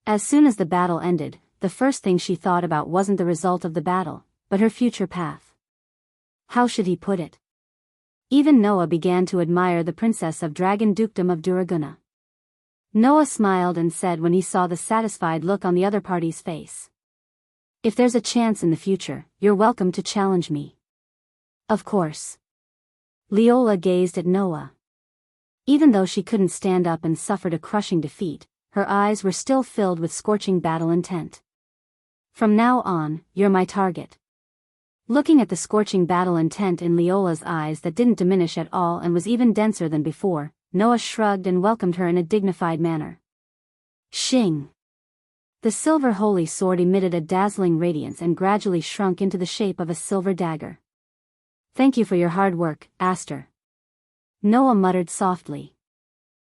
As soon as the battle ended, the first thing she thought about wasn't the result of the battle, but her future path. How should he put it? Even Noah began to admire the princess of Dragon Dukedom of Duraguna. Noah smiled and said when he saw the satisfied look on the other party's face. If there's a chance in the future, you're welcome to challenge me. Of course. Leola gazed at Noah. Even though she couldn't stand up and suffered a crushing defeat, her eyes were still filled with scorching battle intent. From now on, you're my target. Looking at the scorching battle intent in Leola's eyes that didn't diminish at all and was even denser than before, Noah shrugged and welcomed her in a dignified manner. Shing! The silver holy sword emitted a dazzling radiance and gradually shrunk into the shape of a silver dagger. Thank you for your hard work, Aster. Noah muttered softly.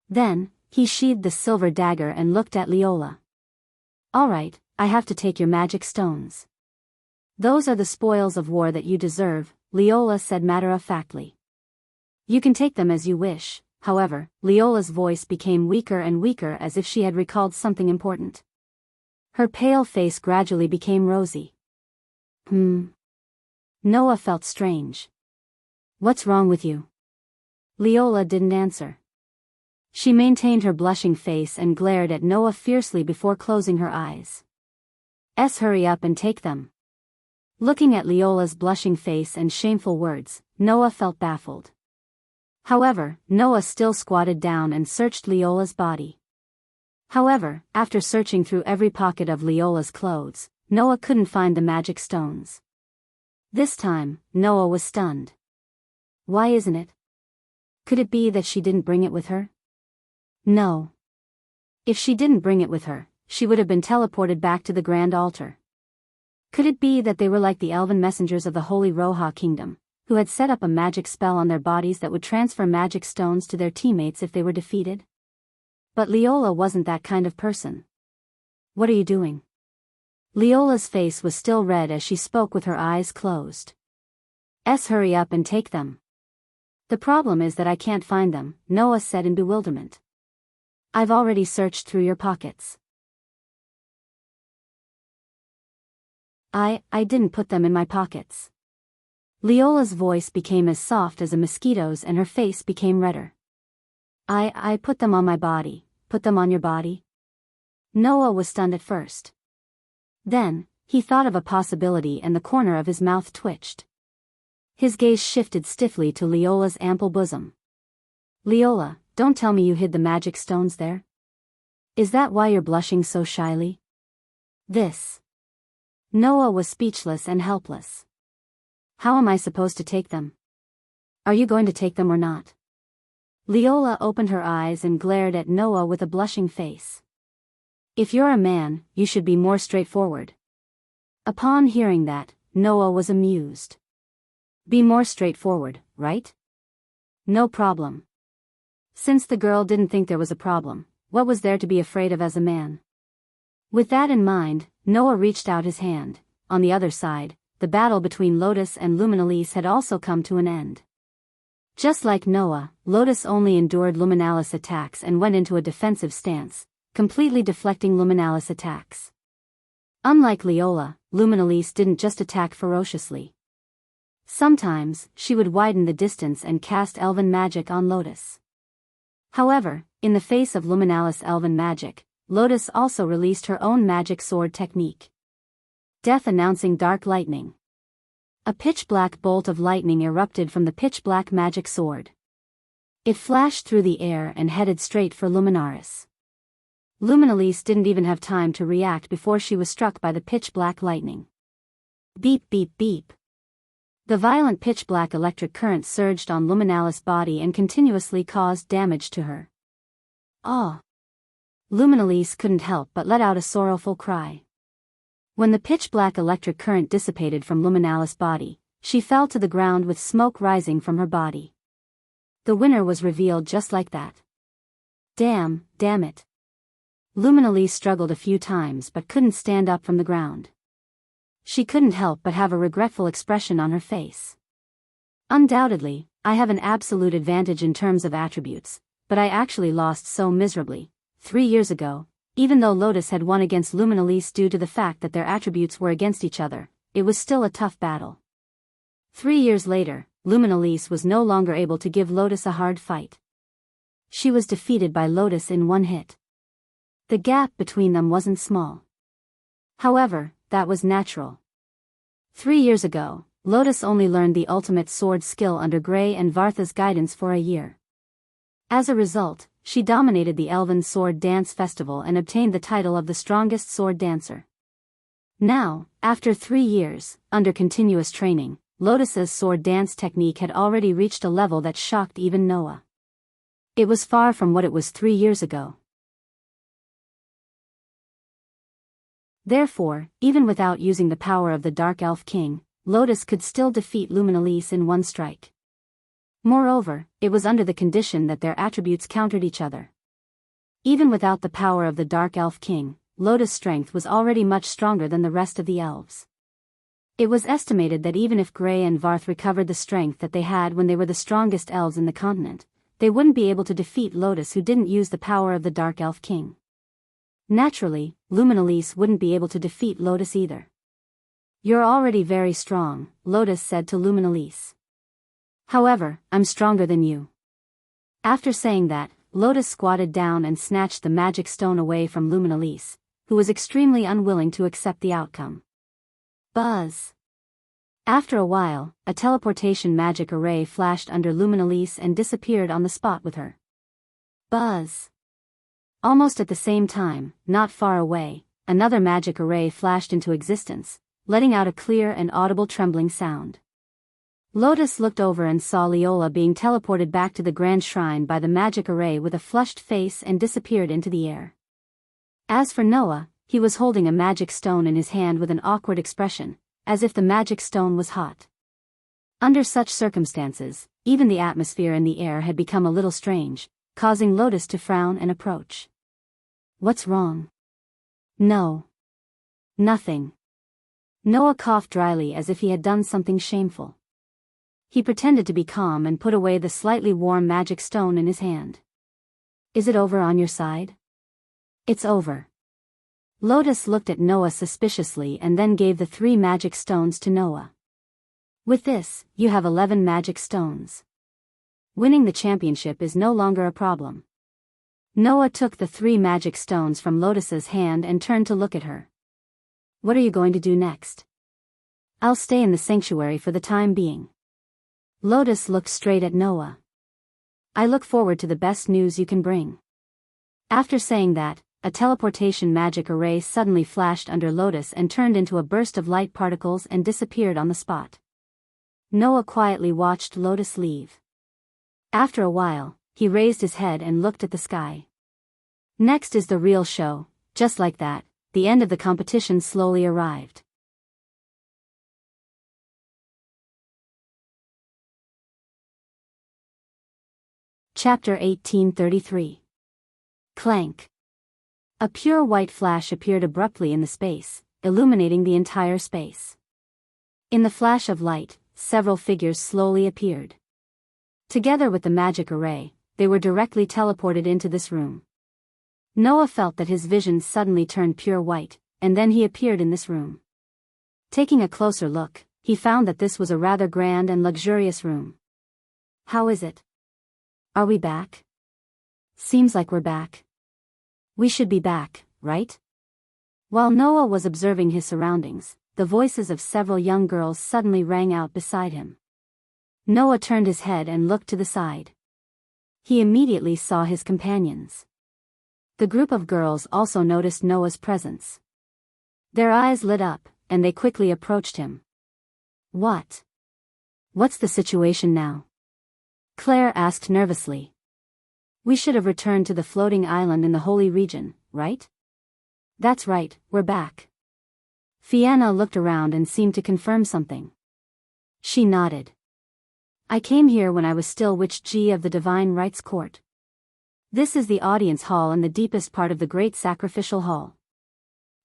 Then, he sheathed the silver dagger and looked at Leola. Alright, I have to take your magic stones. Those are the spoils of war that you deserve, Leola said matter-of-factly. You can take them as you wish. However, Leola's voice became weaker and weaker as if she had recalled something important. Her pale face gradually became rosy. Noah felt strange. What's wrong with you? Leola didn't answer. She maintained her blushing face and glared at Noah fiercely before closing her eyes. Hurry up and take them. Looking at Leola's blushing face and shameful words, Noah felt baffled. However, Noah still squatted down and searched Leola's body. However, after searching through every pocket of Leola's clothes, Noah couldn't find the magic stones. This time, Noah was stunned. Why isn't it? Could it be that she didn't bring it with her? No. If she didn't bring it with her, she would have been teleported back to the Grand Altar. Could it be that they were like the elven messengers of the Holy Roha Kingdom, who had set up a magic spell on their bodies that would transfer magic stones to their teammates if they were defeated? But Leola wasn't that kind of person. What are you doing? Leola's face was still red as she spoke with her eyes closed. Hurry up and take them. The problem is that I can't find them, Noah said in bewilderment. I've already searched through your pockets. I didn't put them in my pockets. Leola's voice became as soft as a mosquito's and her face became redder. I put them on my body. Put them on your body? Noah was stunned at first. Then, he thought of a possibility and the corner of his mouth twitched. His gaze shifted stiffly to Leola's ample bosom. Leola, don't tell me you hid the magic stones there? Is that why you're blushing so shyly? Noah was speechless and helpless. How am I supposed to take them? Are you going to take them or not? Leola opened her eyes and glared at Noah with a blushing face. If you're a man, you should be more straightforward. Upon hearing that, Noah was amused. Be more straightforward, right? No problem. Since the girl didn't think there was a problem, what was there to be afraid of as a man? With that in mind, Noah reached out his hand. On the other side, the battle between Lotus and Luminalis had also come to an end. Just like Noah, Lotus only endured Luminalis attacks and went into a defensive stance, completely deflecting Luminalis attacks. Unlike Leola, Luminalis didn't just attack ferociously. Sometimes, she would widen the distance and cast elven magic on Lotus. However, in the face of Luminalis elven magic, Lotus also released her own magic sword technique. Death announcing dark lightning. A pitch-black bolt of lightning erupted from the pitch-black magic sword. It flashed through the air and headed straight for Luminaris. Luminalis didn't even have time to react before she was struck by the pitch-black lightning. Beep beep beep. The violent pitch-black electric current surged on Luminalis' body and continuously caused damage to her. Ah! Luminalis couldn't help but let out a sorrowful cry. When the pitch-black electric current dissipated from Luminalis' body, she fell to the ground with smoke rising from her body. The winner was revealed just like that. Damn it. Luminalis struggled a few times but couldn't stand up from the ground. She couldn't help but have a regretful expression on her face. Undoubtedly, I have an absolute advantage in terms of attributes, but I actually lost so miserably. 3 years ago, even though Lotus had won against Luminalis due to the fact that their attributes were against each other, it was still a tough battle. 3 years later, Luminalis was no longer able to give Lotus a hard fight. She was defeated by Lotus in one hit. The gap between them wasn't small. However, that was natural. 3 years ago, Lotus only learned the ultimate sword skill under Grey and Vartha's guidance for a year. As a result, she dominated the Elven Sword Dance Festival and obtained the title of the strongest sword dancer. Now, after 3 years, under continuous training, Lotus's sword dance technique had already reached a level that shocked even Noah. It was far from what it was 3 years ago. Therefore, even without using the power of the Dark Elf King, Lotus could still defeat Luminalis in one strike. Moreover, it was under the condition that their attributes countered each other. Even without the power of the Dark Elf King, Lotus' strength was already much stronger than the rest of the elves. It was estimated that even if Grey and Varth recovered the strength that they had when they were the strongest elves in the continent, they wouldn't be able to defeat Lotus, who didn't use the power of the Dark Elf King. Naturally, Luminalise wouldn't be able to defeat Lotus either. "You're already very strong," Lotus said to Luminalise. "However, I'm stronger than you." After saying that, Lotus squatted down and snatched the magic stone away from Luminalise, who was extremely unwilling to accept the outcome. Buzz. After a while, a teleportation magic array flashed under Luminalise and disappeared on the spot with her. Buzz. Almost at the same time, not far away, another magic array flashed into existence, letting out a clear and audible trembling sound. Lotus looked over and saw Leola being teleported back to the grand shrine by the magic array with a flushed face and disappeared into the air. As for Noah, he was holding a magic stone in his hand with an awkward expression, as if the magic stone was hot. Under such circumstances, even the atmosphere in the air had become a little strange, causing Lotus to frown and approach. "What's wrong?" "No. Nothing." Noah coughed dryly as if he had done something shameful. He pretended to be calm and put away the slightly warm magic stone in his hand. "Is it over on your side?" "It's over." Lotus looked at Noah suspiciously and then gave the 3 magic stones to Noah. "With this, you have 11 magic stones. Winning the championship is no longer a problem." Noah took the 3 magic stones from Lotus's hand and turned to look at her. "What are you going to do next?" "I'll stay in the sanctuary for the time being." Lotus looked straight at Noah. "I look forward to the best news you can bring." After saying that, a teleportation magic array suddenly flashed under Lotus and turned into a burst of light particles and disappeared on the spot. Noah quietly watched Lotus leave. After a while, he raised his head and looked at the sky. Next is the real show. Just like that, the end of the competition slowly arrived. Chapter 1833. Clank. A pure white flash appeared abruptly in the space, illuminating the entire space. In the flash of light, several figures slowly appeared. Together with the magic array, they were directly teleported into this room. Noah felt that his vision suddenly turned pure white, and then he appeared in this room. Taking a closer look, he found that this was a rather grand and luxurious room. "How is it? Are we back?" "Seems like we're back." "We should be back, right?" While Noah was observing his surroundings, the voices of several young girls suddenly rang out beside him. Noah turned his head and looked to the side. He immediately saw his companions. The group of girls also noticed Noah's presence. Their eyes lit up, and they quickly approached him. What's the situation now?" Claire asked nervously. "We should have returned to the floating island in the holy region, right?" "That's right, we're back." Fianna looked around and seemed to confirm something. She nodded. "I came here when I was still Witch G of the Divine Rites Court. This is the audience hall in the deepest part of the Great Sacrificial Hall.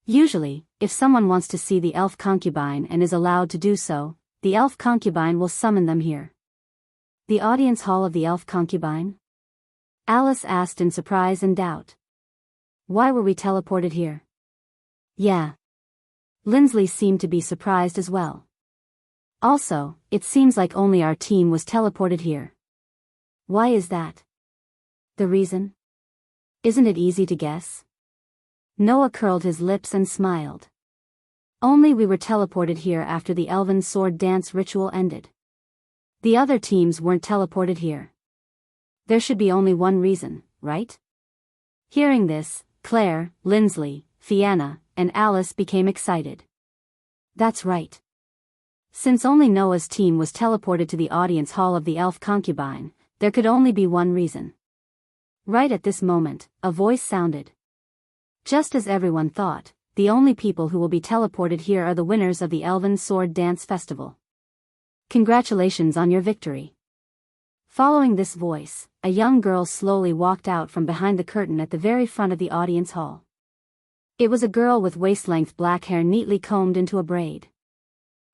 Usually, if someone wants to see the elf concubine and is allowed to do so, the elf concubine will summon them here." "The audience hall of the elf concubine?" Alice asked in surprise and doubt. "Why were we teleported here?" "Yeah." Lindsley seemed to be surprised as well. "Also, it seems like only our team was teleported here." "Why is that?" "The reason? Isn't it easy to guess?" Noah curled his lips and smiled. "Only we were teleported here after the elven sword dance ritual ended. The other teams weren't teleported here. There should be only one reason, right?" Hearing this, Claire, Lindsley, Fianna, and Alice became excited. "That's right. Since only Noah's team was teleported to the audience hall of the elf concubine, there could only be one reason." Right at this moment, a voice sounded. Just as everyone thought, the only people who will be teleported here are the winners of the Elven Sword Dance Festival. Congratulations on your victory. Following this voice, a young girl slowly walked out from behind the curtain at the very front of the audience hall. It was a girl with waist-length black hair neatly combed into a braid.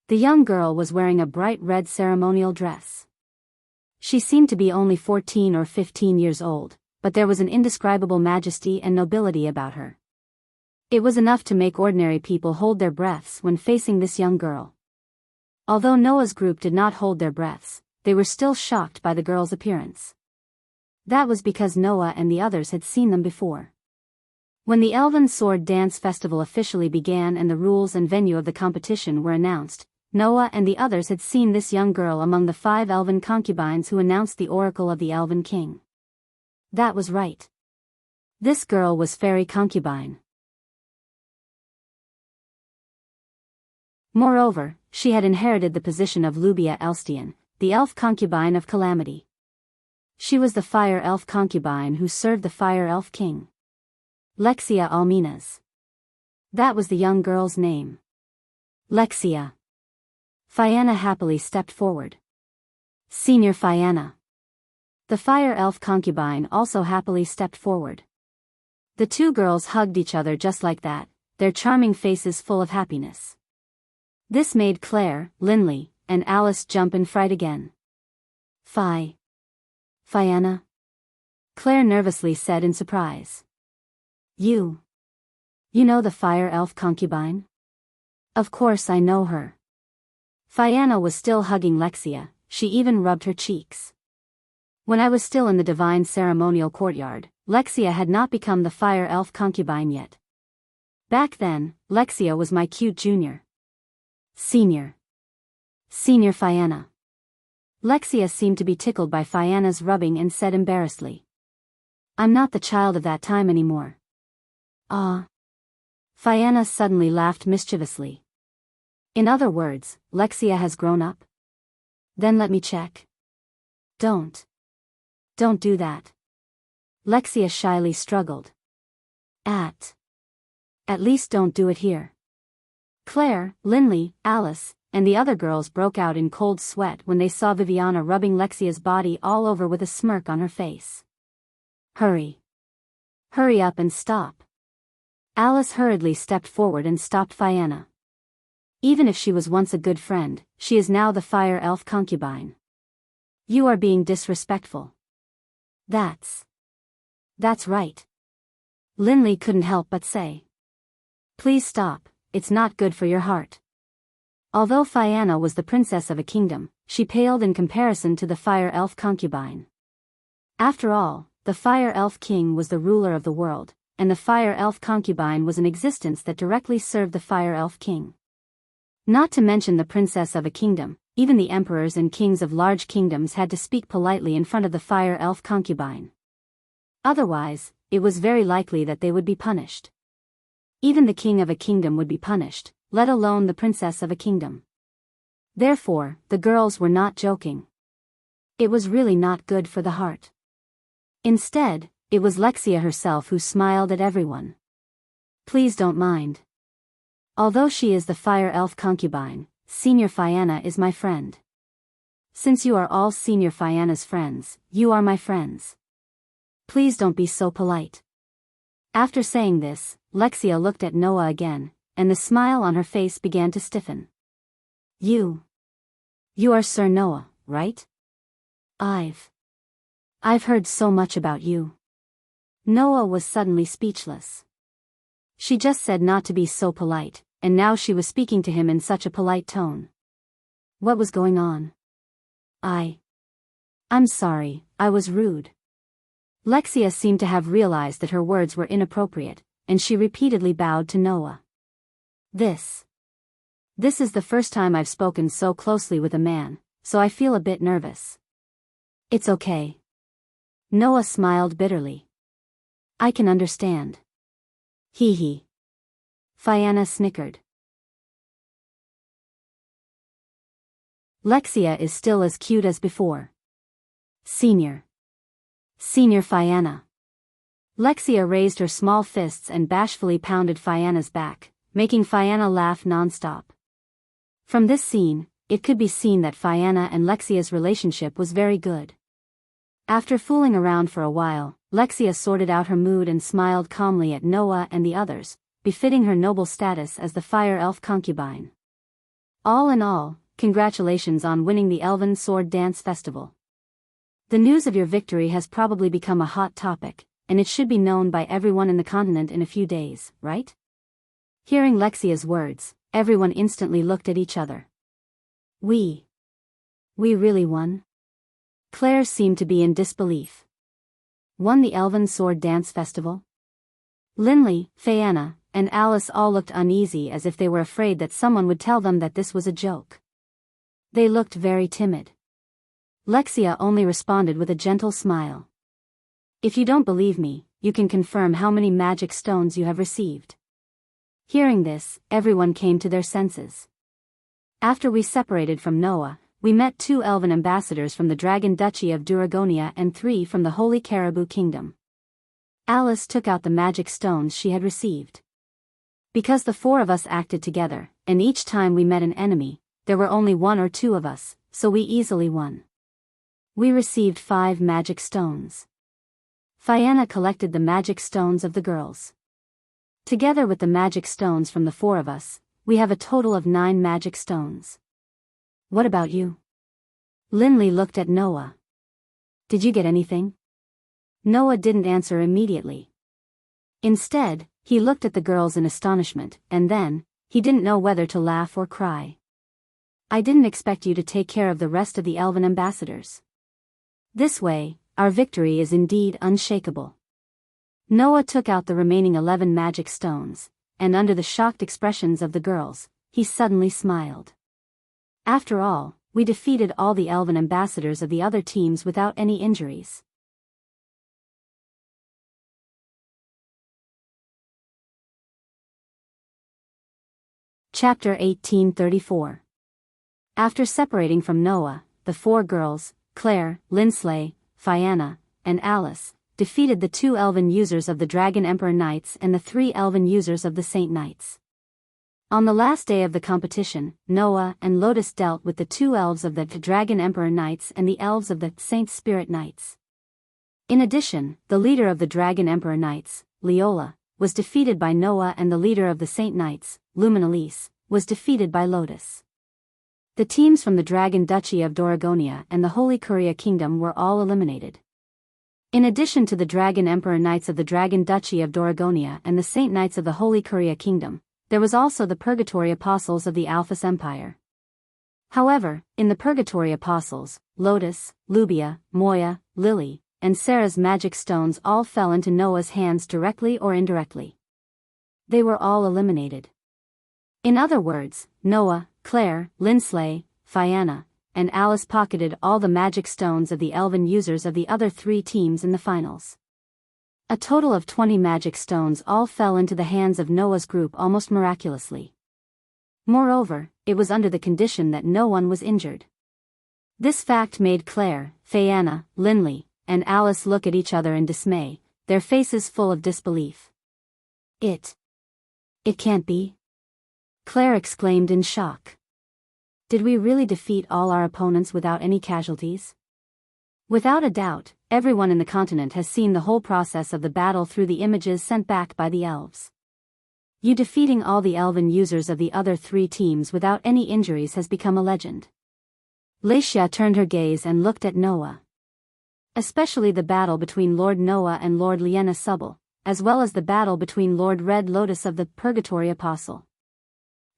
The young girl was wearing a bright red ceremonial dress. She seemed to be only 14 or 15 years old, but there was an indescribable majesty and nobility about her. It was enough to make ordinary people hold their breaths when facing this young girl. Although Noah's group did not hold their breaths, they were still shocked by the girl's appearance. That was because Noah and the others had seen them before. When the Elven Sword Dance Festival officially began and the rules and venue of the competition were announced, Noah and the others had seen this young girl among the 5 elven concubines who announced the oracle of the Elven King. That was right. This girl was Fairy Concubine. Moreover, she had inherited the position of Lubia Elstian, the elf concubine of Calamity. She was the Fire Elf concubine who served the Fire Elf King. Lexia Alminas. That was the young girl's name. Lexia. Fianna happily stepped forward. Senior Fianna. The Fire Elf concubine also happily stepped forward. The two girls hugged each other just like that, their charming faces full of happiness. This made Claire, Linley, and Alice jump in fright again. Fianna? Claire nervously said in surprise. You know the Fire Elf concubine? Of course I know her. Fianna was still hugging Lexia, she even rubbed her cheeks. When I was still in the divine ceremonial courtyard, Lexia had not become the Fire Elf concubine yet. Back then, Lexia was my cute junior. Senior Fianna. Lexia seemed to be tickled by Fianna's rubbing and said embarrassedly. I'm not the child of that time anymore. Ah. Fianna suddenly laughed mischievously. In other words, Lexia has grown up? Then let me check. Don't do that. Lexia shyly struggled. At least don't do it here. Claire, Linley, Alice, and the other girls broke out in cold sweat when they saw Viviana rubbing Lexia's body all over with a smirk on her face. Hurry up and stop. Alice hurriedly stepped forward and stopped Fianna. Even if she was once a good friend, she is now the Fire Elf concubine. You are being disrespectful. That's right. Linley couldn't help but say. Please stop, it's not good for your heart. Although Fianna was the princess of a kingdom, she paled in comparison to the Fire Elf concubine. After all, the Fire Elf king was the ruler of the world, and the Fire Elf concubine was an existence that directly served the Fire Elf king. Not to mention the princess of a kingdom, even the emperors and kings of large kingdoms had to speak politely in front of the Fire Elf concubine. Otherwise, it was very likely that they would be punished. Even the king of a kingdom would be punished, let alone the princess of a kingdom. Therefore, the girls were not joking. It was really not good for the heart. Instead, it was Lexia herself who smiled at everyone. Please don't mind. Although she is the Fire Elf concubine, Senior Fianna is my friend. Since you are all Senior Fianna's friends, you are my friends. Please don't be so polite. After saying this, Lexia looked at Noah again, and the smile on her face began to stiffen. You are Sir Noah, right? I've heard so much about you. Noah was suddenly speechless. She just said not to be so polite, and now she was speaking to him in such a polite tone. What was going on? I'm sorry, I was rude. Lexia seemed to have realized that her words were inappropriate, and she repeatedly bowed to Noah. This is the first time I've spoken so closely with a man, so I feel a bit nervous. It's okay. Noah smiled bitterly. I can understand. Hee. Fianna snickered. Lexia is still as cute as before. Senior Fianna. Lexia raised her small fists and bashfully pounded Fianna's back, making Fianna laugh non-stop. From this scene, it could be seen that Fianna and Lexia's relationship was very good. After fooling around for a while, Lexia sorted out her mood and smiled calmly at Noah and the others, befitting her noble status as the fire elf concubine. All in all, congratulations on winning the Elven Sword Dance Festival. The news of your victory has probably become a hot topic, and it should be known by everyone in the continent in a few days, right? Hearing Lexia's words, everyone instantly looked at each other. We really won? Claire seemed to be in disbelief. Won the Elven Sword Dance Festival? Linley, Fianna, and Alice all looked uneasy as if they were afraid that someone would tell them that this was a joke. They looked very timid. Lexia only responded with a gentle smile. If you don't believe me, you can confirm how many magic stones you have received. Hearing this, everyone came to their senses. After we separated from Noah, we met 2 elven ambassadors from the Dragon Duchy of Duragonia and 3 from the Holy Caribou Kingdom. Alice took out the magic stones she had received. Because the 4 of us acted together, and each time we met an enemy, there were only 1 or 2 of us, so we easily won. We received 5 magic stones. Fianna collected the magic stones of the girls. Together with the magic stones from the 4 of us, we have a total of 9 magic stones. What about you? Linley looked at Noah. Did you get anything? Noah didn't answer immediately. Instead, he looked at the girls in astonishment, and then, he didn't know whether to laugh or cry. I didn't expect you to take care of the rest of the elven ambassadors. This way, our victory is indeed unshakable. Noah took out the remaining 11 magic stones, and under the shocked expressions of the girls, he suddenly smiled. After all, we defeated all the elven ambassadors of the other teams without any injuries. Chapter 1834. After separating from Noah, the 4 girls, Claire, Linsley, Fianna, and Alice, defeated the 2 elven users of the Dragon Emperor Knights and the 3 elven users of the Saint Knights. On the last day of the competition, Noah and Lotus dealt with the 2 elves of the Dragon Emperor Knights and the elves of the Saint Spirit Knights. In addition, the leader of the Dragon Emperor Knights, Leola, was defeated by Noah, and the leader of the Saint Knights, Luminalise, was defeated by Lotus. The teams from the Dragon Duchy of Duragonia and the Holy Curia Kingdom were all eliminated. In addition to the Dragon Emperor Knights of the Dragon Duchy of Duragonia and the Saint Knights of the Holy Curia Kingdom, there was also the Purgatory Apostles of the Alphys Empire. However, in the Purgatory Apostles, Lotus, Lubia, Moya, Lily, and Sarah's magic stones all fell into Noah's hands directly or indirectly. They were all eliminated. In other words, Noah, Claire, Linsley, Fianna, and Alice pocketed all the magic stones of the elven users of the other 3 teams in the finals. A total of 20 magic stones all fell into the hands of Noah's group almost miraculously. Moreover, it was under the condition that no one was injured. This fact made Claire, Fianna, Linley, and Alice look at each other in dismay, their faces full of disbelief. It can't be. Claire exclaimed in shock. Did we really defeat all our opponents without any casualties? Without a doubt, everyone in the continent has seen the whole process of the battle through the images sent back by the elves. You defeating all the elven users of the other 3 teams without any injuries has become a legend. Lecia turned her gaze and looked at Noah. Especially the battle between Lord Noah and Lord Liena Subble, as well as the battle between Lord Red Lotus of the Purgatory Apostle.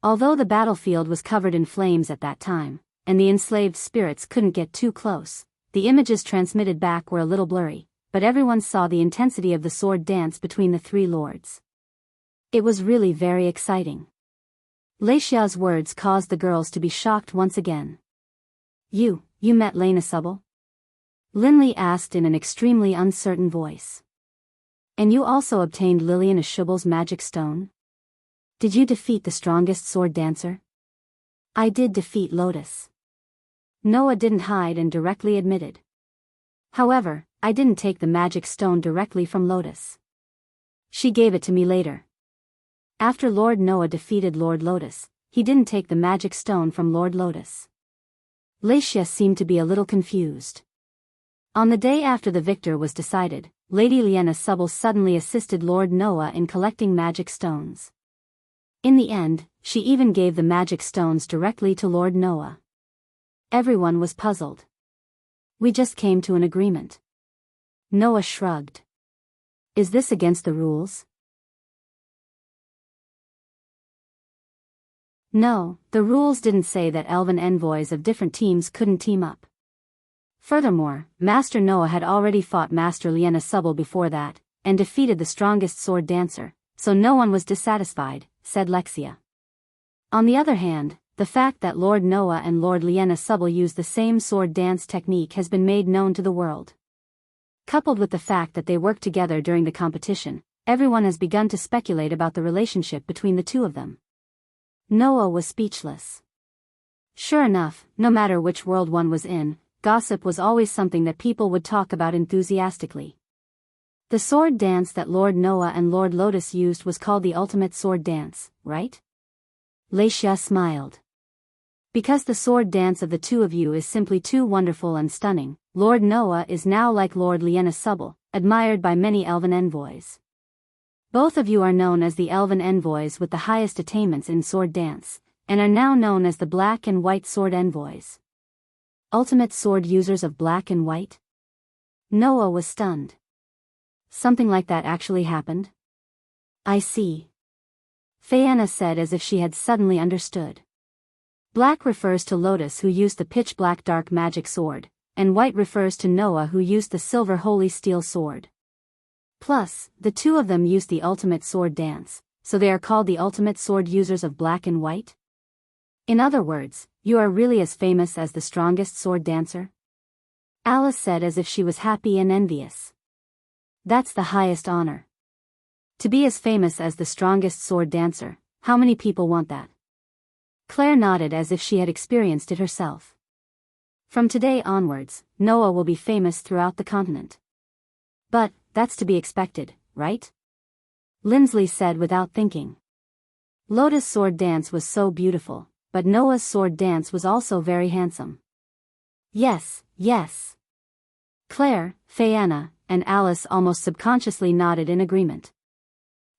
Although the battlefield was covered in flames at that time, and the enslaved spirits couldn't get too close, the images transmitted back were a little blurry, but everyone saw the intensity of the sword dance between the 3 lords. It was really very exciting. Lecia's words caused the girls to be shocked once again. You met Lena Subble? Linley asked in an extremely uncertain voice. And you also obtained Liliana Shubble's magic stone? Did you defeat the strongest sword dancer? I did defeat Lotus. Noah didn't hide and directly admitted. However, I didn't take the magic stone directly from Lotus. She gave it to me later. After Lord Noah defeated Lord Lotus, he didn't take the magic stone from Lord Lotus. Lecia seemed to be a little confused. On the day after the victor was decided, Lady Liena Subble suddenly assisted Lord Noah in collecting magic stones. In the end, she even gave the magic stones directly to Lord Noah. Everyone was puzzled. We just came to an agreement. Noah shrugged. Is this against the rules? No, the rules didn't say that elven envoys of different teams couldn't team up. Furthermore, Master Noah had already fought Master Lyanna Subble before that, and defeated the strongest sword dancer, so no one was dissatisfied, said Lexia. On the other hand, the fact that Lord Noah and Lord Lyanna Subble used the same sword dance technique has been made known to the world. Coupled with the fact that they worked together during the competition, everyone has begun to speculate about the relationship between the two of them. Noah was speechless. Sure enough, no matter which world one was in, gossip was always something that people would talk about enthusiastically. The sword dance that Lord Noah and Lord Lotus used was called the ultimate sword dance, right? Lexia smiled. Because the sword dance of the two of you is simply too wonderful and stunning, Lord Noah is now like Lord Lyanna Subble, admired by many elven envoys. Both of you are known as the elven envoys with the highest attainments in sword dance, and are now known as the black and white sword envoys. Ultimate sword users of black and white? Noah was stunned. Something like that actually happened? I see. Fayanna said as if she had suddenly understood. Black refers to Lotus, who used the pitch-black dark magic sword, and white refers to Noah, who used the silver holy steel sword. Plus, the two of them used the ultimate sword dance, so they are called the ultimate sword users of black and white? In other words, you are really as famous as the strongest sword dancer? Alice said as if she was happy and envious. That's the highest honor. To be as famous as the strongest sword dancer, how many people want that? Claire nodded as if she had experienced it herself. From today onwards, Noah will be famous throughout the continent. But, that's to be expected, right? Lindsley said without thinking. Lotus' sword dance was so beautiful, but Noah's sword dance was also very handsome. Yes, yes. Claire, Fayanna, and Alice almost subconsciously nodded in agreement.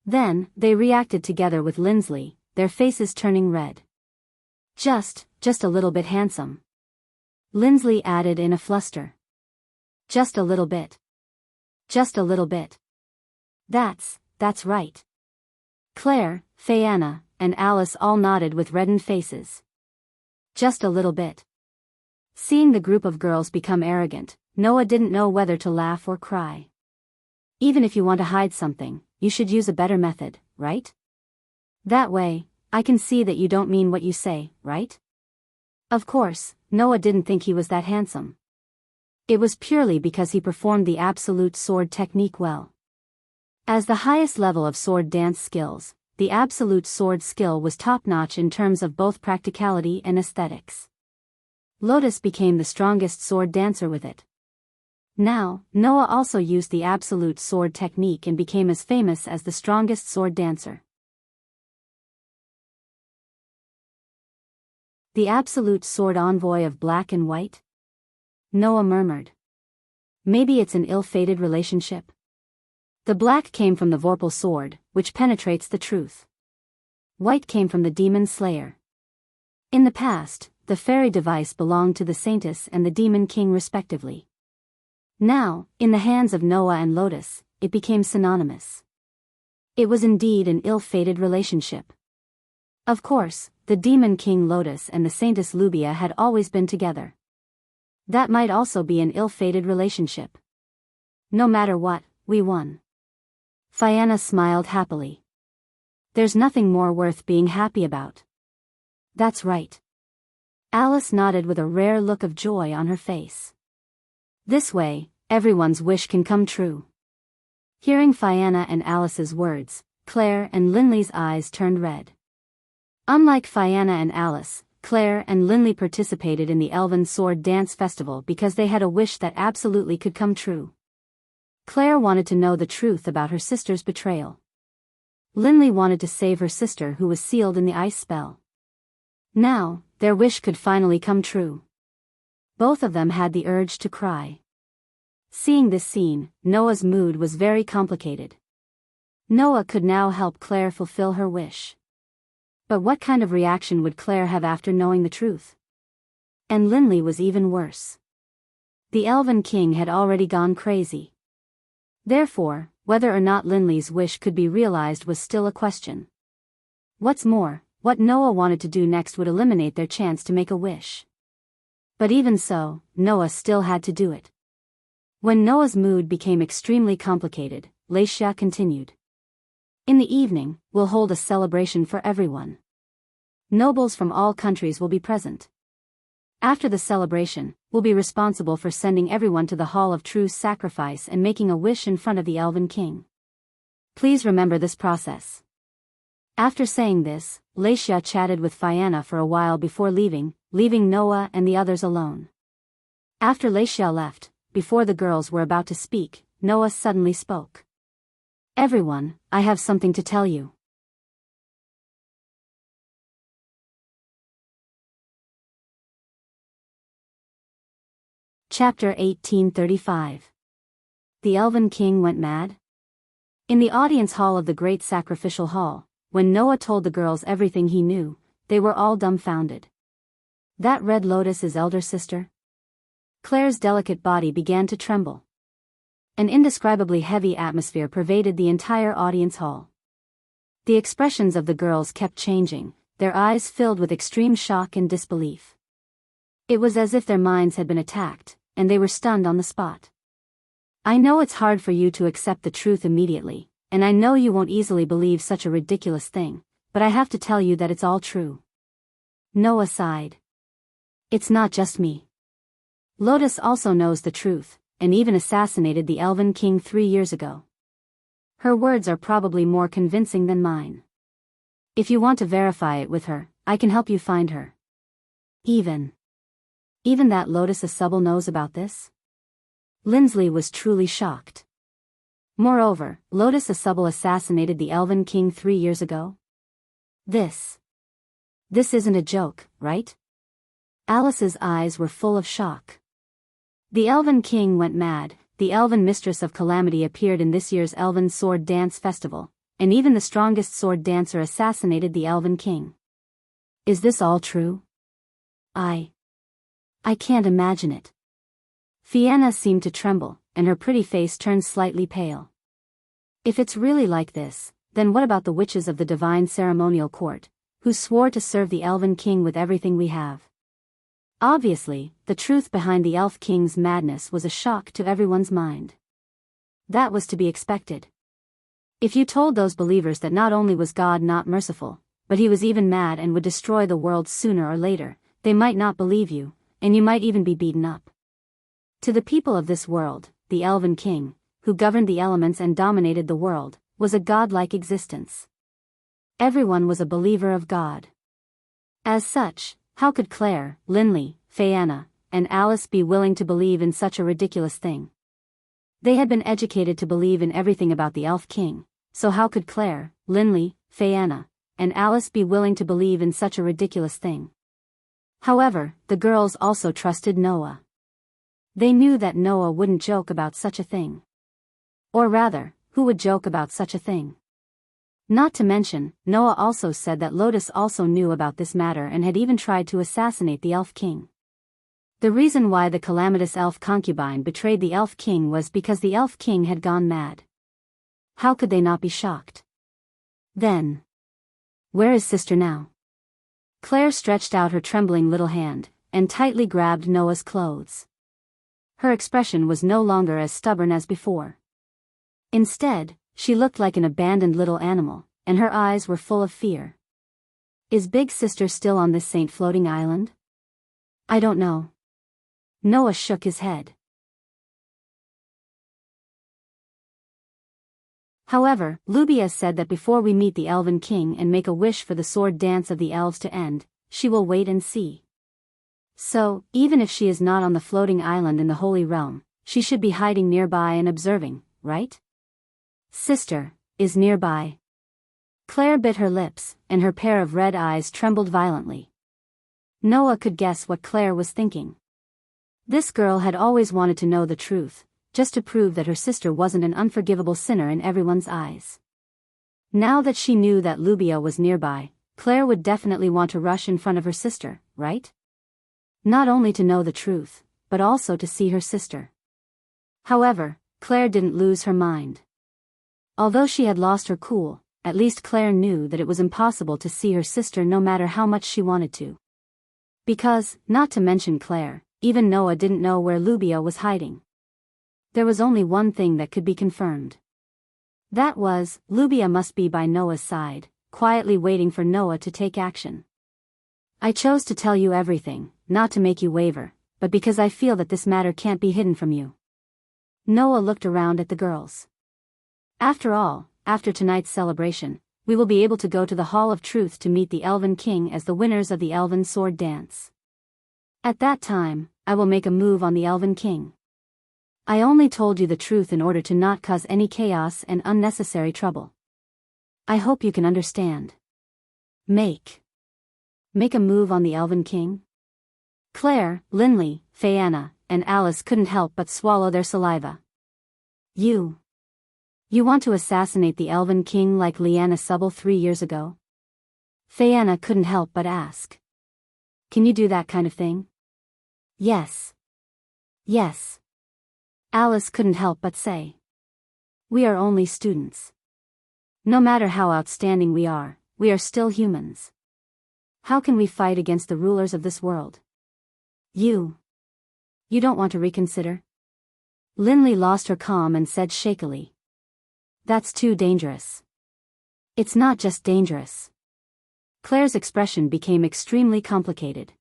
Then, they reacted together with Lindsley, their faces turning red. Just a little bit handsome. Lindsley added in a fluster. Just a little bit. Just a little bit. That's right. Claire, Fayanna, and Alice all nodded with reddened faces. Just a little bit. Seeing the group of girls become arrogant, Noah didn't know whether to laugh or cry. Even if you want to hide something, you should use a better method, right? That way, I can see that you don't mean what you say, right? Of course, Noah didn't think he was that handsome. It was purely because he performed the absolute sword technique well. As the highest level of sword dance skills, the absolute sword skill was top-notch in terms of both practicality and aesthetics. Lotus became the strongest sword dancer with it. Now, Noah also used the absolute sword technique and became as famous as the strongest sword dancer. The absolute sword envoy of black and white? Noah murmured. Maybe it's an ill-fated relationship? The black came from the Vorpal sword, which penetrates the truth. White came from the demon slayer. In the past, the fairy device belonged to the Saintess and the demon king respectively. Now, in the hands of Noah and Lotus, it became synonymous. It was indeed an ill-fated relationship. Of course, the demon king Lotus and the Saintess Lubia had always been together. That might also be an ill-fated relationship. No matter what, we won. Fayanna smiled happily. There's nothing more worth being happy about. That's right. Alice nodded with a rare look of joy on her face. This way, everyone's wish can come true. Hearing Fayanna and Alice's words, Claire and Lindley's eyes turned red. Unlike Fayanna and Alice, Claire and Lindley participated in the Elven Sword Dance Festival because they had a wish that absolutely could come true. Claire wanted to know the truth about her sister's betrayal. Lindley wanted to save her sister who was sealed in the ice spell. Now, their wish could finally come true. Both of them had the urge to cry. Seeing this scene, Noah's mood was very complicated. Noah could now help Claire fulfill her wish. But what kind of reaction would Claire have after knowing the truth? And Linley was even worse. The Elven King had already gone crazy. Therefore, whether or not Linley's wish could be realized was still a question. What's more, what Noah wanted to do next would eliminate their chance to make a wish. But even so, Noah still had to do it. When Noah's mood became extremely complicated, Leisha continued. In the evening, we'll hold a celebration for everyone. Nobles from all countries will be present. After the celebration, we'll be responsible for sending everyone to the Hall of True Sacrifice and making a wish in front of the Elven King. Please remember this process. After saying this, Leisha chatted with Fianna for a while before leaving Noah and the others alone. After Leisha left, before the girls were about to speak, Noah suddenly spoke. Everyone, I have something to tell you. Chapter 1835. The Elven King went mad? In the audience hall of the Great Sacrificial Hall, when Noah told the girls everything he knew, they were all dumbfounded. That red lotus is elder sister? Claire's delicate body began to tremble. An indescribably heavy atmosphere pervaded the entire audience hall. The expressions of the girls kept changing, their eyes filled with extreme shock and disbelief. It was as if their minds had been attacked, and they were stunned on the spot. I know it's hard for you to accept the truth immediately, and I know you won't easily believe such a ridiculous thing, but I have to tell you that it's all true. Noah sighed. It's not just me. Lotus also knows the truth, and even assassinated the Elven King 3 years ago. Her words are probably more convincing than mine. If you want to verify it with her, I can help you find her. Even that Lotus Asubble knows about this? Lindsley was truly shocked. Moreover, Lotus Asubble assassinated the Elven King 3 years ago? This isn't a joke, right? Alice's eyes were full of shock. The Elven King went mad, the Elven Mistress of Calamity appeared in this year's Elven Sword Dance Festival, and even the strongest sword dancer assassinated the Elven King. Is this all true? I can't imagine it. Fianna seemed to tremble, and her pretty face turned slightly pale. If it's really like this, then what about the witches of the Divine Ceremonial Court, who swore to serve the Elven King with everything we have? Obviously, the truth behind the Elf King's madness was a shock to everyone's mind. That was to be expected. If you told those believers that not only was God not merciful, but he was even mad and would destroy the world sooner or later, they might not believe you, and you might even be beaten up. To the people of this world, the Elven King, who governed the elements and dominated the world, was a godlike existence. Everyone was a believer of God. As such, how could Claire, Linley, Fianna, and Alice be willing to believe in such a ridiculous thing? They had been educated to believe in everything about the Elf King, so how could Claire, Linley, Fianna, and Alice be willing to believe in such a ridiculous thing? However, the girls also trusted Noah. They knew that Noah wouldn't joke about such a thing. Or rather, who would joke about such a thing? Not to mention, Noah also said that Lotus also knew about this matter and had even tried to assassinate the Elf King. The reason why the calamitous elf concubine betrayed the Elf King was because the Elf King had gone mad. How could they not be shocked? Then, where is sister now? Claire stretched out her trembling little hand, and tightly grabbed Noah's clothes. Her expression was no longer as stubborn as before. Instead, she looked like an abandoned little animal, and her eyes were full of fear. Is Big Sister still on this Saint floating island? I don't know. Noah shook his head. However, Lubia said that before we meet the Elven King and make a wish for the sword dance of the elves to end, she will wait and see. So, even if she is not on the floating island in the Holy Realm, she should be hiding nearby and observing, right? Sister is nearby. Claire bit her lips, and her pair of red eyes trembled violently. Noah could guess what Claire was thinking. This girl had always wanted to know the truth, just to prove that her sister wasn't an unforgivable sinner in everyone's eyes. Now that she knew that Lubia was nearby, Claire would definitely want to rush in front of her sister, right? Not only to know the truth, but also to see her sister. However, Claire didn't lose her mind. Although she had lost her cool, at least Claire knew that it was impossible to see her sister no matter how much she wanted to. Because, not to mention Claire, even Noah didn't know where Lubia was hiding. There was only one thing that could be confirmed. That was, Lubia must be by Noah's side, quietly waiting for Noah to take action. I chose to tell you everything, not to make you waver, but because I feel that this matter can't be hidden from you. Noah looked around at the girls. After all, after tonight's celebration, we will be able to go to the Hall of Truth to meet the Elven King as the winners of the Elven Sword Dance. At that time, I will make a move on the Elven King. I only told you the truth in order to not cause any chaos and unnecessary trouble. I hope you can understand. Make a move on the Elven King? Claire, Linley, Fayanna, and Alice couldn't help but swallow their saliva. You want to assassinate the Elven King like Lyanna Subble 3 years ago? Fayanna couldn't help but ask. Can you do that kind of thing? Yes. Yes. Alice couldn't help but say. We are only students. No matter how outstanding we are still humans. How can we fight against the rulers of this world? You don't want to reconsider? Linley lost her calm and said shakily. That's too dangerous. It's not just dangerous. Claire's expression became extremely complicated.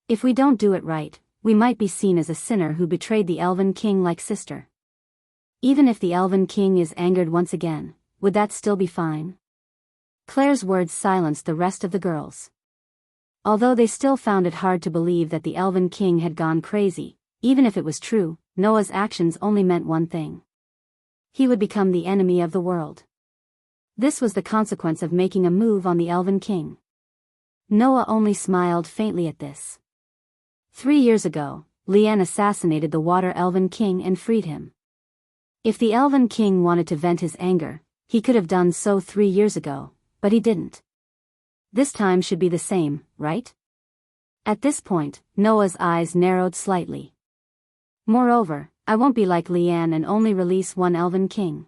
If we don't do it right, we might be seen as a sinner who betrayed the Elven King like sister. Even if the Elven King is angered once again, would that still be fine? Claire's words silenced the rest of the girls. Although they still found it hard to believe that the Elven King had gone crazy, even if it was true, Noah's actions only meant one thing. He would become the enemy of the world. This was the consequence of making a move on the Elven King. Noah only smiled faintly at this. 3 years ago, Lyanna assassinated the Water Elven King and freed him. If the Elven King wanted to vent his anger, he could have done so 3 years ago, but he didn't. This time should be the same, right? At this point, Noah's eyes narrowed slightly. Moreover, I won't be like Lyanna and only release one Elven King.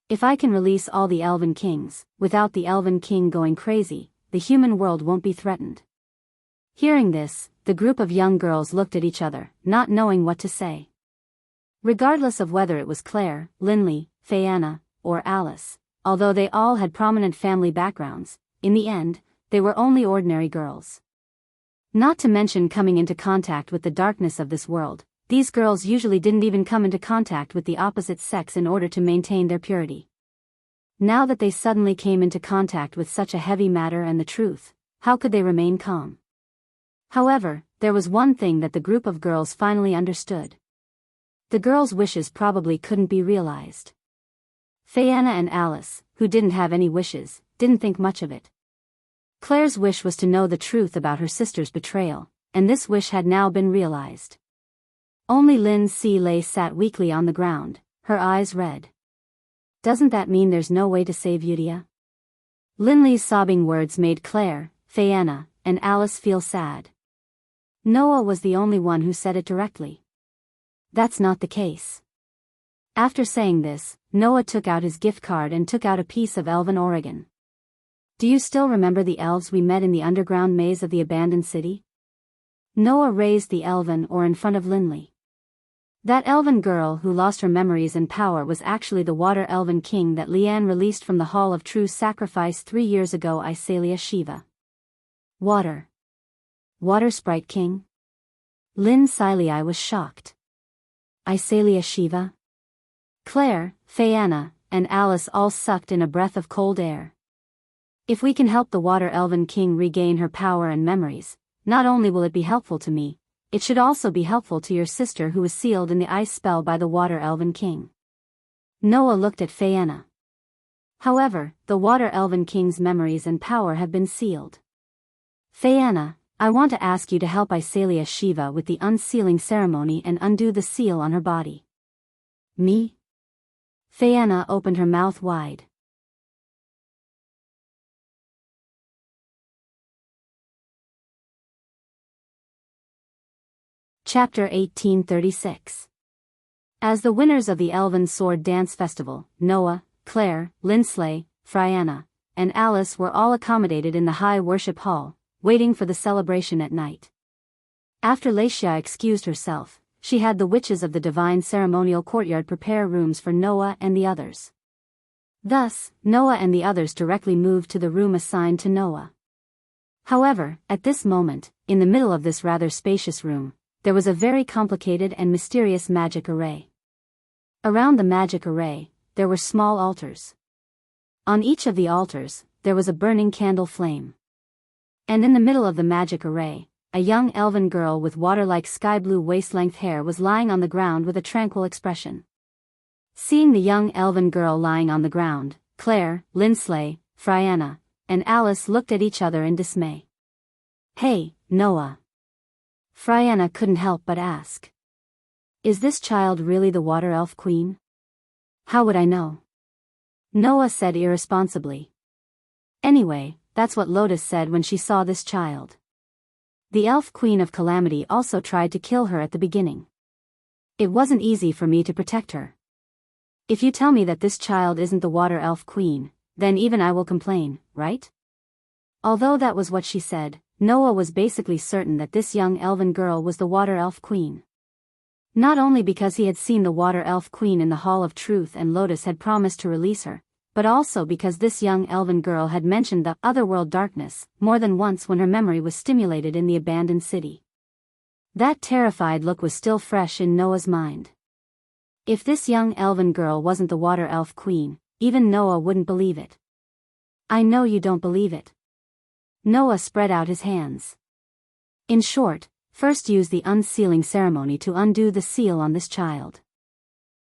If I can release all the Elven Kings, without the Elven King going crazy, the human world won't be threatened. Hearing this, the group of young girls looked at each other, not knowing what to say. Regardless of whether it was Claire, Linley, Fayanna, or Alice, although they all had prominent family backgrounds, in the end, they were only ordinary girls. Not to mention coming into contact with the darkness of this world, these girls usually didn't even come into contact with the opposite sex in order to maintain their purity. Now that they suddenly came into contact with such a heavy matter and the truth, how could they remain calm? However, there was one thing that the group of girls finally understood. The girls' wishes probably couldn't be realized. Fayanna and Alice, who didn't have any wishes, didn't think much of it. Claire's wish was to know the truth about her sister's betrayal, and this wish had now been realized. Only Lin Si Lei sat weakly on the ground, her eyes red. Doesn't that mean there's no way to save Yudia? Linley's sobbing words made Claire, Fayanna, and Alice feel sad. Noah was the only one who said it directly. That's not the case. After saying this, Noah took out his gift card and took out a piece of elven Oregon. Do you still remember the elves we met in the underground maze of the abandoned city? Noah raised the elven ore in front of Linley. That elven girl who lost her memories and power was actually the Water Elven King that Lyanna released from the Hall of True Sacrifice 3 years ago. Isalia Shiva. Water Sprite King? Lin Silei was shocked. Isalia Shiva? Claire, Fayanna, and Alice all sucked in a breath of cold air. If we can help the Water Elven King regain her power and memories, not only will it be helpful to me, it should also be helpful to your sister who was sealed in the ice spell by the Water Elven King. Noah looked at Fayanna. However, the Water Elven King's memories and power have been sealed. Fayanna, I want to ask you to help Isalia Shiva with the unsealing ceremony and undo the seal on her body. Me? Fayanna opened her mouth wide. Chapter 1836. As the winners of the Elven Sword Dance Festival, Noah, Claire, Lindsley, Frianna, and Alice were all accommodated in the High Worship Hall, waiting for the celebration at night. After Laetia excused herself, she had the witches of the Divine Ceremonial Courtyard prepare rooms for Noah and the others. Thus, Noah and the others directly moved to the room assigned to Noah. However, at this moment, in the middle of this rather spacious room, there was a very complicated and mysterious magic array. Around the magic array, there were small altars. On each of the altars, there was a burning candle flame. And in the middle of the magic array, a young elven girl with water-like sky-blue waist-length hair was lying on the ground with a tranquil expression. Seeing the young elven girl lying on the ground, Claire, Lindsley, Frianna, and Alice looked at each other in dismay. "Hey, Noah." Frianna couldn't help but ask. "Is this child really the Water Elf Queen?" "How would I know?" Noah said irresponsibly. "Anyway, that's what Lotus said when she saw this child. The Elf Queen of Calamity also tried to kill her at the beginning. It wasn't easy for me to protect her. If you tell me that this child isn't the Water Elf Queen, then even I will complain, right?" Although that was what she said, Noah was basically certain that this young elven girl was the Water Elf Queen. Not only because he had seen the Water Elf Queen in the Hall of Truth and Lotus had promised to release her, but also because this young elven girl had mentioned the otherworld darkness more than once when her memory was stimulated in the abandoned city. That terrified look was still fresh in Noah's mind. If this young elven girl wasn't the Water Elf Queen, even Noah wouldn't believe it. "I know you don't believe it." Noah spread out his hands. "In short, first use the unsealing ceremony to undo the seal on this child.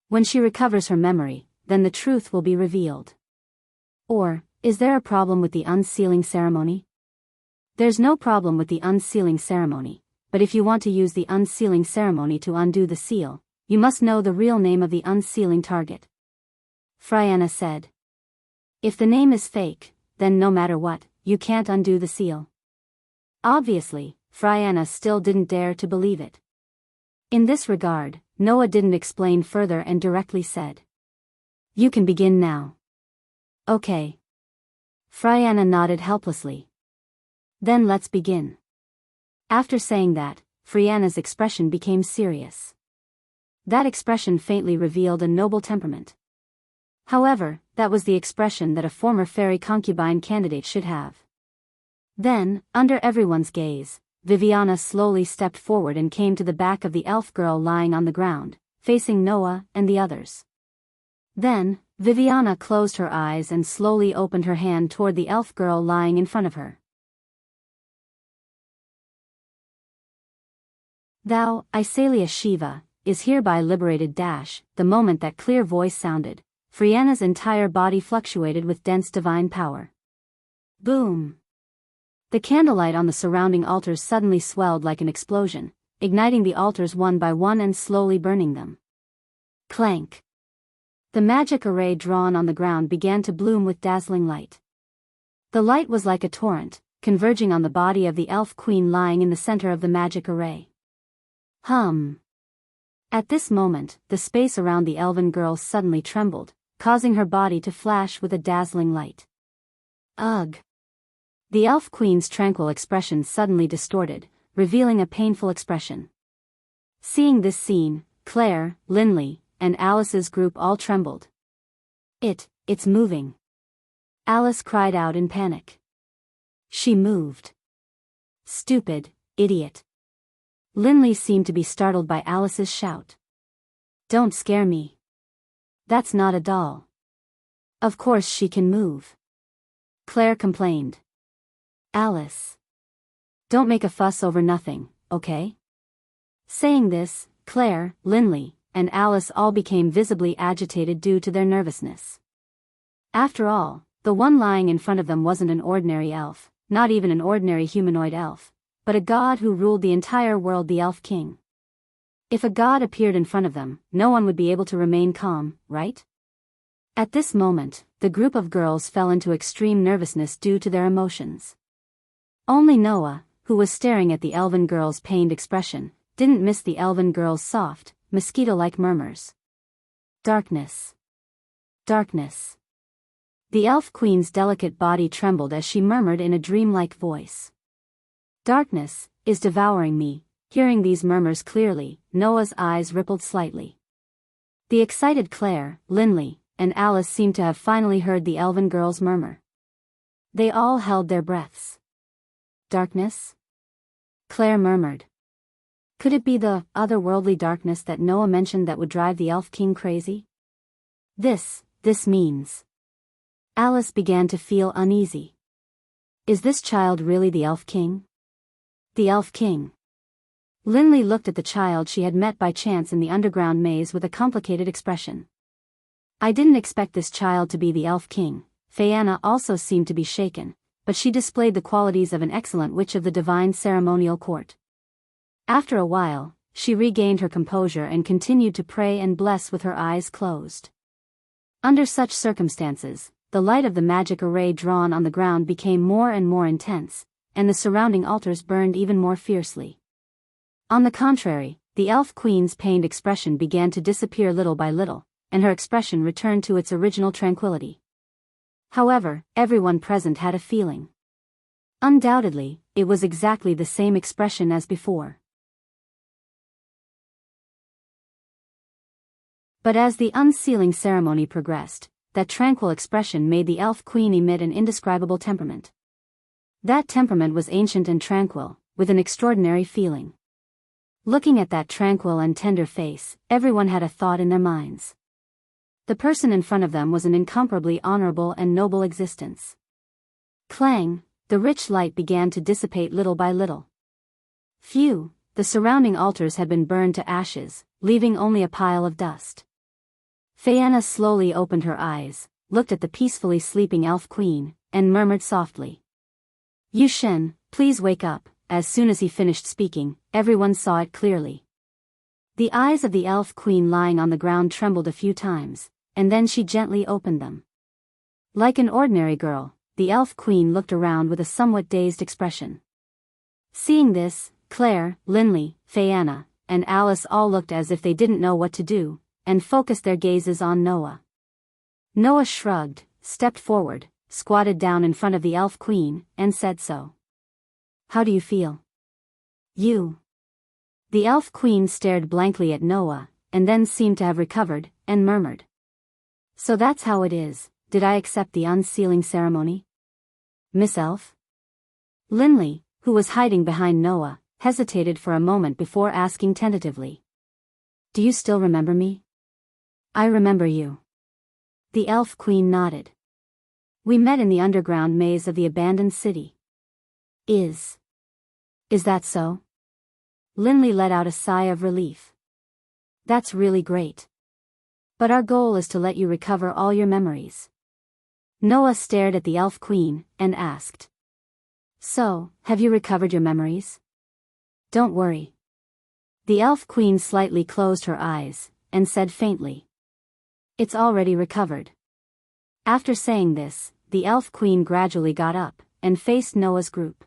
When she recovers her memory, then the truth will be revealed." Or, is there a problem with the unsealing ceremony? There's no problem with the unsealing ceremony, but if you want to use the unsealing ceremony to undo the seal, you must know the real name of the unsealing target. Frianna said. "If the name is fake, then no matter what, you can't undo the seal." Obviously, Frianna still didn't dare to believe it. In this regard, Noah didn't explain further and directly said, "You can begin now." "Okay." Frianna nodded helplessly. "Then let's begin." After saying that, Frianna's expression became serious. That expression faintly revealed a noble temperament. However, that was the expression that a former fairy concubine candidate should have. Then, under everyone's gaze, Viviana slowly stepped forward and came to the back of the elf girl lying on the ground, facing Noah and the others. Then, Viviana closed her eyes and slowly opened her hand toward the elf girl lying in front of her. "Thou, Isalia Shiva, is hereby liberated." The moment that clear voice sounded, Frianna's entire body fluctuated with dense divine power. Boom! The candlelight on the surrounding altars suddenly swelled like an explosion, igniting the altars one by one and slowly burning them. Clank! The magic array drawn on the ground began to bloom with dazzling light. The light was like a torrent, converging on the body of the elf queen lying in the center of the magic array. Hum! At this moment, the space around the elven girl suddenly trembled, causing her body to flash with a dazzling light. Ugh! The elf queen's tranquil expression suddenly distorted, revealing a painful expression. Seeing this scene, Claire, Linley, and Alice's group all trembled. It's moving. Alice cried out in panic. She moved. Stupid idiot. Linley seemed to be startled by Alice's shout. Don't scare me. That's not a doll. Of course she can move. Claire complained. Alice. Don't make a fuss over nothing, okay? Saying this, Claire, Linley, and Alice all became visibly agitated due to their nervousness. After all, the one lying in front of them wasn't an ordinary elf, not even an ordinary humanoid elf, but a god who ruled the entire world, the Elf King. If a god appeared in front of them, no one would be able to remain calm, right? At this moment, the group of girls fell into extreme nervousness due to their emotions. Only Noah, who was staring at the elven girl's pained expression, didn't miss the elven girl's soft, mosquito-like murmurs. Darkness. Darkness. The elf queen's delicate body trembled as she murmured in a dreamlike voice. Darkness is devouring me. Hearing these murmurs clearly, Noah's eyes rippled slightly. The excited Claire, Linley, and Alice seemed to have finally heard the elven girl's murmur. They all held their breaths. Darkness? Claire murmured. Could it be the otherworldly darkness that Noah mentioned that would drive the elf king crazy? This means. Alice began to feel uneasy. Is this child really the elf king? The elf king. Linley looked at the child she had met by chance in the underground maze with a complicated expression. I didn't expect this child to be the elf king. Fianna also seemed to be shaken, but she displayed the qualities of an excellent witch of the divine ceremonial court. After a while, she regained her composure and continued to pray and bless with her eyes closed. Under such circumstances, the light of the magic array drawn on the ground became more and more intense, and the surrounding altars burned even more fiercely. On the contrary, the elf queen's pained expression began to disappear little by little, and her expression returned to its original tranquility. However, everyone present had a feeling. Undoubtedly, it was exactly the same expression as before. But as the unsealing ceremony progressed, that tranquil expression made the elf queen emit an indescribable temperament. That temperament was ancient and tranquil, with an extraordinary feeling. Looking at that tranquil and tender face, everyone had a thought in their minds. The person in front of them was an incomparably honorable and noble existence. Clang, the rich light began to dissipate little by little. Phew, the surrounding altars had been burned to ashes, leaving only a pile of dust. Fianna slowly opened her eyes, looked at the peacefully sleeping elf queen, and murmured softly. Yu Shen, please wake up. As soon as he finished speaking, everyone saw it clearly. The eyes of the elf queen lying on the ground trembled a few times, and then she gently opened them. Like an ordinary girl, the elf queen looked around with a somewhat dazed expression. Seeing this, Claire, Linley, Fianna, and Alice all looked as if they didn't know what to do, and focused their gazes on Noah. Noah shrugged, stepped forward, squatted down in front of the elf queen, and said so. How do you feel? You. The elf queen stared blankly at Noah, and then seemed to have recovered, and murmured. So that's how it is. Did I accept the unsealing ceremony? Miss Elf? Linley, who was hiding behind Noah, hesitated for a moment before asking tentatively. Do you still remember me? I remember you. The elf queen nodded. We met in the underground maze of the abandoned city. Is that so? Linley let out a sigh of relief. That's really great. But our goal is to let you recover all your memories. Noah stared at the elf queen, and asked. So, have you recovered your memories? Don't worry. The elf queen slightly closed her eyes, and said faintly. It's already recovered. After saying this, the elf queen gradually got up, and faced Noah's group.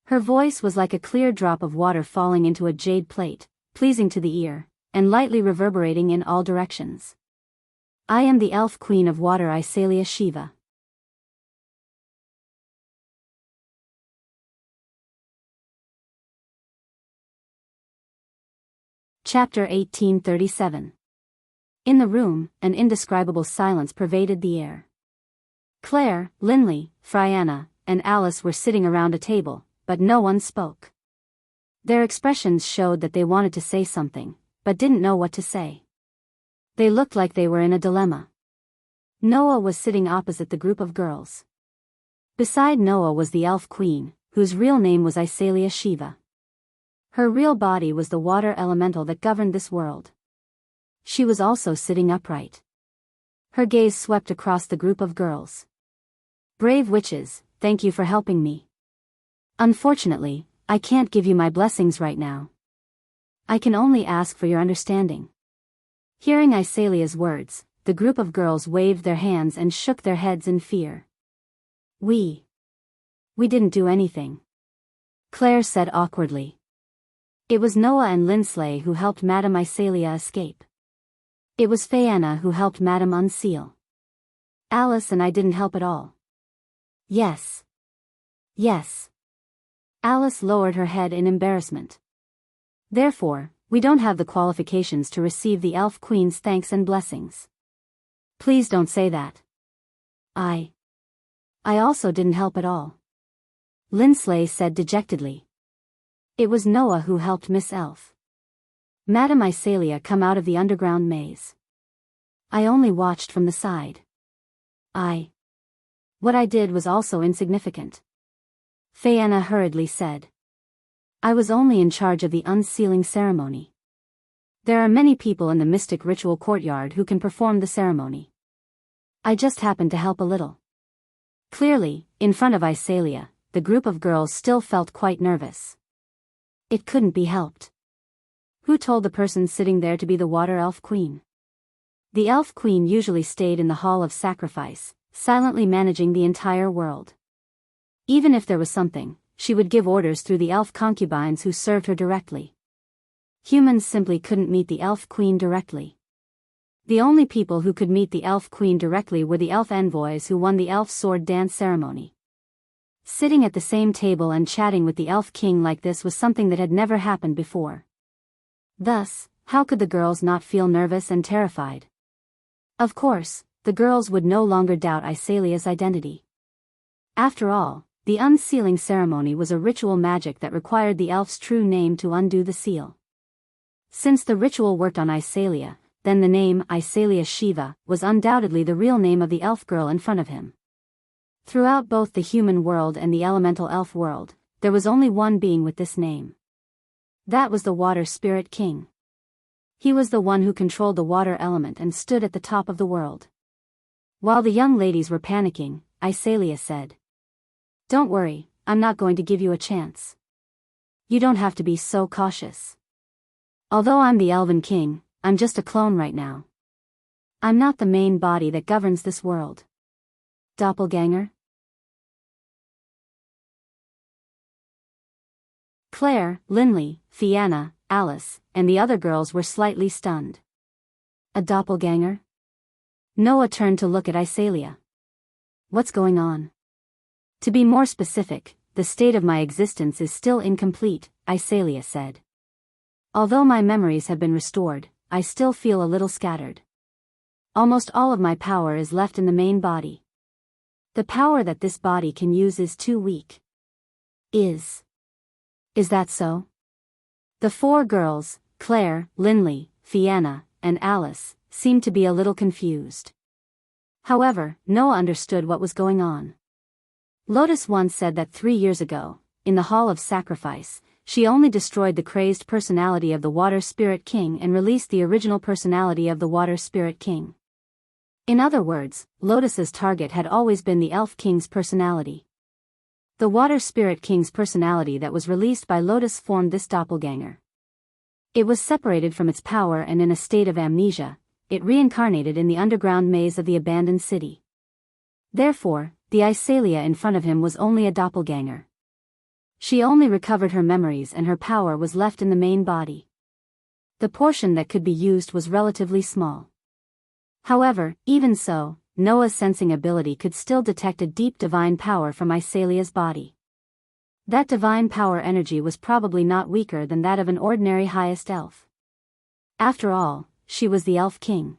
Her voice was like a clear drop of water falling into a jade plate, pleasing to the ear, and lightly reverberating in all directions. I am the elf queen of water Isalia Shiva. Chapter 1837. In the room, an indescribable silence pervaded the air. Claire, Linley, Fianna, and Alice were sitting around a table, but no one spoke. Their expressions showed that they wanted to say something, but didn't know what to say. They looked like they were in a dilemma. Noah was sitting opposite the group of girls. Beside Noah was the elf queen, whose real name was Isalia Shiva. Her real body was the water elemental that governed this world. She was also sitting upright. Her gaze swept across the group of girls. Brave witches, thank you for helping me. Unfortunately, I can't give you my blessings right now. I can only ask for your understanding. Hearing Isalia's words, the group of girls waved their hands and shook their heads in fear. We didn't do anything. Claire said awkwardly. It was Noah and Lindsley who helped Madame Isalia escape. It was Phaeana who helped Madame unseal. Alice and I didn't help at all. Yes. Yes. Alice lowered her head in embarrassment. Therefore, we don't have the qualifications to receive the Elf Queen's thanks and blessings. Please don't say that. I also didn't help at all. Lindsley said dejectedly. It was Noah who helped Miss Elf. Madame Isalia come out of the underground maze. I only watched from the side. What I did was also insignificant. Phaeana hurriedly said. I was only in charge of the unsealing ceremony. There are many people in the mystic ritual courtyard who can perform the ceremony. I just happened to help a little. Clearly, in front of Isalia, the group of girls still felt quite nervous. It couldn't be helped. Who told the person sitting there to be the Water Elf Queen? The Elf Queen usually stayed in the Hall of Sacrifice, silently managing the entire world. Even if there was something, she would give orders through the elf concubines who served her directly. Humans simply couldn't meet the Elf Queen directly. The only people who could meet the Elf Queen directly were the elf envoys who won the elf sword dance ceremony. Sitting at the same table and chatting with the Elf King like this was something that had never happened before. Thus, how could the girls not feel nervous and terrified? Of course, the girls would no longer doubt Isalia's identity. After all, the unsealing ceremony was a ritual magic that required the elf's true name to undo the seal. Since the ritual worked on Isalia, then the name Isalia Shiva was undoubtedly the real name of the elf girl in front of him. Throughout both the human world and the elemental elf world, there was only one being with this name. That was the Water Spirit King. He was the one who controlled the water element and stood at the top of the world. While the young ladies were panicking, Isalia said, Don't worry, I'm not going to give you a chance. You don't have to be so cautious. Although I'm the Elven King, I'm just a clone right now. I'm not the main body that governs this world. Doppelganger? Claire, Linley, Phaeana, Alice, and the other girls were slightly stunned. A doppelganger? Noah turned to look at Isalia. What's going on? To be more specific, the state of my existence is still incomplete, Isalia said. Although my memories have been restored, I still feel a little scattered. Almost all of my power is left in the main body. The power that this body can use is too weak. Is that so? The four girls, Claire, Linley, Phaeana, and Alice, seemed to be a little confused. However, Noah understood what was going on. Lotus once said that 3 years ago, in the Hall of Sacrifice, she only destroyed the crazed personality of the Water Spirit King and released the original personality of the Water Spirit King. In other words, Lotus's target had always been the Elf King's personality. The Water Spirit King's personality that was released by Lotus formed this doppelganger. It was separated from its power and in a state of amnesia, it reincarnated in the underground maze of the abandoned city. Therefore, the Isalia in front of him was only a doppelganger. She only recovered her memories and her power was left in the main body. The portion that could be used was relatively small. However, even so, Noah's sensing ability could still detect a deep divine power from Isalia's body. That divine power energy was probably not weaker than that of an ordinary highest elf. After all, she was the Elf King.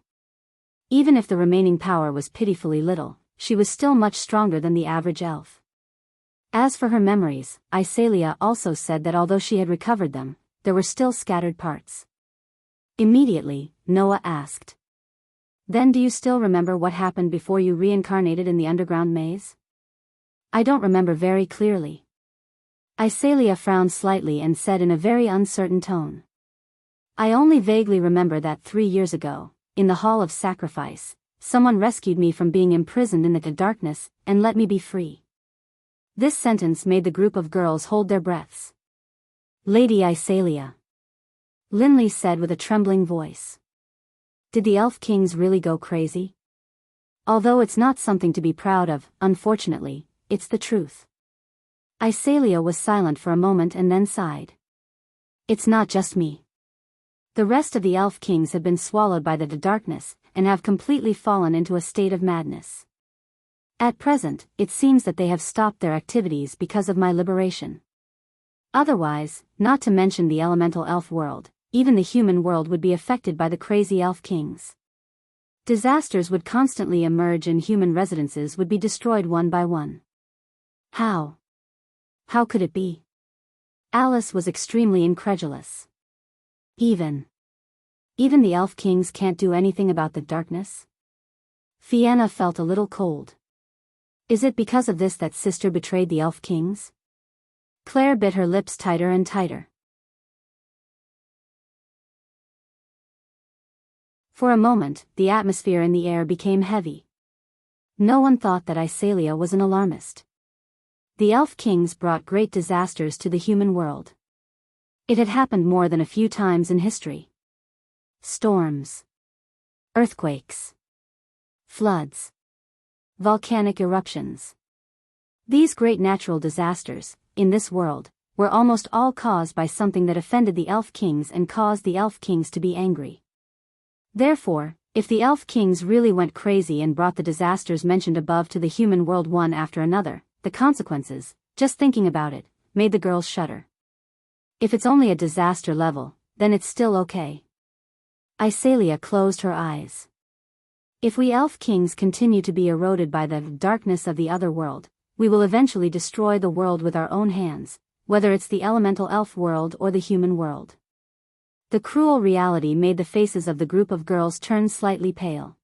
Even if the remaining power was pitifully little, she was still much stronger than the average elf. As for her memories, Isalia also said that although she had recovered them, there were still scattered parts. Immediately, Noah asked, Then do you still remember what happened before you reincarnated in the underground maze? I don't remember very clearly. Isalia frowned slightly and said in a very uncertain tone. I only vaguely remember that 3 years ago, in the Hall of Sacrifice, someone rescued me from being imprisoned in the darkness, and let me be free. This sentence made the group of girls hold their breaths. Lady Isalia, Linley said with a trembling voice. Did the Elf Kings really go crazy? Although it's not something to be proud of, unfortunately, it's the truth. Isalia was silent for a moment and then sighed. It's not just me. The rest of the elf kings have been swallowed by the darkness, and have completely fallen into a state of madness. At present, it seems that they have stopped their activities because of my liberation. Otherwise, not to mention the elemental elf world, even the human world would be affected by the crazy elf kings. Disasters would constantly emerge and human residences would be destroyed one by one. How? How could it be? Alice was extremely incredulous. Even the elf kings can't do anything about the darkness? Fiona felt a little cold. Is it because of this that sister betrayed the elf kings? Claire bit her lips tighter and tighter. For a moment, the atmosphere in the air became heavy. No one thought that Iselia was an alarmist. The elf kings brought great disasters to the human world. It had happened more than a few times in history. Storms, earthquakes, floods, volcanic eruptions. These great natural disasters, in this world, were almost all caused by something that offended the elf kings and caused the elf kings to be angry. Therefore, if the elf kings really went crazy and brought the disasters mentioned above to the human world one after another, the consequences, just thinking about it, made the girls shudder. If it's only a disaster level, then it's still okay. Iselia closed her eyes. If we elf kings continue to be eroded by the darkness of the other world, we will eventually destroy the world with our own hands, whether it's the elemental elf world or the human world. The cruel reality made the faces of the group of girls turn slightly pale.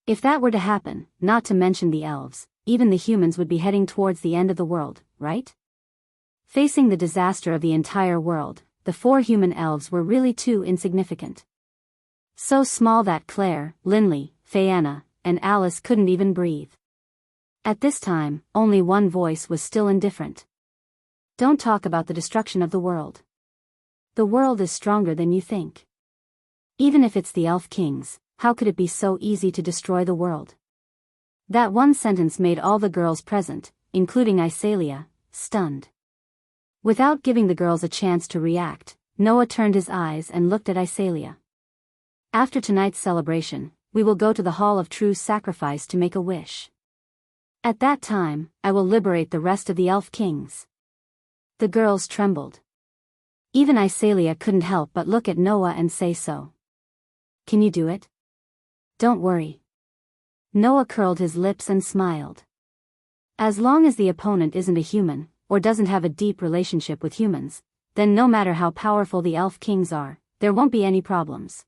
If that were to happen, not to mention the elves, even the humans would be heading towards the end of the world, right? Facing the disaster of the entire world, the 4 human elves were really too insignificant. So small that Claire, Linley, Fiona, and Alice couldn't even breathe. At this time, only one voice was still indifferent. Don't talk about the destruction of the world. The world is stronger than you think. Even if it's the elf kings, how could it be so easy to destroy the world? That one sentence made all the girls present, including Iselia, stunned. Without giving the girls a chance to react, Noah turned his eyes and looked at Iselia. After tonight's celebration, we will go to the Hall of True Sacrifice to make a wish. At that time, I will liberate the rest of the elf kings. The girls trembled. Even Iselia couldn't help but look at Noah and say so. Can you do it? Don't worry. Noah curled his lips and smiled. As long as the opponent isn't a human, or doesn't have a deep relationship with humans, then no matter how powerful the elf kings are, there won't be any problems.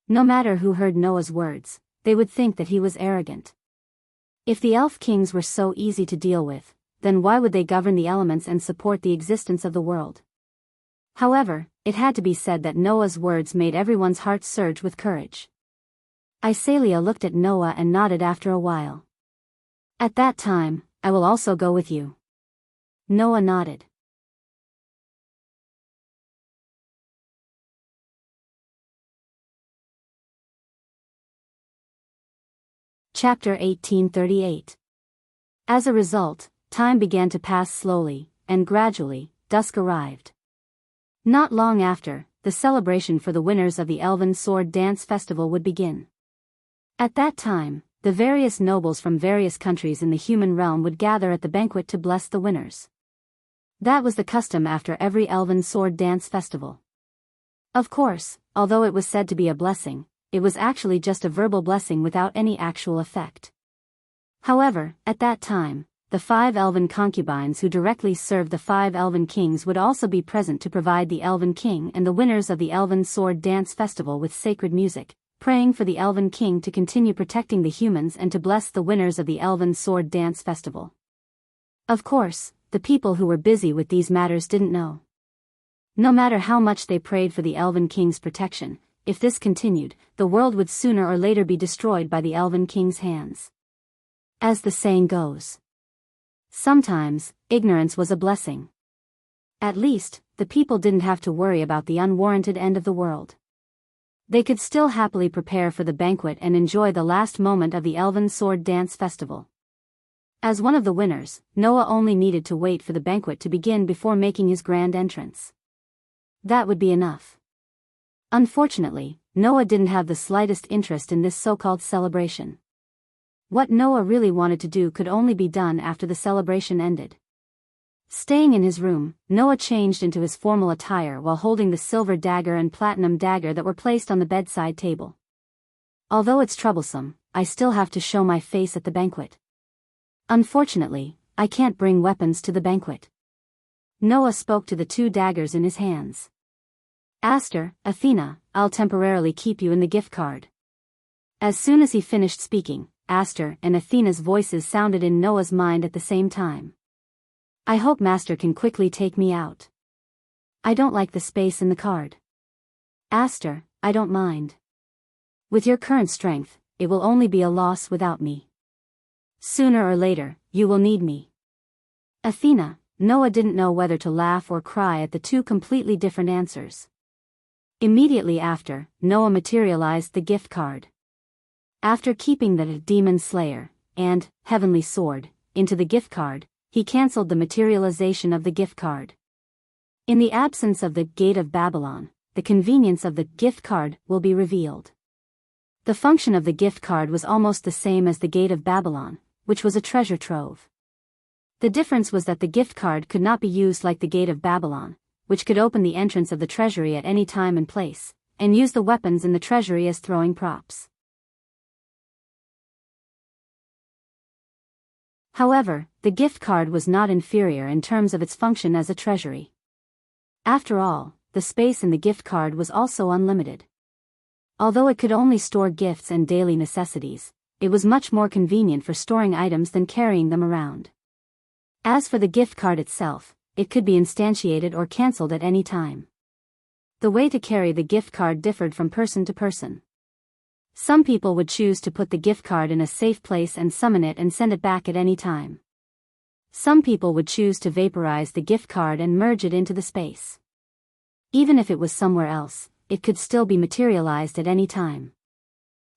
No matter who heard Noah's words, they would think that he was arrogant. If the elf kings were so easy to deal with, then why would they govern the elements and support the existence of the world? However, it had to be said that Noah's words made everyone's hearts surge with courage. Iselia looked at Noah and nodded after a while. At that time, I will also go with you. Noah nodded. Chapter 1838. As a result, time began to pass slowly, and gradually, dusk arrived. Not long after, the celebration for the winners of the Elven Sword Dance Festival would begin. At that time, the various nobles from various countries in the human realm would gather at the banquet to bless the winners. That was the custom after every Elven Sword Dance Festival. Of course, although it was said to be a blessing, it was actually just a verbal blessing without any actual effect. However, at that time, the 5 elven concubines who directly served the 5 elven kings would also be present to provide the elven king and the winners of the Elven Sword Dance Festival with sacred music, praying for the elven king to continue protecting the humans and to bless the winners of the Elven Sword Dance Festival. Of course, the people who were busy with these matters didn't know. No matter how much they prayed for the elven king's protection, if this continued, the world would sooner or later be destroyed by the elven king's hands. As the saying goes, sometimes, ignorance was a blessing. At least, the people didn't have to worry about the unwarranted end of the world. They could still happily prepare for the banquet and enjoy the last moment of the Elven Sword Dance Festival. As one of the winners, Noah only needed to wait for the banquet to begin before making his grand entrance. That would be enough. Unfortunately, Noah didn't have the slightest interest in this so-called celebration. What Noah really wanted to do could only be done after the celebration ended. Staying in his room, Noah changed into his formal attire while holding the silver dagger and platinum dagger that were placed on the bedside table. Although it's troublesome, I still have to show my face at the banquet. Unfortunately, I can't bring weapons to the banquet. Noah spoke to the two daggers in his hands. Aster, Athena, I'll temporarily keep you in the gift card. As soon as he finished speaking, Aster and Athena's voices sounded in Noah's mind at the same time. I hope Master can quickly take me out. I don't like the space in the card. Aster, I don't mind. With your current strength, it will only be a loss without me. Sooner or later, you will need me. Athena, Noah didn't know whether to laugh or cry at the two completely different answers. Immediately after, Noah materialized the gift card. After keeping the Demon Slayer and Heavenly Sword into the gift card, he cancelled the materialization of the gift card. In the absence of the Gate of Babylon, the convenience of the gift card will be revealed. The function of the gift card was almost the same as the Gate of Babylon, which was a treasure trove. The difference was that the gift card could not be used like the Gate of Babylon, which could open the entrance of the treasury at any time and place, and use the weapons in the treasury as throwing props. However, the gift card was not inferior in terms of its function as a treasury. After all, the space in the gift card was also unlimited. Although it could only store gifts and daily necessities, it was much more convenient for storing items than carrying them around. As for the gift card itself, it could be instantiated or cancelled at any time. The way to carry the gift card differed from person to person. Some people would choose to put the gift card in a safe place and summon it and send it back at any time. Some people would choose to vaporize the gift card and merge it into the space. Even if it was somewhere else, it could still be materialized at any time.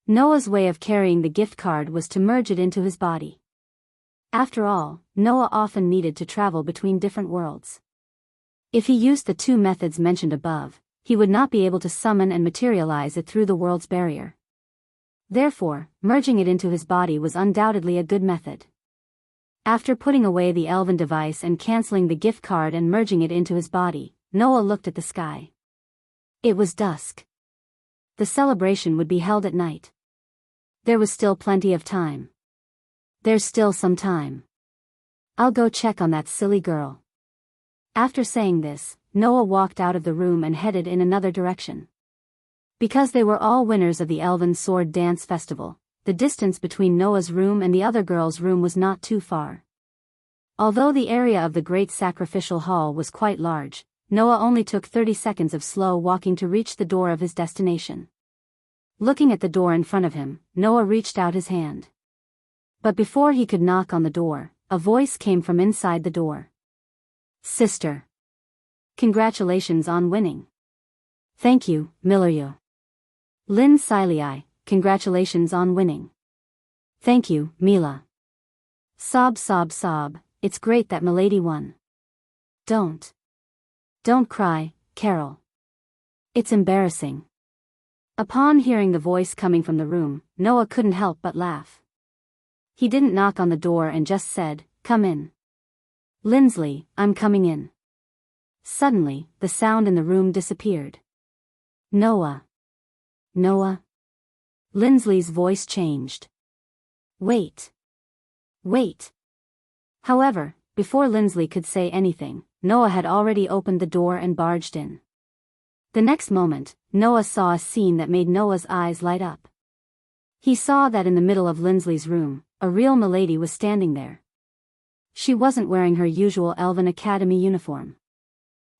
Noah's way of carrying the gift card was to merge it into his body. After all, Noah often needed to travel between different worlds. If he used the two methods mentioned above, he would not be able to summon and materialize it through the world's barrier. Therefore, merging it into his body was undoubtedly a good method. After putting away the elven device and cancelling the gift card and merging it into his body, Noah looked at the sky. It was dusk. The celebration would be held at night. There was still plenty of time. There's still some time. I'll go check on that silly girl. After saying this, Noah walked out of the room and headed in another direction. Because they were all winners of the Elven Sword Dance Festival, the distance between Noah's room and the other girl's room was not too far. Although the area of the Great Sacrificial Hall was quite large, Noah only took 30 seconds of slow walking to reach the door of his destination. Looking at the door in front of him, Noah reached out his hand. But before he could knock on the door, a voice came from inside the door. Sister. Congratulations on winning. Thank you, Milleryo. Lynn Silei, congratulations on winning. Thank you, Mila. Sob sob sob, it's great that Milady won. Don't cry, Carol. It's embarrassing. Upon hearing the voice coming from the room, Noah couldn't help but laugh. He didn't knock on the door and just said, "Come in." Lindsley, I'm coming in. Suddenly, the sound in the room disappeared. Noah. Lindsley's voice changed. Wait. However, before Lindsley could say anything, Noah had already opened the door and barged in. The next moment, Noah saw a scene that made Noah's eyes light up. He saw that in the middle of Lindsley's room, a real milady was standing there. She wasn't wearing her usual Elven Academy uniform.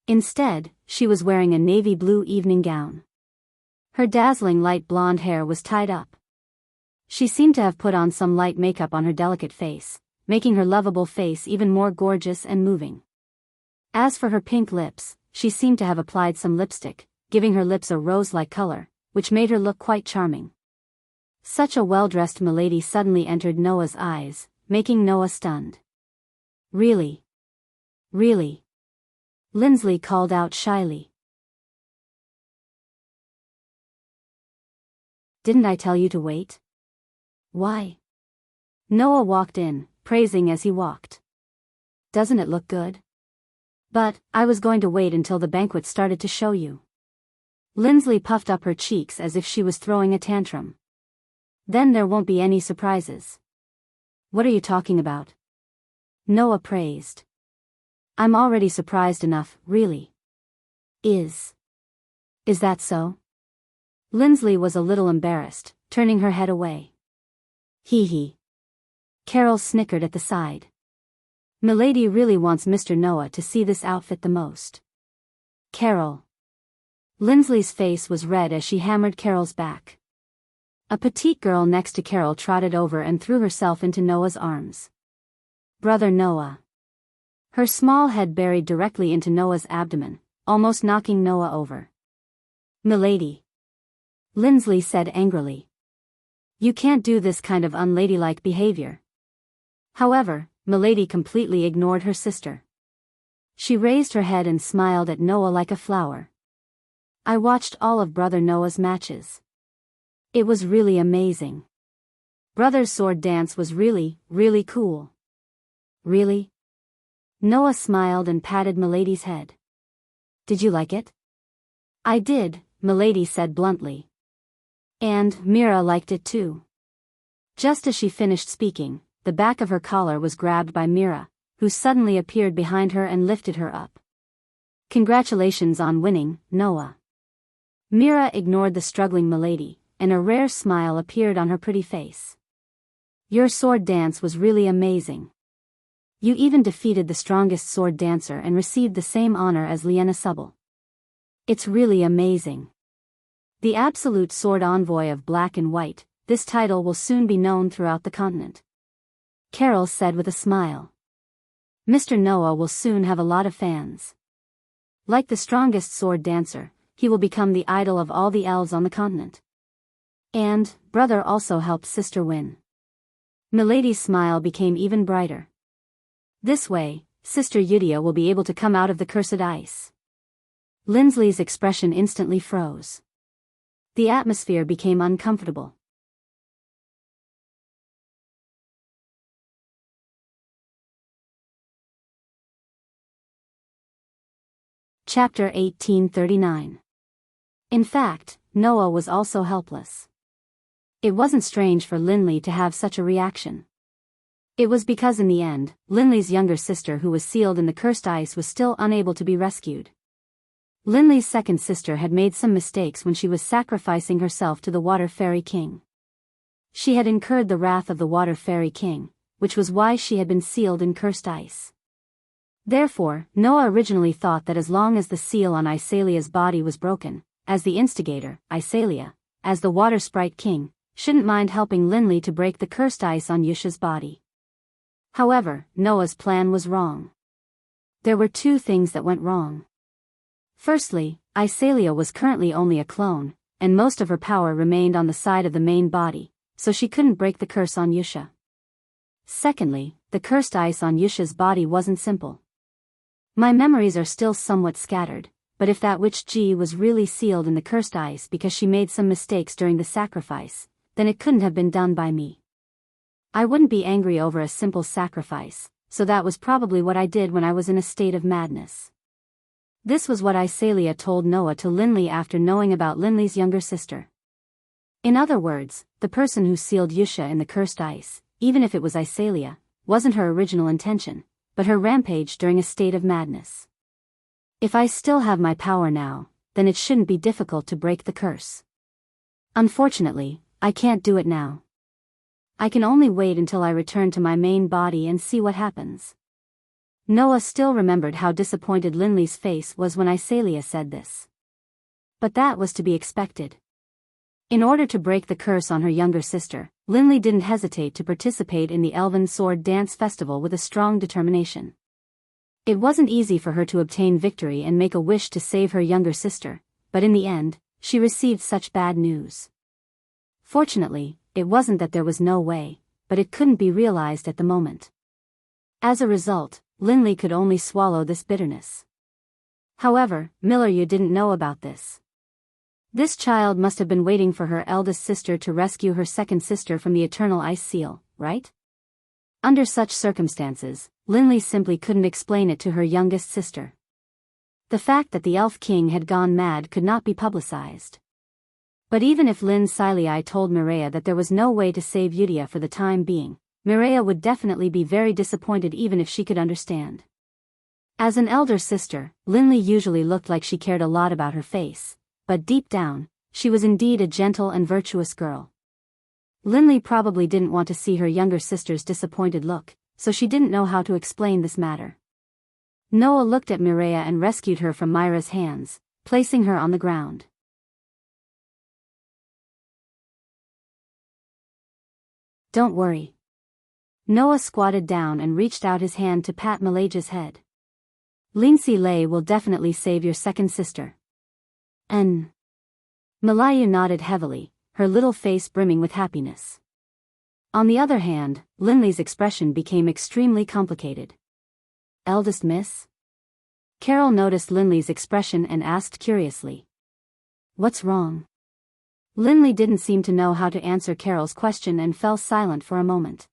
Instead, she was wearing a navy blue evening gown. Her dazzling light blonde hair was tied up. She seemed to have put on some light makeup on her delicate face, making her lovable face even more gorgeous and moving. As for her pink lips, she seemed to have applied some lipstick, giving her lips a rose-like color, which made her look quite charming. Such a well-dressed milady suddenly entered Noah's eyes, making Noah stunned. Really? Lindsley called out shyly. Didn't I tell you to wait? Why? Noah walked in, praising as he walked. Doesn't it look good? But, I was going to wait until the banquet started to show you. Lindsley puffed up her cheeks as if she was throwing a tantrum. Then there won't be any surprises. What are you talking about? Noah praised. I'm already surprised enough, really. Is that so? Lindsley was a little embarrassed, turning her head away. Hee hee. Carol snickered at the side. Milady really wants Mr. Noah to see this outfit the most. Carol. Lindsley's face was red as she hammered Carol's back. A petite girl next to Carol trotted over and threw herself into Noah's arms. Brother Noah. Her small head buried directly into Noah's abdomen, almost knocking Noah over. Milady. Lindsley said angrily. You can't do this kind of unladylike behavior. However, Milady completely ignored her sister. She raised her head and smiled at Noah like a flower. I watched all of Brother Noah's matches. It was really amazing. Brother's sword dance was really, really cool. Really? Noah smiled and patted Milady's head. Did you like it? I did, Milady said bluntly. And Mira liked it too. Just as she finished speaking, the back of her collar was grabbed by Mira, who suddenly appeared behind her and lifted her up. Congratulations on winning, Noah. Mira ignored the struggling Milady, and a rare smile appeared on her pretty face. Your sword dance was really amazing. You even defeated the strongest sword dancer and received the same honor as Liena Subble. It's really amazing. The absolute sword envoy of Black and White, this title will soon be known throughout the continent. Carol said with a smile. Mr. Noah will soon have a lot of fans. Like the strongest sword dancer, he will become the idol of all the elves on the continent. And, brother also helped sister win. Milady's smile became even brighter. This way, Sister Eudia will be able to come out of the cursed ice. Lindsley's expression instantly froze. The atmosphere became uncomfortable. Chapter 1839. In fact, Noah was also helpless. It wasn't strange for Lindley to have such a reaction. It was because in the end, Lindley's younger sister who was sealed in the cursed ice was still unable to be rescued. Lindley's second sister had made some mistakes when she was sacrificing herself to the Water Fairy King. She had incurred the wrath of the Water Fairy King, which was why she had been sealed in cursed ice. Therefore, Noah originally thought that as long as the seal on Isalia's body was broken, as the instigator, Isalia, as the Water Sprite King, shouldn't mind helping Lindley to break the cursed ice on Yusha's body. However, Noah's plan was wrong. There were two things that went wrong. Firstly, Isalia was currently only a clone, and most of her power remained on the side of the main body, so she couldn't break the curse on Yusha. Secondly, the cursed ice on Yusha's body wasn't simple. My memories are still somewhat scattered, but if that witch G was really sealed in the cursed ice because she made some mistakes during the sacrifice, then it couldn't have been done by me. I wouldn't be angry over a simple sacrifice, so that was probably what I did when I was in a state of madness. This was what Isalia told Noah to Lindley after knowing about Lindley's younger sister. In other words, the person who sealed Yusha in the cursed ice, even if it was Isalia, wasn't her original intention, but her rampage during a state of madness. If I still have my power now, then it shouldn't be difficult to break the curse. Unfortunately, I can't do it now. I can only wait until I return to my main body and see what happens. Noah still remembered how disappointed Lindley's face was when Isalia said this. But that was to be expected. In order to break the curse on her younger sister, Lindley didn't hesitate to participate in the Elven Sword Dance Festival with a strong determination. It wasn't easy for her to obtain victory and make a wish to save her younger sister, but in the end, she received such bad news. Fortunately, it wasn't that there was no way, but it couldn't be realized at the moment. As a result, Lindley could only swallow this bitterness. However, Milleryu didn't know about this. This child must have been waiting for her eldest sister to rescue her second sister from the eternal ice seal, right? Under such circumstances, Linley simply couldn't explain it to her youngest sister. The fact that the Elf King had gone mad could not be publicized. But even if Lynn Silei told Mireia that there was no way to save Yudia for the time being, Mireia would definitely be very disappointed even if she could understand. As an elder sister, Linley usually looked like she cared a lot about her face, but deep down, she was indeed a gentle and virtuous girl. Linley probably didn't want to see her younger sister's disappointed look, so she didn't know how to explain this matter. Noah looked at Mireia and rescued her from Myra's hands, placing her on the ground. Don't worry. Noah squatted down and reached out his hand to pat Malaja's head. Lindsay Lay will definitely save your second sister. Malayu nodded heavily, her little face brimming with happiness. On the other hand, Linley's expression became extremely complicated. Eldest miss? Carol noticed Linley's expression and asked curiously. What's wrong? Linley didn't seem to know how to answer Carol's question and fell silent for a moment.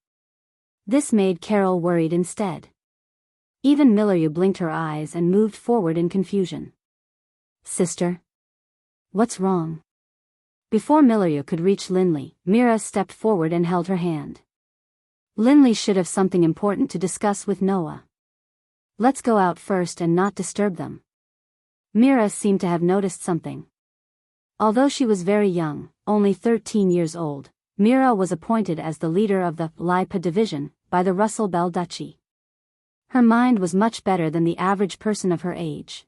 This made Carol worried instead. Even Milayu blinked her eyes and moved forward in confusion. Sister? What's wrong? Before Milayu could reach Linley, Mira stepped forward and held her hand. Linley should have something important to discuss with Noah. Let's go out first and not disturb them. Mira seemed to have noticed something. Although she was very young, only 13 years old, Mira was appointed as the leader of the Lipa division by the Russell Bell Duchy. Her mind was much better than the average person of her age.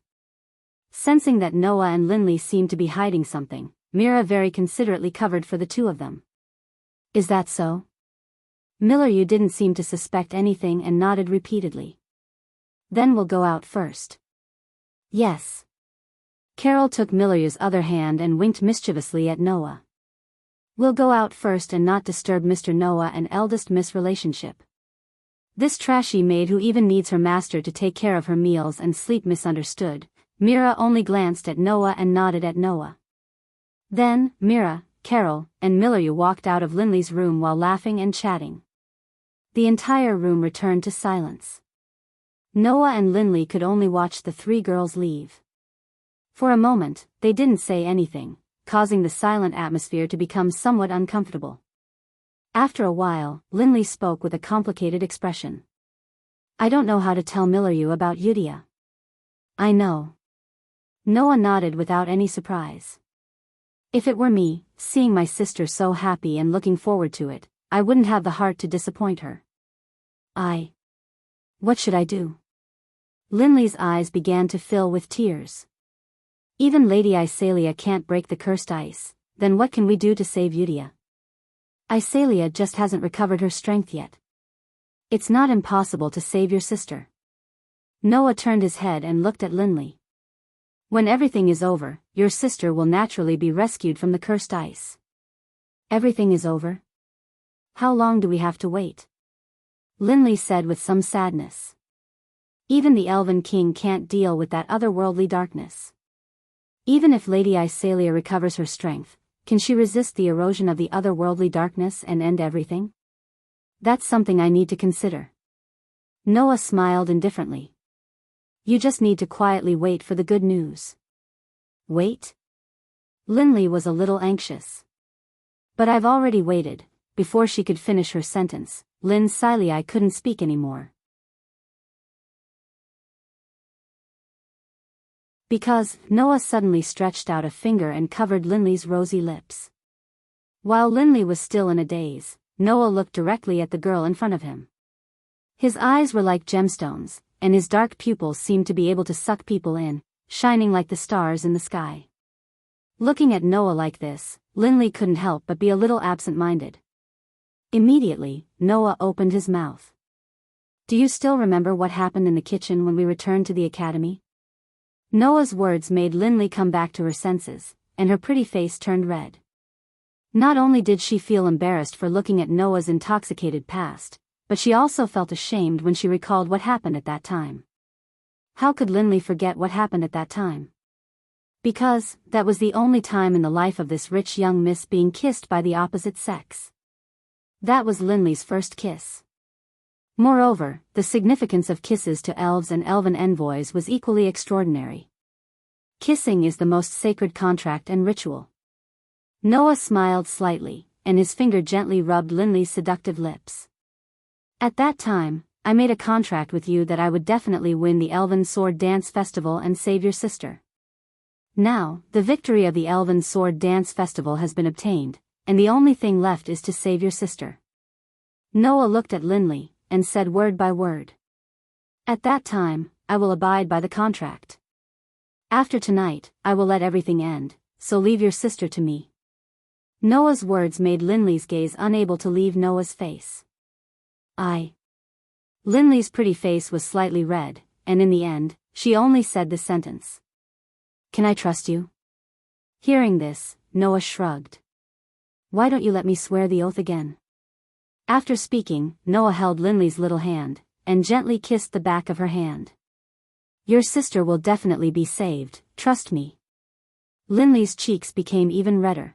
Sensing that Noah and Linley seemed to be hiding something, Mira very considerately covered for the two of them. Is that so? Milayu didn't seem to suspect anything and nodded repeatedly. Then we'll go out first. Yes. Carol took Milayu's other hand and winked mischievously at Noah. We'll go out first and not disturb Mr. Noah and eldest Miss relationship. This trashy maid who even needs her master to take care of her meals and sleep misunderstood. Mira only glanced at Noah and nodded at Noah. Then, Mira, Carol, and Milayu walked out of Linley's room while laughing and chatting. The entire room returned to silence. Noah and Linley could only watch the three girls leave. For a moment, they didn't say anything, causing the silent atmosphere to become somewhat uncomfortable. After a while, Linley spoke with a complicated expression. I don't know how to tell Milayu about Yudia. I know. Noah nodded without any surprise. If it were me, seeing my sister so happy and looking forward to it, I wouldn't have the heart to disappoint her. What should I do? Linley's eyes began to fill with tears. Even Lady Iselia can't break the cursed ice, then what can we do to save Yudia? Iselia just hasn't recovered her strength yet. It's not impossible to save your sister. Noah turned his head and looked at Linley. When everything is over, your sister will naturally be rescued from the cursed ice. Everything is over? How long do we have to wait? Linley said with some sadness. Even the Elven King can't deal with that otherworldly darkness. Even if Lady Iselia recovers her strength, can she resist the erosion of the otherworldly darkness and end everything? That's something I need to consider. Noah smiled indifferently. You just need to quietly wait for the good news. Wait? Linley was a little anxious. But I've already waited. Before she could finish her sentence, Lynn Silei couldn't speak anymore. Because Noah suddenly stretched out a finger and covered Linley's rosy lips. While Linley was still in a daze, Noah looked directly at the girl in front of him. His eyes were like gemstones, and his dark pupils seemed to be able to suck people in, shining like the stars in the sky. Looking at Noah like this, Linley couldn't help but be a little absent-minded. Immediately, Noah opened his mouth. Do you still remember what happened in the kitchen when we returned to the academy? Noah's words made Linley come back to her senses, and her pretty face turned red. Not only did she feel embarrassed for looking at Noah's intoxicated past, but she also felt ashamed when she recalled what happened at that time. How could Linley forget what happened at that time? Because, that was the only time in the life of this rich young miss being kissed by the opposite sex. That was Linley's first kiss. Moreover, the significance of kisses to elves and elven envoys was equally extraordinary. Kissing is the most sacred contract and ritual. Noah smiled slightly, and his finger gently rubbed Linley's seductive lips. At that time, I made a contract with you that I would definitely win the Elven Sword Dance Festival and save your sister. Now, the victory of the Elven Sword Dance Festival has been obtained, and the only thing left is to save your sister. Noah looked at Linley, and said word by word. At that time, I will abide by the contract. After tonight, I will let everything end, so leave your sister to me. Noah's words made Linley's gaze unable to leave Noah's face. Linley's pretty face was slightly red, and in the end, she only said this sentence. Can I trust you? Hearing this, Noah shrugged. Why don't you let me swear the oath again? After speaking, Noah held Linley's little hand, and gently kissed the back of her hand. Your sister will definitely be saved, trust me. Linley's cheeks became even redder.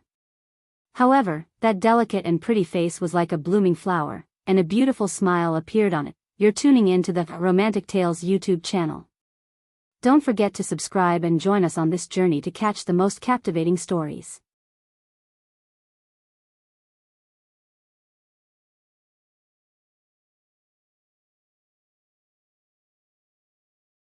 However, that delicate and pretty face was like a blooming flower, and a beautiful smile appeared on it. You're tuning in to the Romantic Tales YouTube channel. Don't forget to subscribe and join us on this journey to catch the most captivating stories.